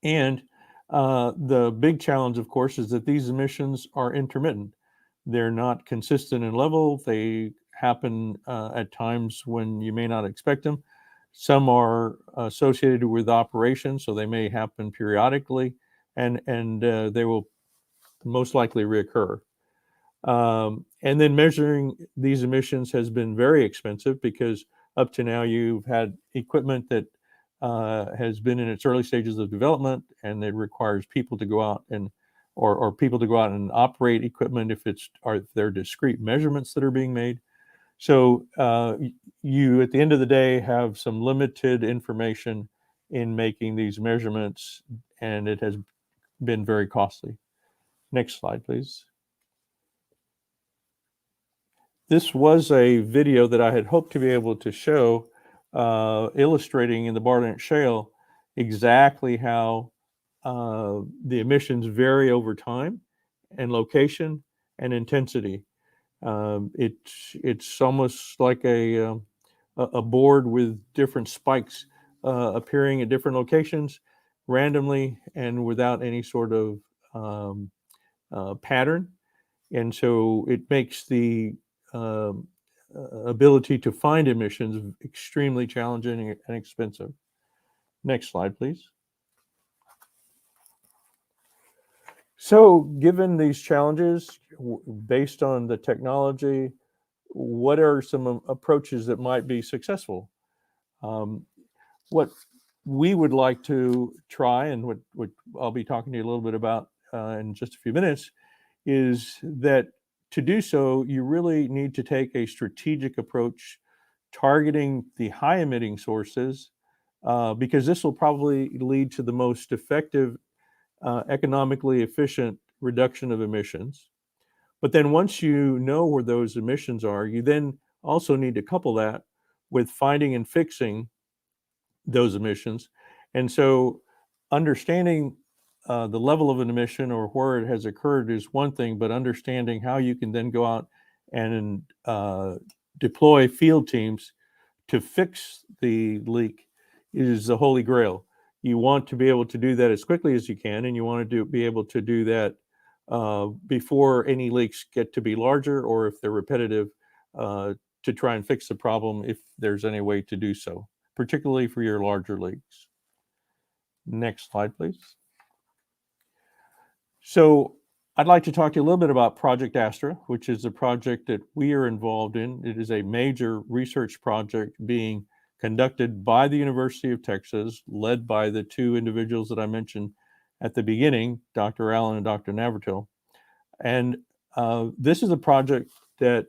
And the big challenge, of course, is that these emissions are intermittent. They're not consistent in level. They happen at times when you may not expect them. Some are associated with operations, so they may happen periodically, and they will most likely reoccur. And then measuring these emissions has been very expensive because up to now you've had equipment that has been in its early stages of development, and it requires people to go out and or people to go out and operate equipment if there are discrete measurements that are being made. So you, at the end of the day, have some limited information in making these measurements, and it has been very costly. Next slide, please. This was a video that I had hoped to be able to show illustrating in the Barnett Shale exactly how the emissions vary over time and location and intensity. It's almost like a board with different spikes appearing at different locations randomly and without any sort of pattern. And so it makes the ability to find emissions extremely challenging and expensive. Next slide, please. So given these challenges, based on the technology, what are some approaches that might be successful? What we would like to try, and what I'll be talking to you a little bit about in just a few minutes, is that to do so, you really need to take a strategic approach targeting the high emitting sources, because this will probably lead to the most effective, economically efficient reduction of emissions. But then once you know where those emissions are, you then also need to couple that with finding and fixing those emissions. And so understanding the level of an emission or where it has occurred is one thing, but understanding how you can then go out and deploy field teams to fix the leak is the holy grail. You want to be able to do that as quickly as you can, and you want to be able to do that before any leaks get to be larger, or if they're repetitive, to try and fix the problem if there's any way to do so, particularly for your larger leaks. Next slide, please. So I'd like to talk to you a little bit about Project Astra, which is a project that we are involved in. It is a major research project being conducted by the University of Texas, led by the two individuals that I mentioned at the beginning, Dr. Allen and Dr. Navratil. And this is a project that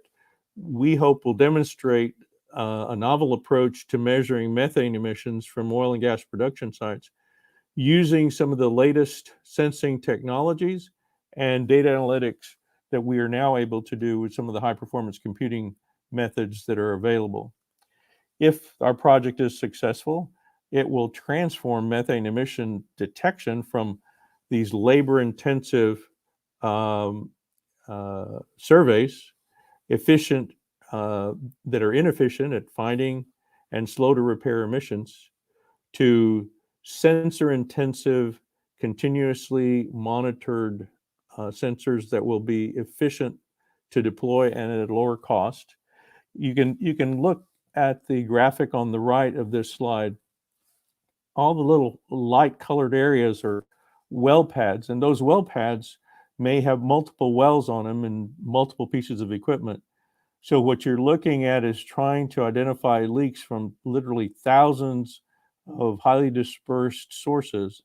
we hope will demonstrate a novel approach to measuring methane emissions from oil and gas production sites using some of the latest sensing technologies and data analytics that we are now able to do with some of the high performance computing methods that are available. If our project is successful, it will transform methane emission detection from these labor-intensive surveys, efficient that are inefficient at finding and slow to repair emissions, to sensor-intensive, continuously monitored sensors that will be efficient to deploy and at a lower cost. You can look at the graphic on the right of this slide. All the little light colored areas are well pads, and those well pads may have multiple wells on them and multiple pieces of equipment. So what you're looking at is trying to identify leaks from literally thousands of highly dispersed sources.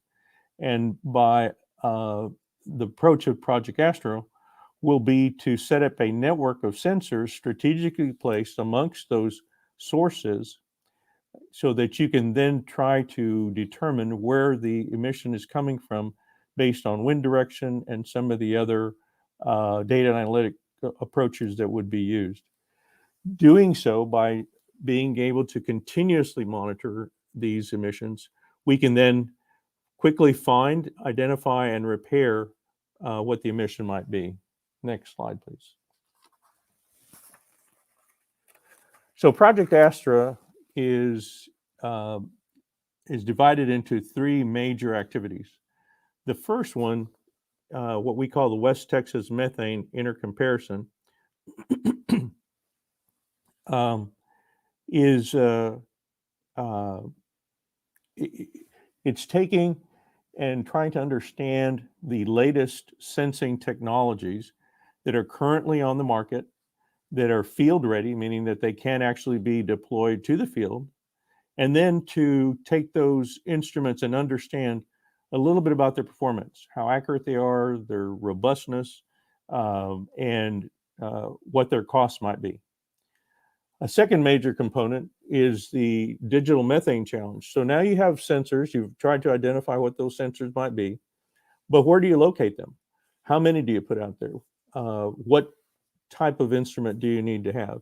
And by the approach of Project Astra will be to set up a network of sensors strategically placed amongst those sources so that you can then try to determine where the emission is coming from based on wind direction and some of the other data analytic approaches that would be used. Doing so by being able to continuously monitor these emissions, we can then quickly find, identify, and repair what the emission might be. Next slide, please. So Project Astra is divided into three major activities. The first one, what we call the West Texas Methane Intercomparison, is it's taking and trying to understand the latest sensing technologies that are currently on the market, that are field ready, meaning that they can actually be deployed to the field, and then to take those instruments and understand a little bit about their performance, how accurate they are, their robustness, and what their costs might be. A second major component is the digital methane challenge. So now you have sensors, you've tried to identify what those sensors might be, but where do you locate them? How many do you put out there? What type of instrument do you need to have?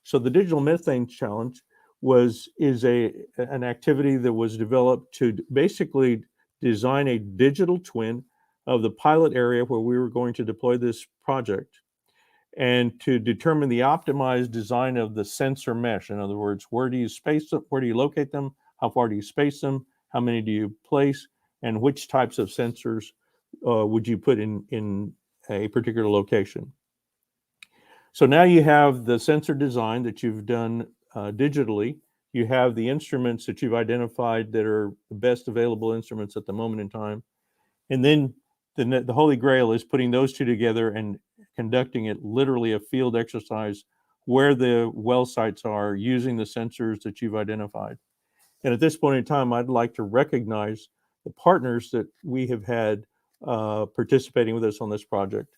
So the digital methane challenge is an activity that was developed to basically design a digital twin of the pilot area where we were going to deploy this project, and to determine the optimized design of the sensor mesh. In other words, where do you space them? Where do you locate them? How far do you space them? How many do you place? And which types of sensors would you put in a particular location? So now you have the sensor design that you've done digitally. You have the instruments that you've identified that are the best available instruments at the moment in time. And then the holy grail is putting those two together and conducting it literally a field exercise where the well sites are using the sensors that you've identified. And at this point in time, I'd like to recognize the partners that we have had participating with us on this project.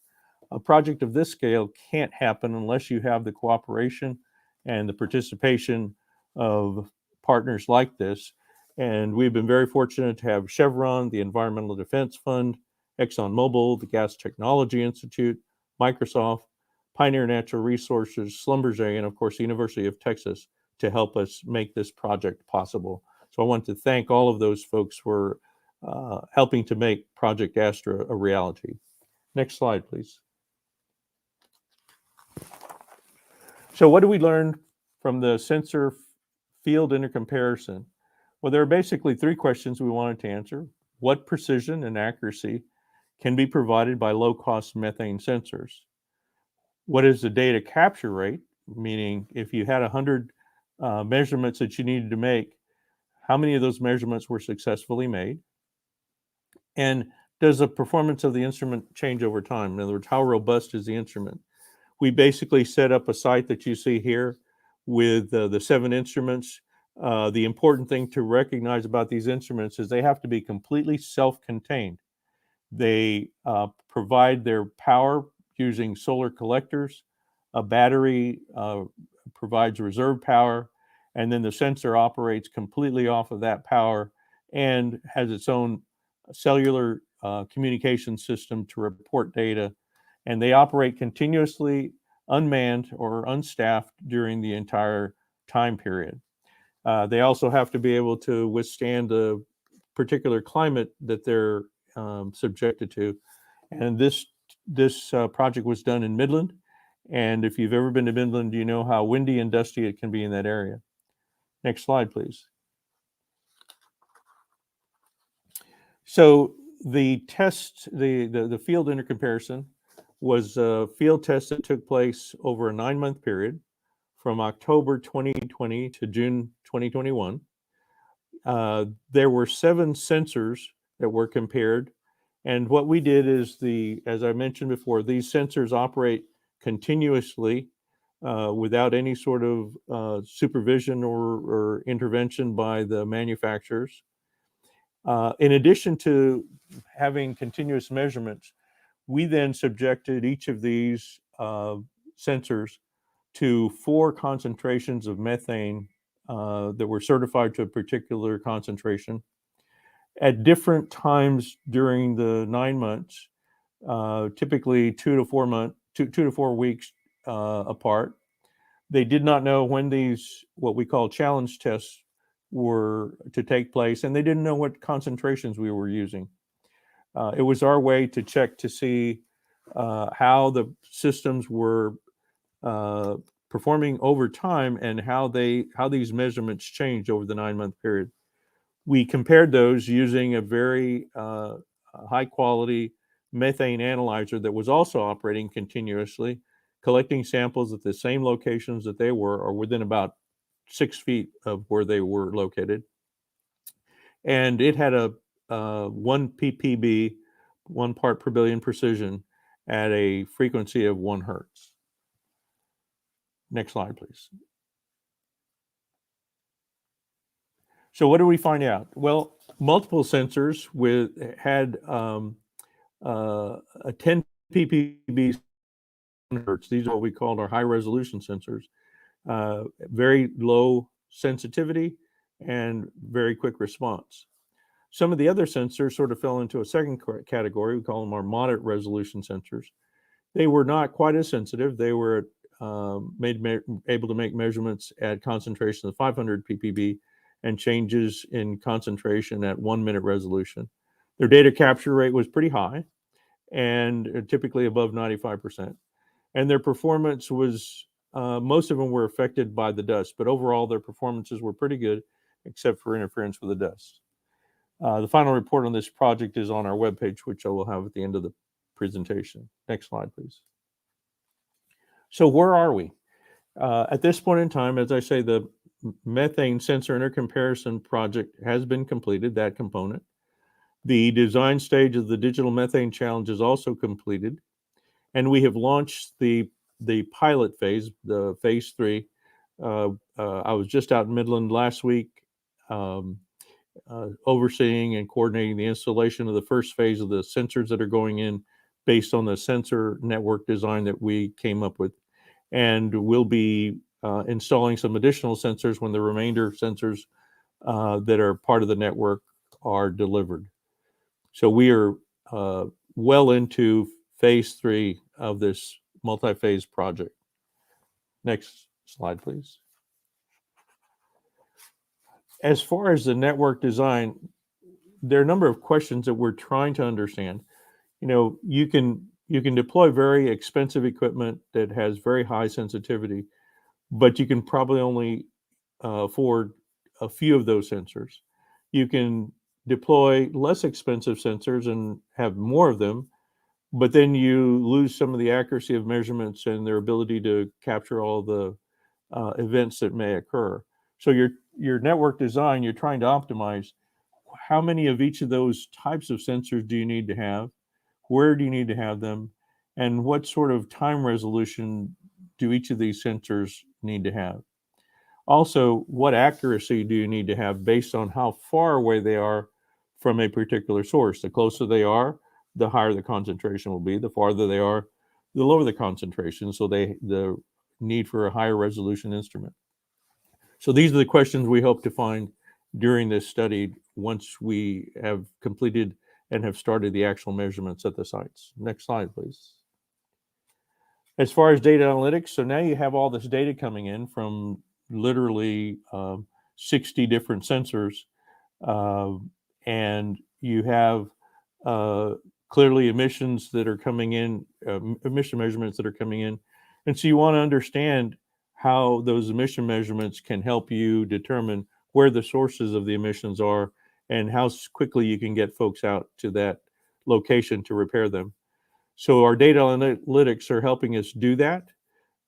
A project of this scale can't happen unless you have the cooperation and the participation of partners like this. And we've been very fortunate to have Chevron, the Environmental Defense Fund, ExxonMobil, the Gas Technology Institute, Microsoft, Pioneer Natural Resources, Schlumberger, and of course, the University of Texas to help us make this project possible. So I want to thank all of those folks for helping to make Project Astra a reality. Next slide, please. So what do we learn from the sensor field intercomparison? Well, there are basically three questions we wanted to answer. What precision and accuracy can be provided by low-cost methane sensors? What is the data capture rate? Meaning, if you had 100 measurements that you needed to make, how many of those measurements were successfully made? And does the performance of the instrument change over time? In other words, how robust is the instrument? We basically set up a site that you see here with the 7 instruments. The important thing to recognize about these instruments is they have to be completely self-contained. They provide their power using solar collectors. A battery provides reserve power, and then the sensor operates completely off of that power and has its own cellular communication system to report data. And they operate continuously, unmanned or unstaffed during the entire time period. They also have to be able to withstand the particular climate that they're subjected to. And this project was done in Midland. And if you've ever been to Midland, you know how windy and dusty it can be in that area. Next slide, please. So the test, the field intercomparison was a field test that took place over a 9-month period from October 2020 to June 2021. There were 7 sensors that were compared. And what we did is, as I mentioned before, these sensors operate continuously without any sort of supervision or intervention by the manufacturers. In addition to having continuous measurements, we then subjected each of these sensors to 4 concentrations of methane that were certified to a particular concentration. at different times during the 9 months, typically 2 to 4 weeks apart. They did not know when these, what we call challenge tests, were to take place, and they didn't know what concentrations we were using. It was our way to check to see how the systems were performing over time and how these measurements changed over the 9-month period. We compared those using a very high quality methane analyzer that was also operating continuously, collecting samples at the same locations that they were, or within about 6 feet of where they were located. And it had a 1 ppb, 1 part per billion precision at a frequency of 1 hertz. Next slide, please. So what did we find out? Well, multiple sensors had a 10 ppb hertz. These are what we call our high resolution sensors. Very low sensitivity and very quick response. Some of the other sensors sort of fell into a second category. We call them our moderate resolution sensors. They were not quite as sensitive. They were able to make measurements at concentrations of 500 ppb and changes in concentration at 1 minute resolution. Their data capture rate was pretty high and typically above 95%. And their performance was, most of them were affected by the dust, but overall their performances were pretty good, except for interference with the dust. The final report on this project is on our webpage, which I will have at the end of the presentation. Next slide, please. So where are we? At this point in time, as I say, the methane sensor intercomparison project has been completed, that component. The design stage of the digital methane challenge is also completed. And we have launched the pilot phase, the phase 3. I was just out in Midland last week, overseeing and coordinating the installation of the first phase of the sensors that are going in based on the sensor network design that we came up with. And we'll be installing some additional sensors when the remainder sensors that are part of the network are delivered. So we are well into phase 3 of this multi-phase project. Next slide, please. As far as the network design, there are a number of questions that we're trying to understand. You know, you can deploy very expensive equipment that has very high sensitivity, but you can probably only afford a few of those sensors. You can deploy less expensive sensors and have more of them, but then you lose some of the accuracy of measurements and their ability to capture all the events that may occur. So your network design, you're trying to optimize how many of each of those types of sensors do you need to have, where do you need to have them, and what sort of time resolution do each of these sensors need to have. Also, what accuracy do you need to have based on how far away they are from a particular source? The closer they are, the higher the concentration will be. The farther they are, the lower the concentration. So the need for a higher resolution instrument. So these are the questions we hope to find during this study once we have completed and have started the actual measurements at the sites. Next slide, please. As far as data analytics, so now you have all this data coming in from literally 60 different sensors, and you have clearly emissions that are coming in, emission measurements that are coming in. And so you want to understand how those emission measurements can help you determine where the sources of the emissions are and how quickly you can get folks out to that location to repair them. So our data analytics are helping us do that.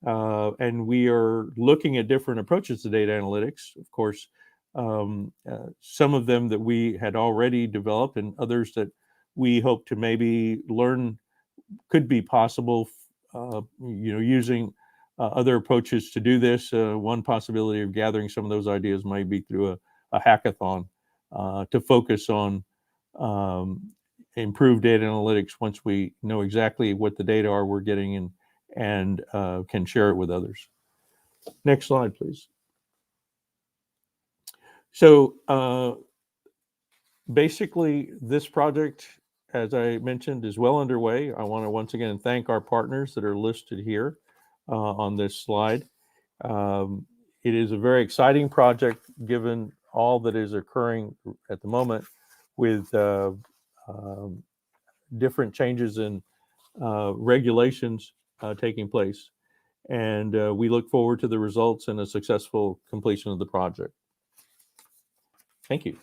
And we are looking at different approaches to data analytics. Of course, some of them that we had already developed and others that we hope to maybe learn could be possible, using other approaches to do this. One possibility of gathering some of those ideas might be through a hackathon to focus on improved data analytics once we know exactly what the data are we're getting in and can share it with others. Next slide, please. So Basically, this project, as I mentioned, is well underway. I want to once again thank our partners that are listed here on this slide. It is a very exciting project given all that is occurring at the moment with different changes in regulations taking place. And we look forward to the results and a successful completion of the project. Thank you.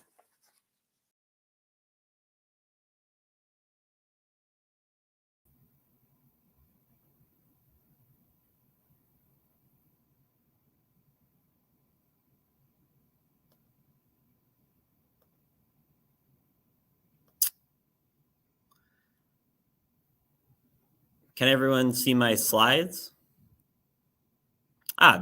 Can everyone see my slides?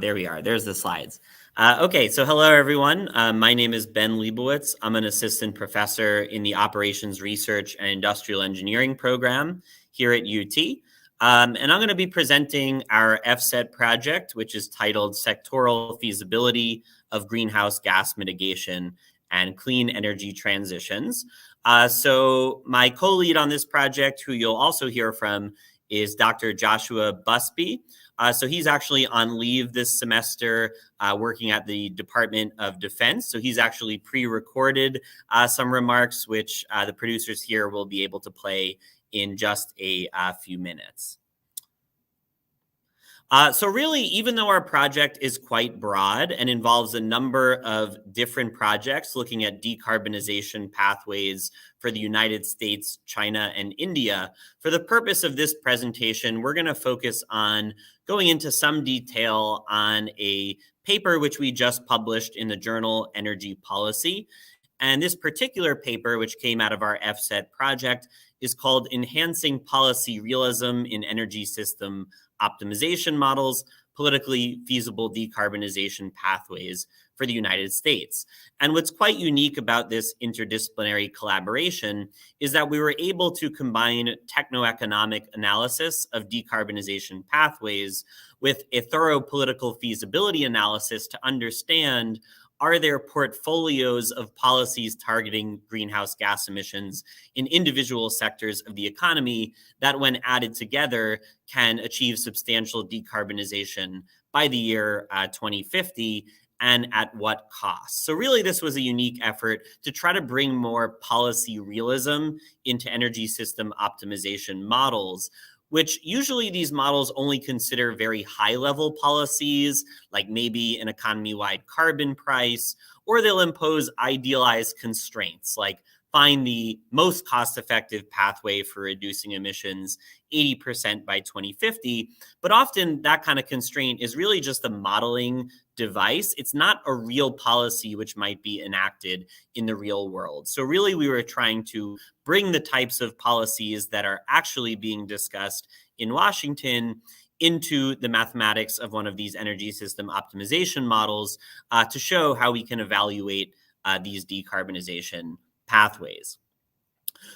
There we are. There's the slides. Okay, so hello, everyone. My name is Ben Leibowitz. I'm an assistant professor in the Operations Research and Industrial Engineering program here at UT. And I'm going to be presenting our FSET project, which is titled Sectoral Feasibility of Greenhouse Gas Mitigation and Clean Energy Transitions. So my co-lead on this project, who you'll also hear from, is Dr. Joshua Busby. So he's actually on leave this semester working at the Department of Defense. So he's actually pre-recorded some remarks, which the producers here will be able to play in just a few minutes. So really, even though our project is quite broad and involves a number of different projects looking at decarbonization pathways for the United States, China, and India, for the purpose of this presentation, we're going to focus on going into some detail on a paper which we just published in the journal Energy Policy. And this particular paper, which came out of our FSET project, is called Enhancing Policy Realism in Energy System Optimization Models, Politically Feasible Decarbonization Pathways for the United States. And what's quite unique about this interdisciplinary collaboration is that we were able to combine techno-economic analysis of decarbonization pathways with a thorough political feasibility analysis to understand, are there portfolios of policies targeting greenhouse gas emissions in individual sectors of the economy that, when added together, can achieve substantial decarbonization by the year 2050, and at what cost? So really, this was a unique effort to try to bring more policy realism into energy system optimization models, which usually these models only consider very high-level policies, like maybe an economy-wide carbon price, or they'll impose idealized constraints, like find the most cost-effective pathway for reducing emissions 80% by 2050. But often that kind of constraint is really just a modeling device. It's not a real policy which might be enacted in the real world. So really, we were trying to bring the types of policies that are actually being discussed in Washington into the mathematics of one of these energy system optimization models to show how we can evaluate these decarbonization pathways.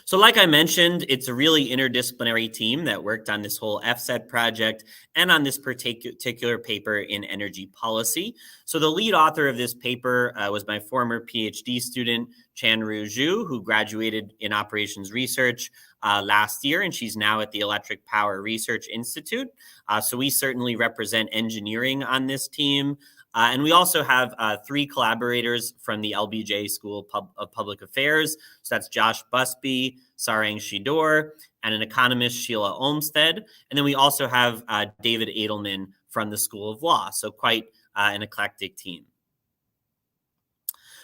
So like I mentioned, it's a really interdisciplinary team that worked on this whole FSET project and on this particular paper in energy policy. So the lead author of this paper was my former PhD student, Chanru Zhu, who graduated in operations research last year, and she's now at the Electric Power Research Institute. So we certainly represent engineering on this team. And we also have 3 collaborators from the LBJ School of Public Affairs. So that's Josh Busby, Sarang Shidor, and an economist, Sheila Olmsted. And then we also have David Edelman from the School of Law. So quite an eclectic team.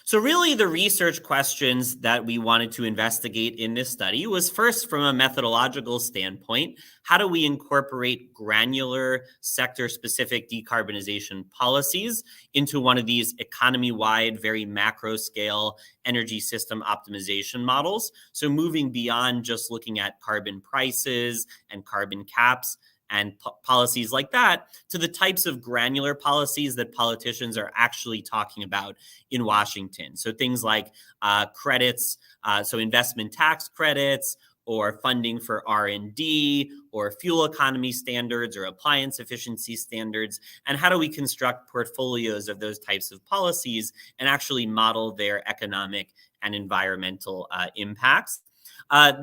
So really, the research questions that we wanted to investigate in this study was, first, from a methodological standpoint, how do we incorporate granular sector-specific decarbonization policies into one of these economy-wide, very macro-scale energy system optimization models? So moving beyond just looking at carbon prices and carbon caps and policies like that, to the types of granular policies that politicians are actually talking about in Washington. So things like credits, so investment tax credits, or funding for R&D, or fuel economy standards, or appliance efficiency standards, and how do we construct portfolios of those types of policies and actually model their economic and environmental impacts.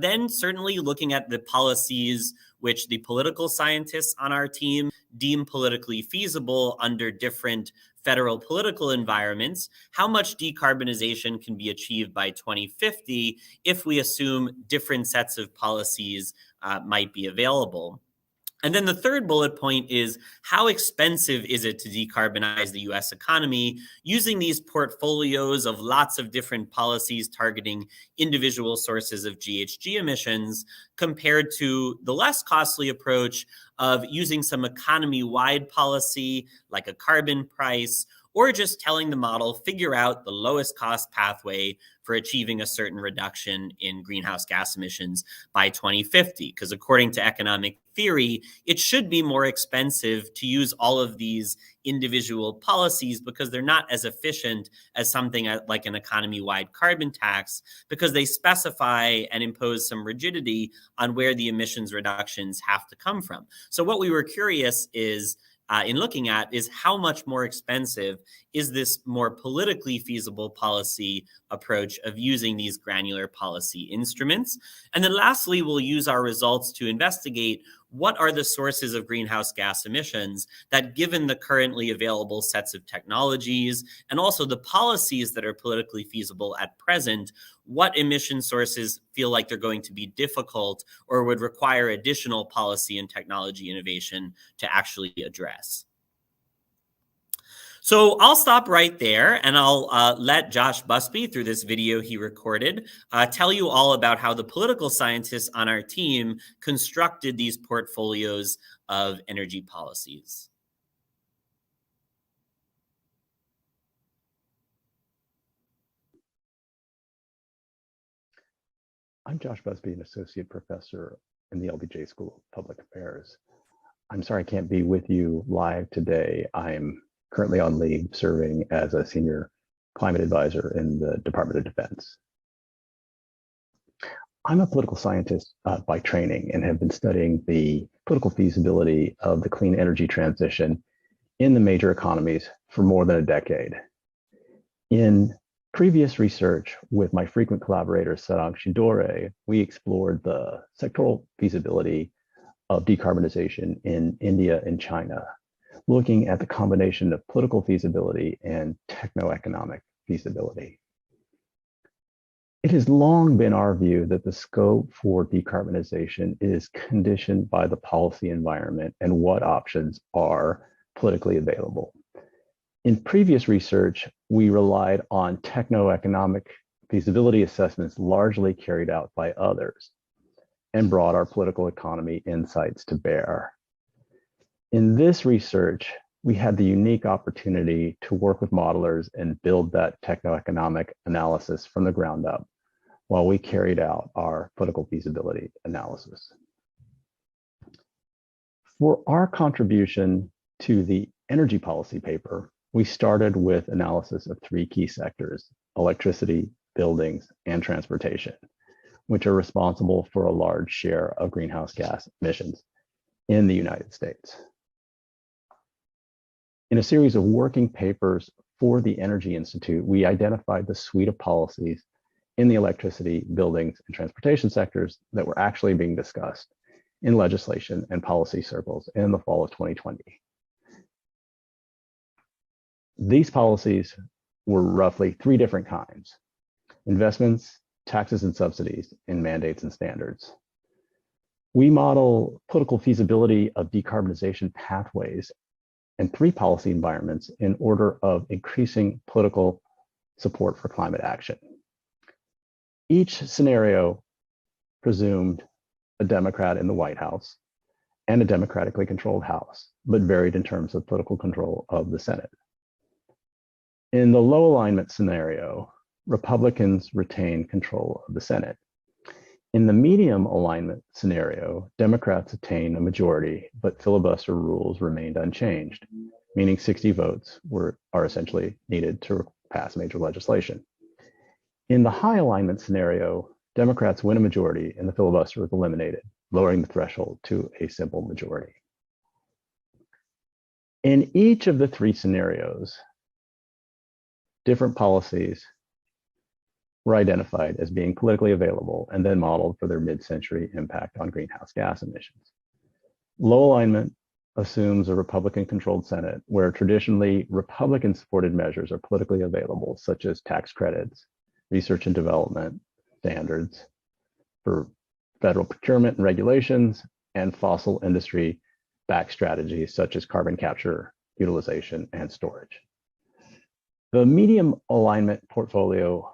Then certainly looking at the policies which the political scientists on our team deem politically feasible under different federal political environments, how much decarbonization can be achieved by 2050 if we assume different sets of policies might be available. And then the third bullet point is, how expensive is it to decarbonize the US economy using these portfolios of lots of different policies targeting individual sources of GHG emissions compared to the less costly approach of using some economy-wide policy like a carbon price, or just telling the model, figure out the lowest cost pathway for achieving a certain reduction in greenhouse gas emissions by 2050. Because according to economic theory, it should be more expensive to use all of these individual policies because they're not as efficient as something like an economy-wide carbon tax, because they specify and impose some rigidity on where the emissions reductions have to come from. So what we were curious is, in looking at, is how much more expensive is this more politically feasible policy approach of using these granular policy instruments? And then lastly, we'll use our results to investigate what are the sources of greenhouse gas emissions that, given the currently available sets of technologies and also the policies that are politically feasible at present, what emission sources feel like they're going to be difficult or would require additional policy and technology innovation to actually address. So I'll stop right there, and I'll let Josh Busby, through this video he recorded, tell you all about how the political scientists on our team constructed these portfolios of energy policies. I'm Josh Busby, an associate professor in the LBJ School of Public Affairs. I'm sorry I can't be with you live today. I'm currently on leave serving as a senior climate advisor in the Department of Defense. I'm a political scientist by training and have been studying the political feasibility of the clean energy transition in the major economies for more than a decade. In previous research with my frequent collaborator, Sarang Shidore, we explored the sectoral feasibility of decarbonization in India and China, looking at the combination of political feasibility and techno-economic feasibility. It has long been our view that the scope for decarbonization is conditioned by the policy environment and what options are politically available. In previous research, we relied on techno-economic feasibility assessments largely carried out by others and brought our political economy insights to bear. In this research, we had the unique opportunity to work with modelers and build that techno-economic analysis from the ground up while we carried out our political feasibility analysis. For our contribution to the energy policy paper, we started with analysis of three key sectors: electricity, buildings, and transportation, which are responsible for a large share of greenhouse gas emissions in the United States. In a series of working papers for the Energy Institute, we identified the suite of policies in the electricity, buildings, and transportation sectors that were actually being discussed in legislation and policy circles in the fall of 2020. These policies were roughly three different kinds: investments, taxes and subsidies, and mandates and standards. We model political feasibility of decarbonization pathways and three policy environments in order of increasing political support for climate action. Each scenario presumed a Democrat in the White House and a democratically controlled House, but varied in terms of political control of the Senate. In the low alignment scenario, Republicans retained control of the Senate. In the medium alignment scenario, Democrats attained a majority, but filibuster rules remained unchanged, meaning 60 votes are essentially needed to pass major legislation. In the high alignment scenario, Democrats win a majority and the filibuster was eliminated, lowering the threshold to a simple majority. In each of the three scenarios, different policies were identified as being politically available and then modeled for their mid-century impact on greenhouse gas emissions. Low alignment assumes a Republican-controlled Senate where traditionally Republican-supported measures are politically available, such as tax credits, research and development standards for federal procurement and regulations, and fossil industry-backed strategies such as carbon capture, utilization, and storage. The medium alignment portfolio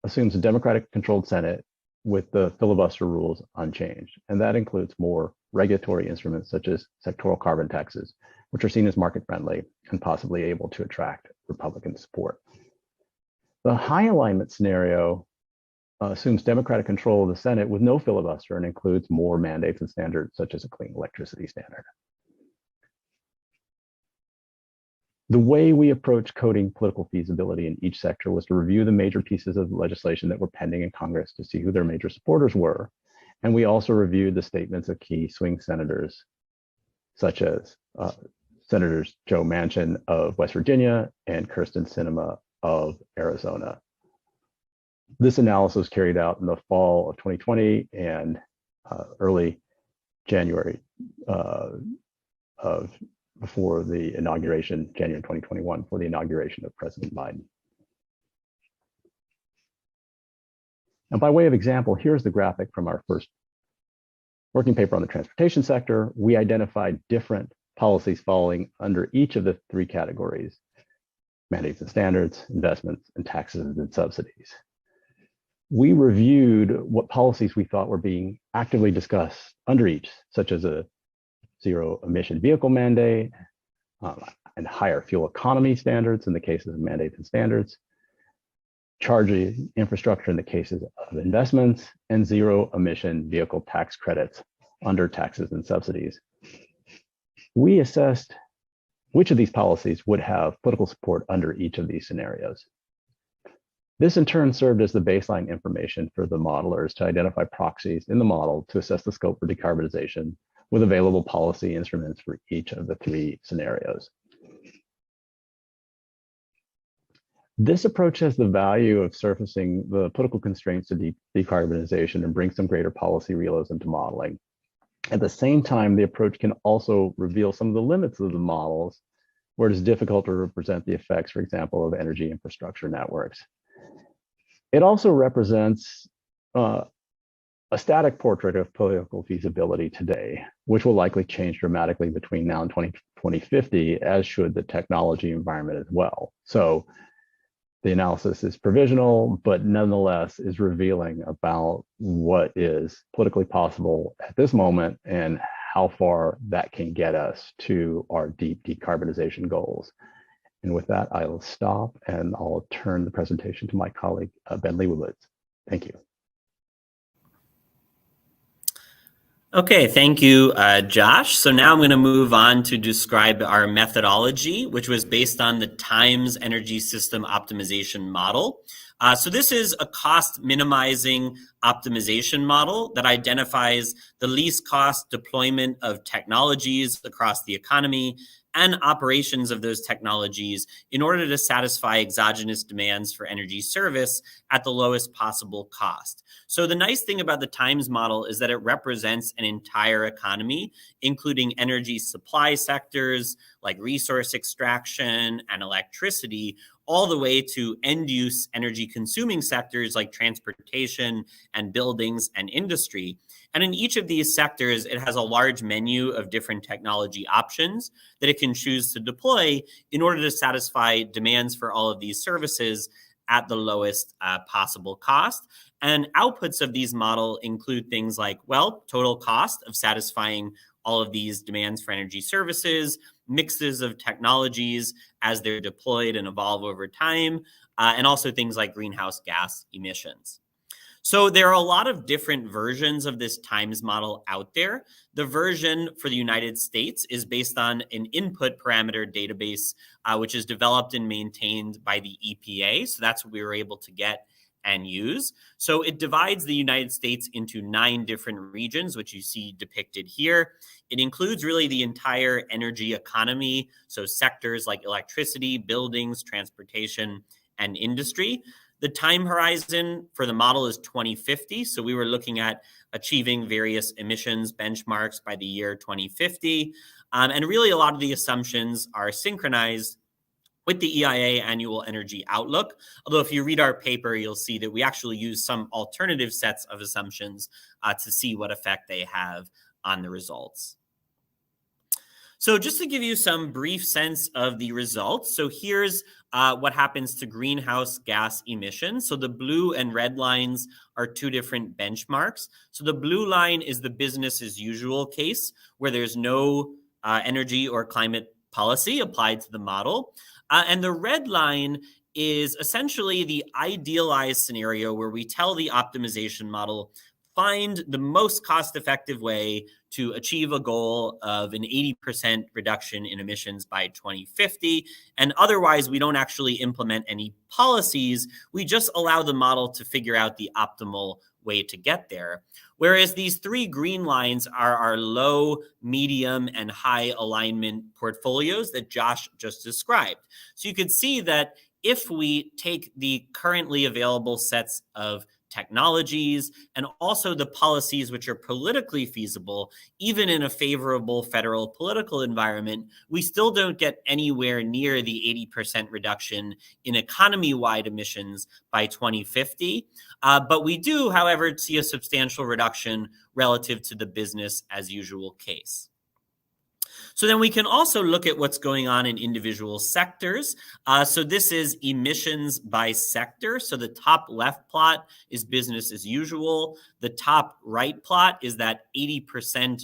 assumes a Democratic-controlled Senate with the filibuster rules unchanged, and that includes more regulatory instruments such as sectoral carbon taxes, which are seen as market-friendly and possibly able to attract Republican support. The high alignment scenario assumes Democratic control of the Senate with no filibuster and includes more mandates and standards such as a clean electricity standard. The way we approached coding political feasibility in each sector was to review the major pieces of legislation that were pending in Congress to see who their major supporters were. And we also reviewed the statements of key swing senators, such as Senators Joe Manchin of West Virginia and Kyrsten Sinema of Arizona. This analysis was carried out in the fall of 2020 and early January before the inauguration, January 2021, for the inauguration of President Biden. Now, by way of example, here's the graphic from our first working paper on the transportation sector. We identified different policies falling under each of the three categories: mandates and standards, investments, and taxes and subsidies. We reviewed what policies we thought were being actively discussed under each, such as a zero emission vehicle mandate and higher fuel economy standards in the cases of mandates and standards, charging infrastructure in the cases of investments, and zero emission vehicle tax credits under taxes and subsidies. We assessed which of these policies would have political support under each of these scenarios. This in turn served as the baseline information for the modelers to identify proxies in the model to assess the scope for decarbonization with available policy instruments for each of the three scenarios. This approach has the value of surfacing the political constraints to decarbonization and bring some greater policy realism to modeling. At the same time, the approach can also reveal some of the limits of the models where it is difficult to represent the effects, for example, of energy infrastructure networks. It also represents a static portrait of political feasibility today, which will likely change dramatically between now and 2050, as should the technology environment as well. So the analysis is provisional, but nonetheless is revealing about what is politically possible at this moment and how far that can get us to our deep decarbonization goals. And with that, I will stop and I'll turn the presentation to my colleague, Ben Leibowitz. Thank you. Okay, thank you, Josh. So now I'm going to move on to describe our methodology, which was based on the Times Energy System Optimization Model. So this is a cost minimizing optimization model that identifies the least cost deployment of technologies across the economy and operations of those technologies in order to satisfy exogenous demands for energy service at the lowest possible cost. So the nice thing about the Times model is that it represents an entire economy, including energy supply sectors like resource extraction and electricity, all the way to end-use energy consuming sectors like transportation and buildings and industry. And in each of these sectors, it has a large menu of different technology options that it can choose to deploy in order to satisfy demands for all of these services at the lowest possible cost. And outputs of these models include things like, well, total cost of satisfying all of these demands for energy services, mixes of technologies as they're deployed and evolve over time, and also things like greenhouse gas emissions. So there are a lot of different versions of this Times model out there. The version for the United States is based on an input parameter database, which is developed and maintained by the EPA. So that's what we were able to get and use. So it divides the United States into 9 different regions, which you see depicted here. It includes really the entire energy economy, so sectors like electricity, buildings, transportation, and industry. The time horizon for the model is 2050. So we were looking at achieving various emissions benchmarks by the year 2050. And really a lot of the assumptions are synchronized with the EIA Annual Energy Outlook. Although if you read our paper, you'll see that we actually use some alternative sets of assumptions to see what effect they have on the results. So just to give you some brief sense of the results, so here's what happens to greenhouse gas emissions. So the blue and red lines are two different benchmarks. So the blue line is the business as usual case, where there's no energy or climate policy applied to the model. And the red line is essentially the idealized scenario where we tell the optimization model, find the most cost-effective way to achieve a goal of an 80% reduction in emissions by 2050. And otherwise, we don't actually implement any policies. We just allow the model to figure out the optimal way to get there. Whereas these three green lines are our low, medium, and high alignment portfolios that Josh just described. So you can see that if we take the currently available sets of technologies and also the policies which are politically feasible, even in a favorable federal political environment, we still don't get anywhere near the 80% reduction in economy-wide emissions by 2050. But we do, however, see a substantial reduction relative to the business as usual case. So then we can also look at what's going on in individual sectors. So this is emissions by sector. So the top left plot is business as usual. The top right plot is that 80%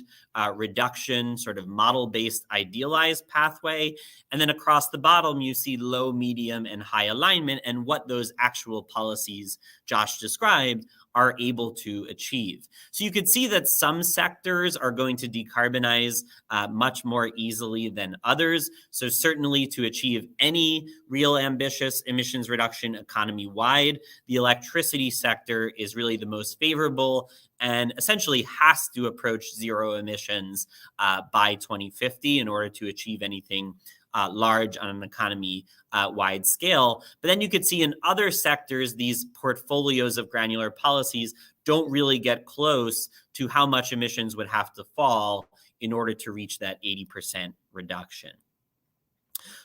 reduction, sort of model-based idealized pathway. And then across the bottom, you see low, medium, and high alignment and what those actual policies Josh described are able to achieve. So you can see that some sectors are going to decarbonize much more easily than others. So certainly to achieve any real ambitious emissions reduction economy-wide, the electricity sector is really the most favorable and essentially has to approach zero emissions by 2050 in order to achieve anything large on an economy-wide scale. But then you could see in other sectors, these portfolios of granular policies don't really get close to how much emissions would have to fall in order to reach that 80% reduction.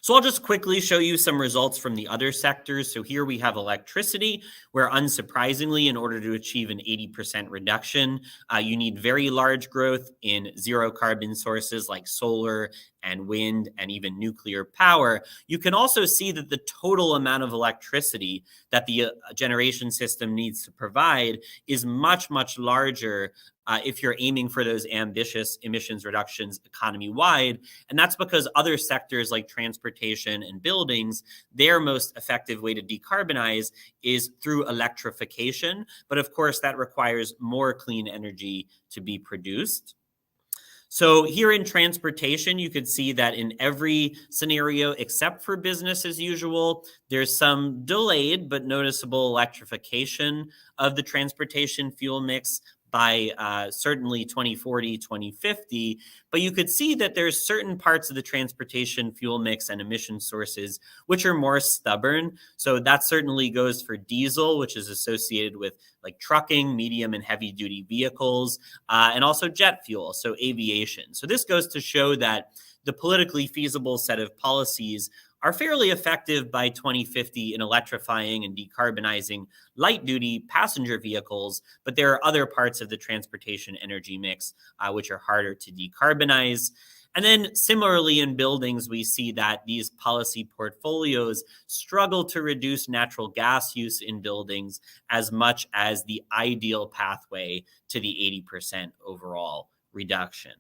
So I'll just quickly show you some results from the other sectors. So here we have electricity, where unsurprisingly, in order to achieve an 80% reduction, you need very large growth in zero carbon sources like solar and wind and even nuclear power. You can also see that the total amount of electricity that the generation system needs to provide is much, much larger if you're aiming for those ambitious emissions reductions economy-wide. And that's because other sectors like transportation and buildings, their most effective way to decarbonize is through electrification. But of course, that requires more clean energy to be produced. So here in transportation, you could see that in every scenario except for business as usual, there's some delayed but noticeable electrification of the transportation fuel mix by certainly 2040, 2050. But you could see that there's certain parts of the transportation fuel mix and emission sources which are more stubborn. So that certainly goes for diesel, which is associated with like trucking, medium and heavy duty vehicles, and also jet fuel, so aviation. So this goes to show that the politically feasible set of policies are fairly effective by 2050 in electrifying and decarbonizing light-duty passenger vehicles, but there are other parts of the transportation energy mix which are harder to decarbonize. And then similarly in buildings, we see that these policy portfolios struggle to reduce natural gas use in buildings as much as the ideal pathway to the 80% overall reduction.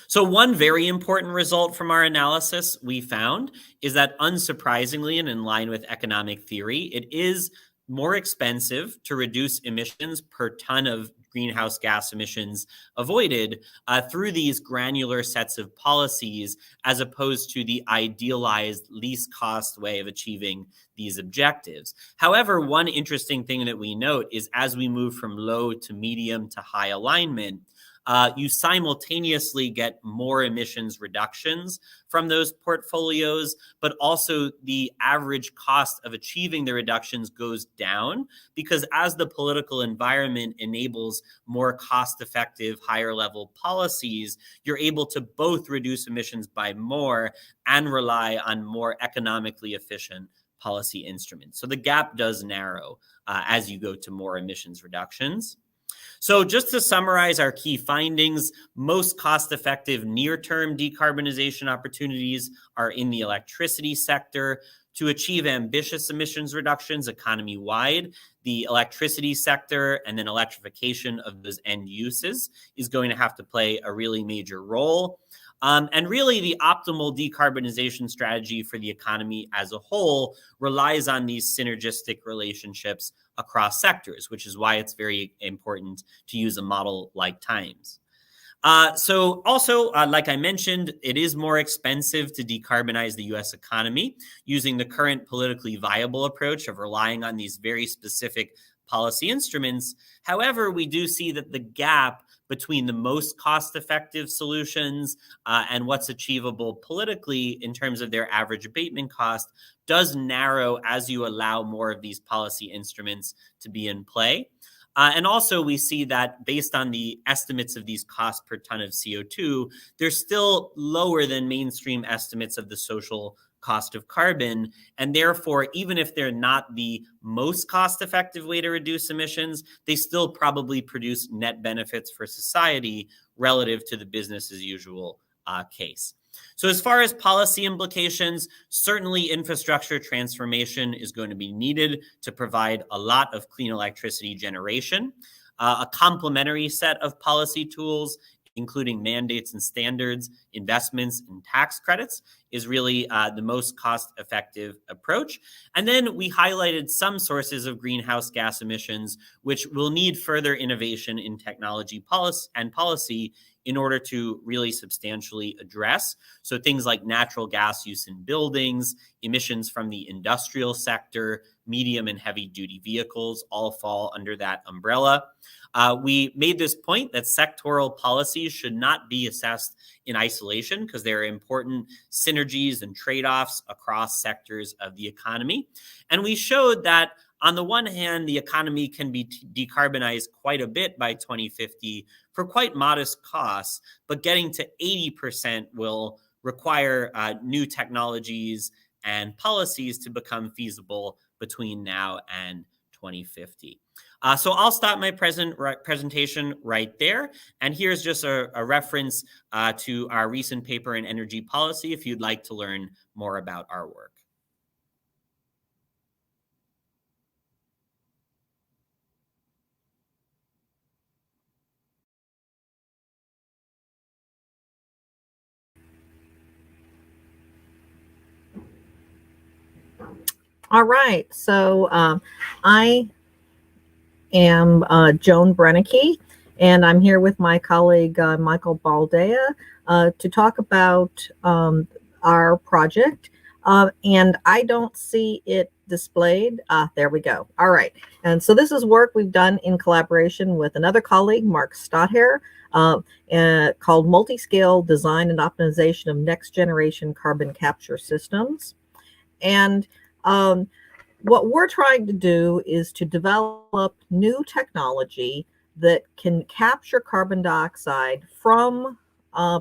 So one very important result from our analysis we found is that unsurprisingly and in line with economic theory, it is more expensive to reduce emissions per ton of greenhouse gas emissions avoided through these granular sets of policies as opposed to the idealized least cost way of achieving these objectives. However, one interesting thing that we note is as we move from low to medium to high alignment, you simultaneously get more emissions reductions from those portfolios, but also the average cost of achieving the reductions goes down, because as the political environment enables more cost-effective, higher-level policies, you're able to both reduce emissions by more and rely on more economically efficient policy instruments. So the gap does narrow as you go to more emissions reductions. So just to summarize our key findings, most cost-effective near-term decarbonization opportunities are in the electricity sector. To achieve ambitious emissions reductions economy-wide, the electricity sector and then electrification of those end uses is going to have to play a really major role. And really, the optimal decarbonization strategy for the economy as a whole relies on these synergistic relationships across sectors, which is why it's very important to use a model like TIMES. So also, like I mentioned, it is more expensive to decarbonize the US economy using the current politically viable approach of relying on these very specific policy instruments. However, we do see that the gap between the most cost-effective solutions and what's achievable politically in terms of their average abatement cost does narrow as you allow more of these policy instruments to be in play. And also we see that based on the estimates of these costs per ton of CO2, they're still lower than mainstream estimates of the social cost of carbon. And therefore, even if they're not the most cost-effective way to reduce emissions, they still probably produce net benefits for society relative to the business as usual case. So as far as policy implications, certainly infrastructure transformation is going to be needed to provide a lot of clean electricity generation. A complementary set of policy tools, including mandates and standards, investments, and tax credits, is really the most cost-effective approach. And then we highlighted some sources of greenhouse gas emissions, which will need further innovation in technology policy in order to really substantially address. So things like natural gas use in buildings, emissions from the industrial sector, medium and heavy duty vehicles all fall under that umbrella. We made this point that sectoral policies should not be assessed in isolation because there are important synergies and trade-offs across sectors of the economy. And we showed that on the one hand, the economy can be decarbonized quite a bit by 2050 for quite modest costs, but getting to 80% will require new technologies and policies to become feasible between now and 2050. So I'll stop my presentation right there. And here's just a reference to our recent paper in energy policy if you'd like to learn more about our work. All right, so I am Joan Brennicky, and I'm here with my colleague Michael Baldea to talk about our project. And I don't see it displayed. There we go. All right, and so this is work we've done in collaboration with another colleague, Mark Stothair, called Multi-Scale Design and Optimization of Next Generation Carbon Capture Systems. And what we're trying to do is to develop new technology that can capture carbon dioxide from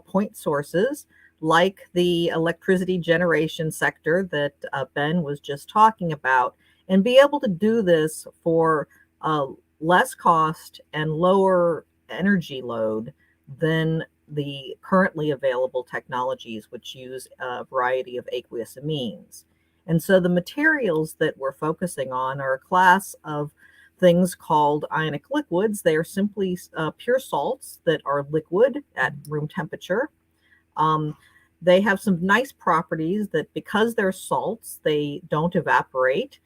point sources like the electricity generation sector that Ben was just talking about, and be able to do this for less cost and lower energy load than the currently available technologies, which use a variety of aqueous amines. And so the materials that we're focusing on are a class of things called ionic liquids. They are simply pure salts that are liquid at room temperature. They have some nice properties that because they're salts, they don't evaporate.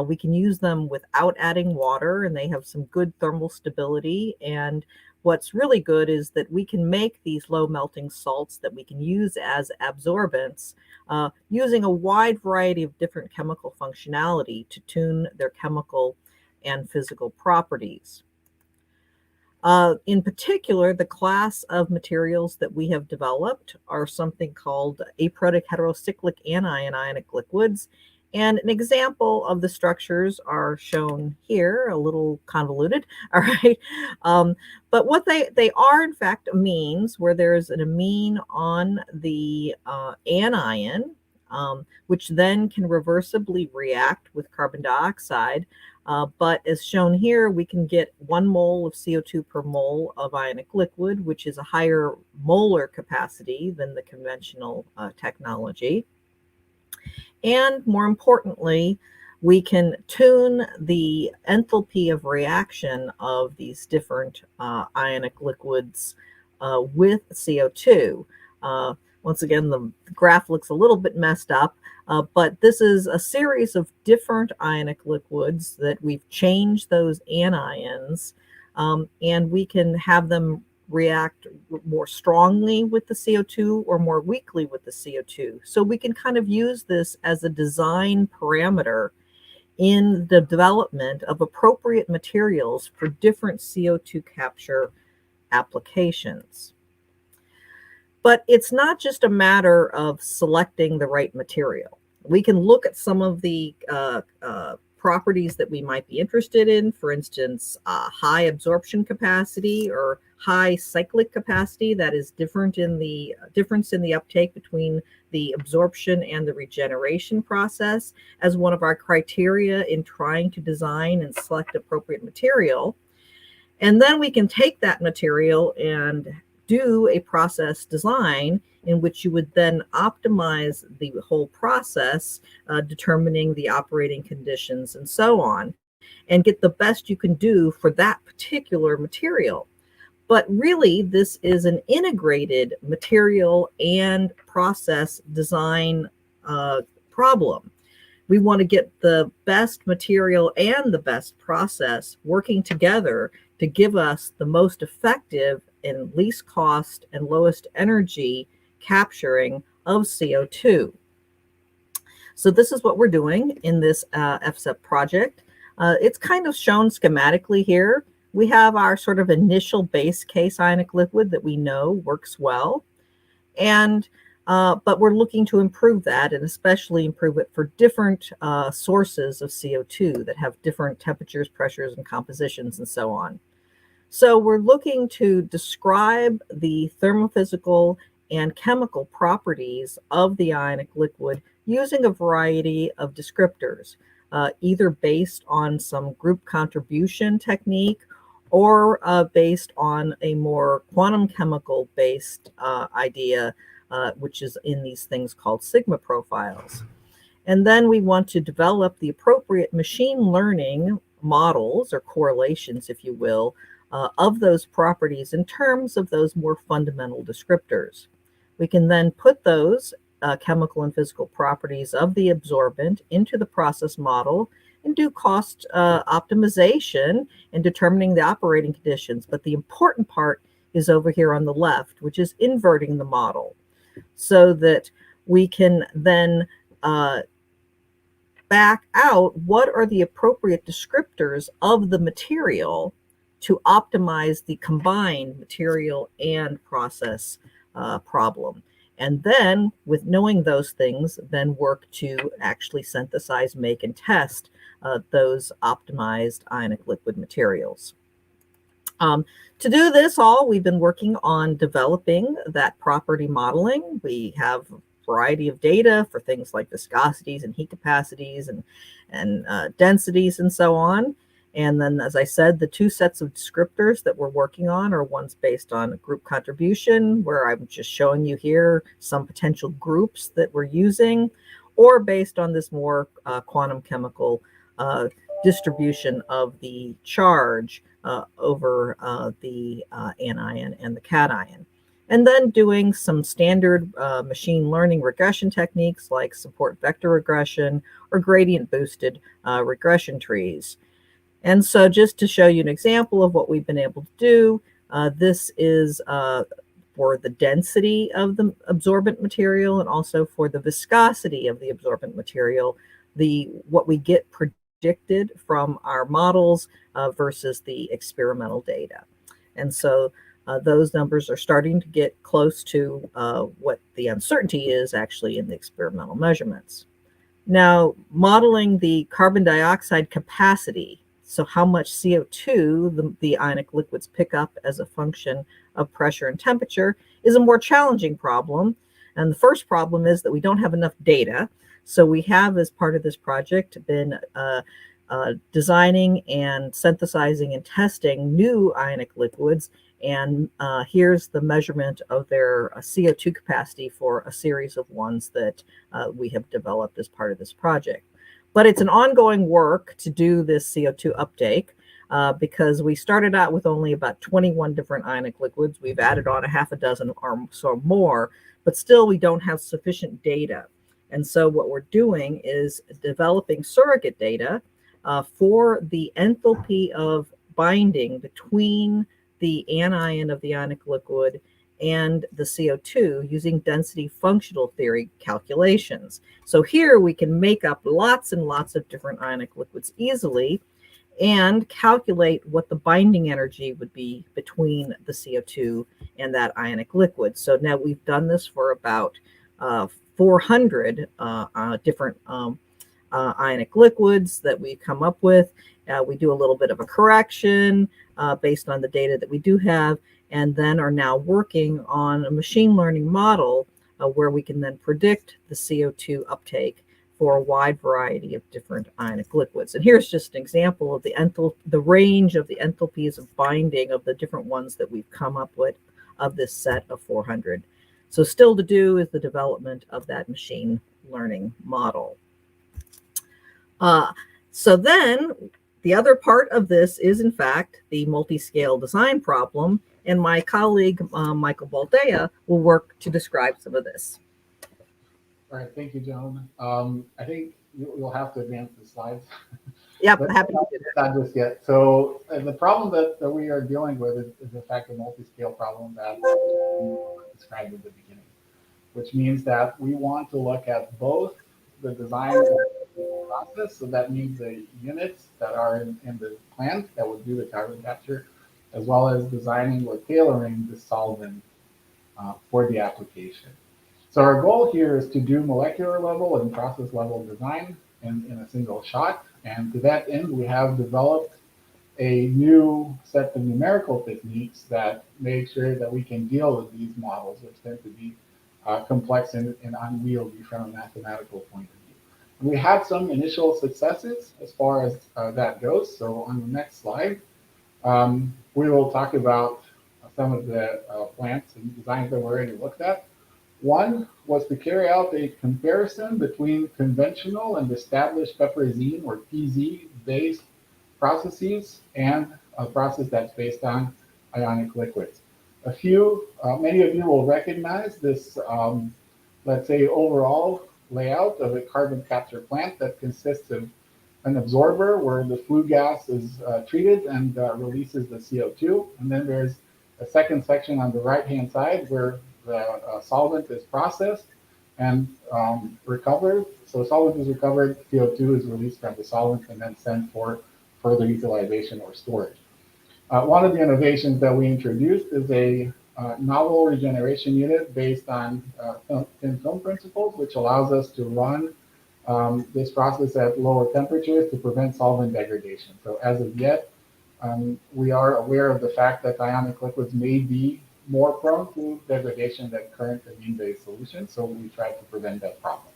We can use them without adding water, and they have some good thermal stability. And what's really good is that we can make these low melting salts that we can use as absorbents using a wide variety of different chemical functionality to tune their chemical and physical properties. In particular, the class of materials that we have developed are something called aprotic heterocyclic anion ionic liquids. And an example of the structures are shown here, a little convoluted, all right? But what they are, in fact, amines, where there's an amine on the anion, which then can reversibly react with carbon dioxide. But as shown here, we can get 1 mole of CO2 per mole of ionic liquid, which is a higher molar capacity than the conventional technology. And more importantly, we can tune the enthalpy of reaction of these different ionic liquids with CO2. Once again, the graph looks a little bit messed up, but this is a series of different ionic liquids that we've changed those anions, and we can have them react more strongly with the CO2 or more weakly with the CO2. So we can kind of use this as a design parameter in the development of appropriate materials for different CO2 capture applications. But it's not just a matter of selecting the right material. We can look at some of the properties that we might be interested in, for instance, high absorption capacity or high cyclic capacity, that is difference in the uptake between the absorption and the regeneration process, as one of our criteria in trying to design and select appropriate material. And then we can take that material and do a process design in which you would then optimize the whole process, determining the operating conditions and so on, and get the best you can do for that particular material. But really, this is an integrated material and process design problem. We want to get the best material and the best process working together to give us the most effective and least cost and lowest energy capturing of CO2. So this is what we're doing in this FSET project. It's kind of shown schematically here. We have our sort of initial base case ionic liquid that we know works well. And but we're looking to improve that, and especially improve it for different sources of CO2 that have different temperatures, pressures, and compositions, and so on. So we're looking to describe the thermophysical and chemical properties of the ionic liquid using a variety of descriptors, either based on some group contribution technique or based on a more quantum chemical based idea, which is in these things called sigma profiles. And then we want to develop the appropriate machine learning models or correlations, if you will, of those properties in terms of those more fundamental descriptors. We can then put those chemical and physical properties of the absorbent into the process model and do cost optimization and determining the operating conditions. But the important part is over here on the left, which is inverting the model so that we can then back out what are the appropriate descriptors of the material to optimize the combined material and process problem. And then with knowing those things, then work to actually synthesize, make, and test those optimized ionic liquid materials. To do this all, we've been working on developing that property modeling. We have a variety of data for things like viscosities and heat capacities and densities and so on. And then, as I said, the two sets of descriptors that we're working on are ones based on group contribution, where I'm just showing you here some potential groups that we're using, or based on this more quantum chemical distribution of the charge over the anion and the cation. And then doing some standard machine learning regression techniques like support vector regression or gradient boosted regression trees. And so just to show you an example of what we've been able to do, this is for the density of the absorbent material and also for the viscosity of the absorbent material, what we get predicted from our models versus the experimental data. And so those numbers are starting to get close to what the uncertainty is actually in the experimental measurements. Now, modeling the carbon dioxide capacity, so how much CO2 the ionic liquids pick up as a function of pressure and temperature, is a more challenging problem. And the first problem is that we don't have enough data. So we have, as part of this project, been designing and synthesizing and testing new ionic liquids. And here's the measurement of their CO2 capacity for a series of ones that we have developed as part of this project. But it's an ongoing work to do this CO2 uptake because we started out with only about 21 different ionic liquids. We've added on a half a dozen or so more, but still we don't have sufficient data. And so what we're doing is developing surrogate data for the enthalpy of binding between the anion of the ionic liquid and the CO2 using density functional theory calculations. So here we can make up lots and lots of different ionic liquids easily and calculate what the binding energy would be between the CO2 and that ionic liquid. So now we've done this for about 400 different ionic liquids that we come up with. We do a little bit of a correction based on the data that we do have, and then are now working on a machine learning model where we can then predict the CO2 uptake for a wide variety of different ionic liquids. And here's just an example of the range of the enthalpies of binding of the different ones that we've come up with of this set of 400. So still to do is the development of that machine learning model. So then the other part of this is, in fact, the multi-scale design problem. And my colleague, Michael Baldea, will work to describe some of this. All right, thank you, gentlemen. I think you'll have to advance the slides. Yep, happy to do that. Not just yet. So the problem that we are dealing with is in fact a multi-scale problem that I described at the beginning, which means that we want to look at both the design of the process, so that means the units that are in the plant that would do the carbon capture, as well as designing or tailoring the solvent for the application. So our goal here is to do molecular level and process level design in a single shot. And to that end, we have developed a new set of numerical techniques that make sure that we can deal with these models, which tend to be complex and unwieldy from a mathematical point of view. And we had some initial successes as far as that goes. So on the next slide, we will talk about some of the plants and designs that we already looked at. One was to carry out a comparison between conventional and established peprazine or PZ based processes and a process that's based on ionic liquids. Many of you will recognize this, let's say, overall layout of a carbon capture plant that consists of an absorber where the flue gas is treated and releases the CO2. And then there's a second section on the right-hand side where the solvent is processed and recovered. So solvent is recovered, CO2 is released from the solvent and then sent for further utilization or storage. One of the innovations that we introduced is a novel regeneration unit based on thin film principles, which allows us to run this process at lower temperatures to prevent solvent degradation. So as of yet, we are aware of the fact that ionic liquids may be more prone to degradation than current amine-based solutions, so we try to prevent that problem.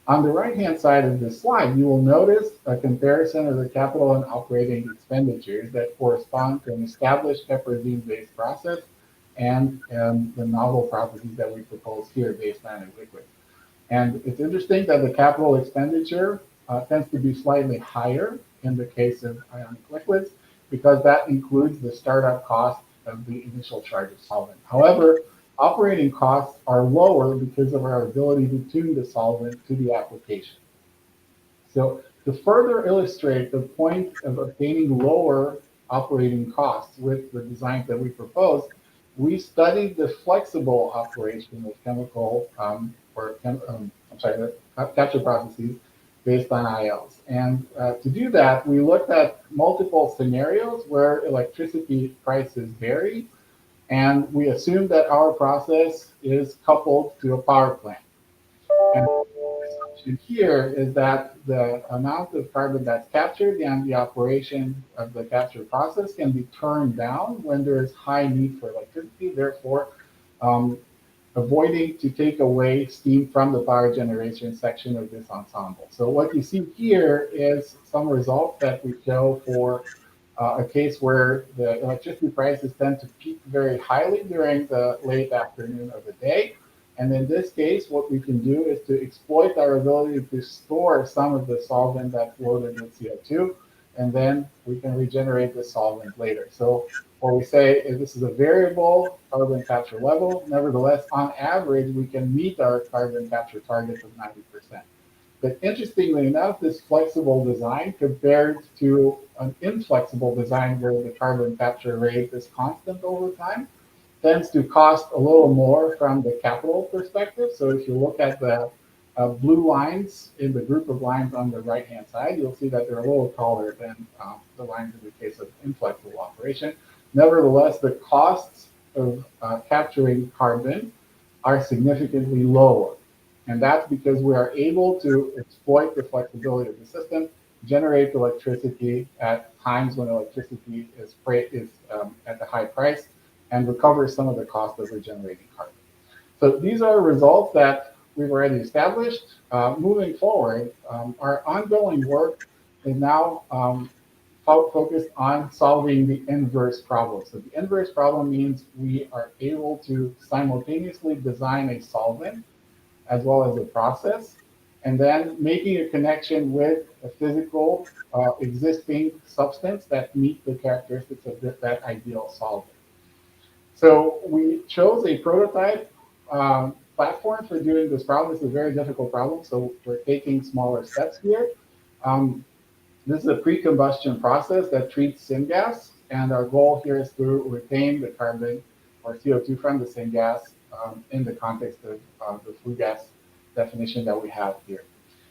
On the right-hand side of this slide, you will notice a comparison of the capital and operating expenditures that correspond to an established peprazine-based process and the novel processes that we propose here based on a liquid. And it's interesting that the capital expenditure tends to be slightly higher in the case of ionic liquids because that includes the startup cost of the initial charge of solvent. However, operating costs are lower because of our ability to tune the solvent to the application. So to further illustrate the point of obtaining lower operating costs with the designs that we propose, we studied the flexible operation of capture processes based on ILs. And to do that, we looked at multiple scenarios where electricity prices vary, and we assumed that our process is coupled to a power plant. And the assumption here is that the amount of carbon that's captured and the operation of the capture process can be turned down when there is high need for electricity, therefore avoiding to take away steam from the power generation section of this ensemble. So what you see here is some results that we show for a case where the electricity prices tend to peak very highly during the late afternoon of the day. And in this case, what we can do is to exploit our ability to store some of the solvent that's loaded with CO2, and then we can regenerate the solvent later. So what we say is this is a variable carbon capture level. Nevertheless, on average, we can meet our carbon capture target of 90%. But interestingly enough, this flexible design compared to an inflexible design where the carbon capture rate is constant over time tends to cost a little more from the capital perspective. So if you look at the blue lines in the group of lines on the right-hand side, you'll see that they're a little taller than the lines in the case of inflexible operation. Nevertheless, the costs of capturing carbon are significantly lower. And that's because we are able to exploit the flexibility of the system, generate electricity at times when electricity is at a high price, and recover some of the cost of regenerating carbon. So these are results that we've already established. Moving forward, our ongoing work is now focused on solving the inverse problem. So the inverse problem means we are able to simultaneously design a solvent as well as a process, and then making a connection with a physical existing substance that meets the characteristics of that ideal solvent. So we chose a prototype platform for doing this problem. This is a very difficult problem, so we're taking smaller steps here. This is a pre-combustion process that treats syngas, and our goal here is to retain the carbon or CO2 from the syngas in the context of the flue gas definition that we have here.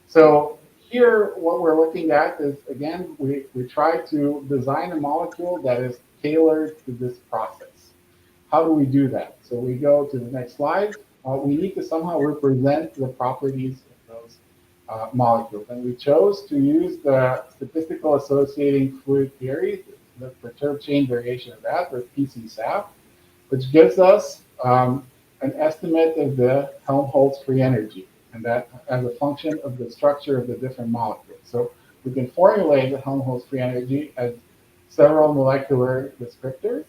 So here, what we're looking at is, again, we try to design a molecule that is tailored to this process. How do we do that? So we go to the next slide. We need to somehow represent the properties of those molecules. And we chose to use the statistical associating fluid theory, the perturbed chain variation of that, or PCSAF, which gives us an estimate of the Helmholtz free energy, and that as a function of the structure of the different molecules. So we can formulate the Helmholtz free energy as several molecular descriptors,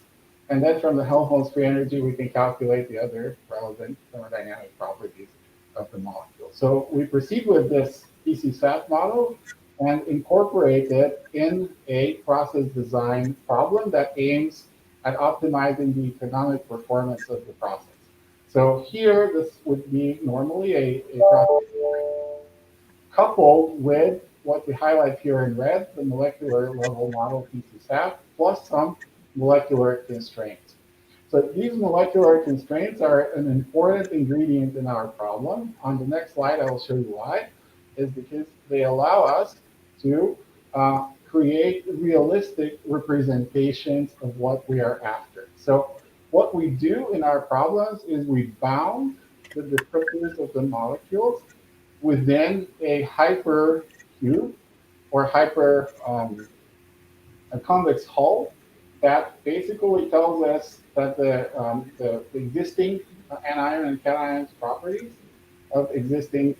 and then from the Helmholtz free energy, we can calculate the other relevant thermodynamic properties of the molecule. So we proceed with this PCSAF model and incorporate it in a process design problem that aims at optimizing the economic performance of the process. So here, this would be normally a process coupled with what we highlight here in red, the molecular level model PCSAF, plus some molecular constraints. So these molecular constraints are an important ingredient in our problem. On the next slide, I will show you why, is because they allow us to create realistic representations of what we are after. So what we do in our problems is we bound the descriptors of the molecules within a hyper cube or hyper a convex hull that basically tells us that the existing anion and cation properties of existing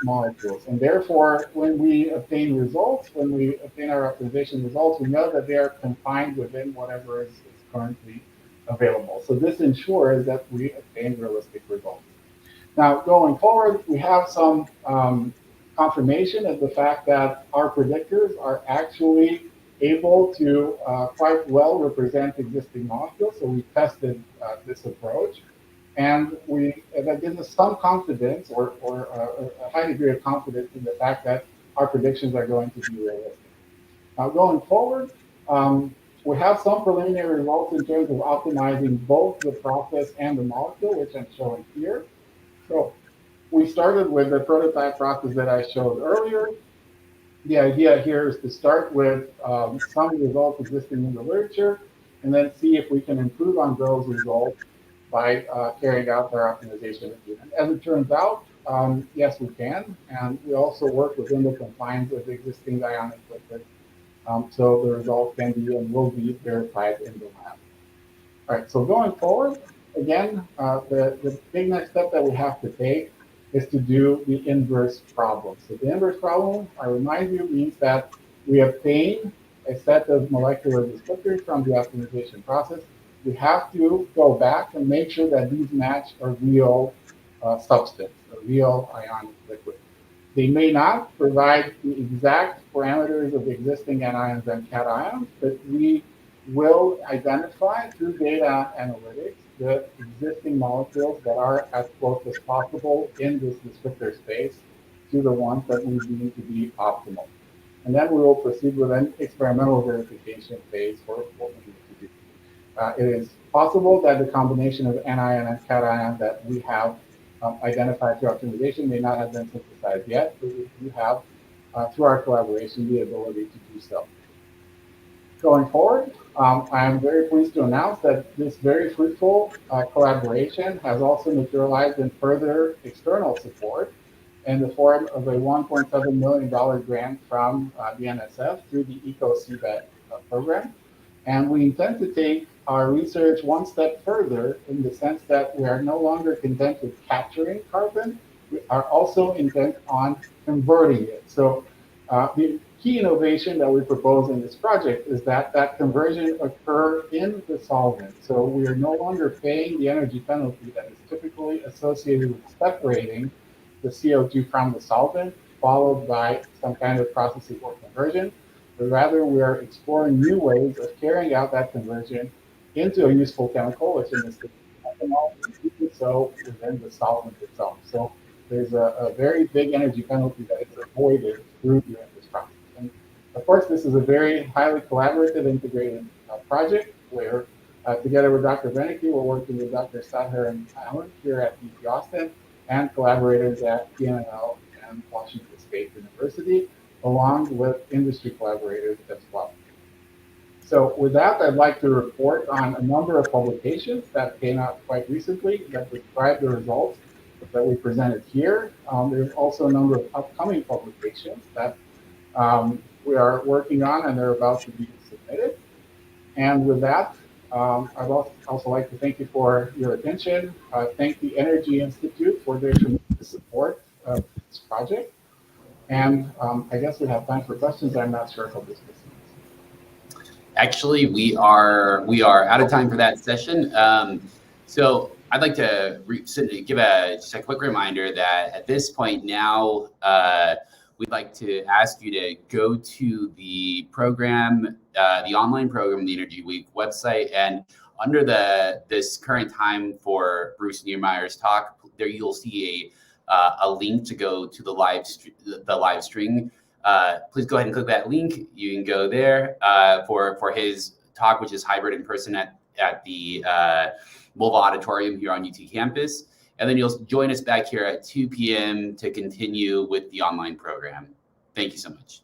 molecules. And therefore, when we obtain results, when we obtain our optimization results, we know that they are confined within whatever is currently available. So this ensures that we obtain realistic results. Now, going forward, we have some confirmation of the fact that our predictors are actually able to quite well represent existing molecules. So we tested this approach, and that gives us some confidence or a high degree of confidence in the fact that our predictions are going to be realistic. Now, going forward, we have some preliminary results in terms of optimizing both the process and the molecule, which I'm showing here. So we started with the prototype process that I showed earlier. the idea here is to start with some results existing in the literature, and then see if we can improve on those results by carrying out our optimization. And as it turns out, yes, we can, and we also work within the confines of existing ionic liquids, so the results can be and will be verified in the lab. All right, so going forward, again, the big next step that we have to take is to do the inverse problem. So the inverse problem, I remind you, means that we obtain a set of molecular descriptors from the optimization process. We have to go back and make sure that these match a real substance, a real ionic liquid. They may not provide the exact parameters of existing anions and cations, but we will identify through data analytics the existing molecules that are as close as possible in this descriptor space to the ones that we deem to be optimal. And then we will proceed with an experimental verification phase for what we need to do. It is possible that the combination of anion and cation that we have identified through optimization may not have been synthesized yet, but we do have, through our collaboration, the ability to do so. Going forward, I am very pleased to announce that this very fruitful collaboration has also materialized in further external support in the form of a $1.7 million grant from the NSF through the EcoCBET program. And we intend to take our research one step further in the sense that we are no longer content with capturing carbon, we are also intent on converting it. So the key innovation that we propose in this project is that that conversion occur in the solvent. So we are no longer paying the energy penalty that is typically associated with separating the CO2 from the solvent, followed by some kind of processing or conversion, but rather we are exploring new ways of carrying out that conversion into a useful chemical, which in this case is ethanol, so within the solvent itself. So there's a very big energy penalty that is avoided through doing this process. And of course, this is a very highly collaborative, integrated project where together with Dr. Beneke, we're working with Dr. Saher and Allen here at UT Austin and collaborators at PNNL and Washington State University, along with industry collaborators as well. So with that, I'd like to report on a number of publications that came out quite recently that describe the results that we presented here. There's also a number of upcoming publications that we are working on and they're about to be submitted. And with that, I'd also like to thank you for your attention. Thank the Energy Institute for their tremendous support of this project. And I guess we have time for questions. I'm not sure how this goes. Actually, we are out of time for that session. So I'd like to give just a quick reminder that at this point now, we'd like to ask you to go to the program, the online program, the Energy Week website, and under this current time for Bruce Niermeyer's talk, there you'll see a link to go to the live stream. Please go ahead and click that link. You can go there for his talk, which is hybrid in person at the Mulva Auditorium here on UT campus. And then you'll join us back here at 2 p.m. to continue with the online program. Thank you so much.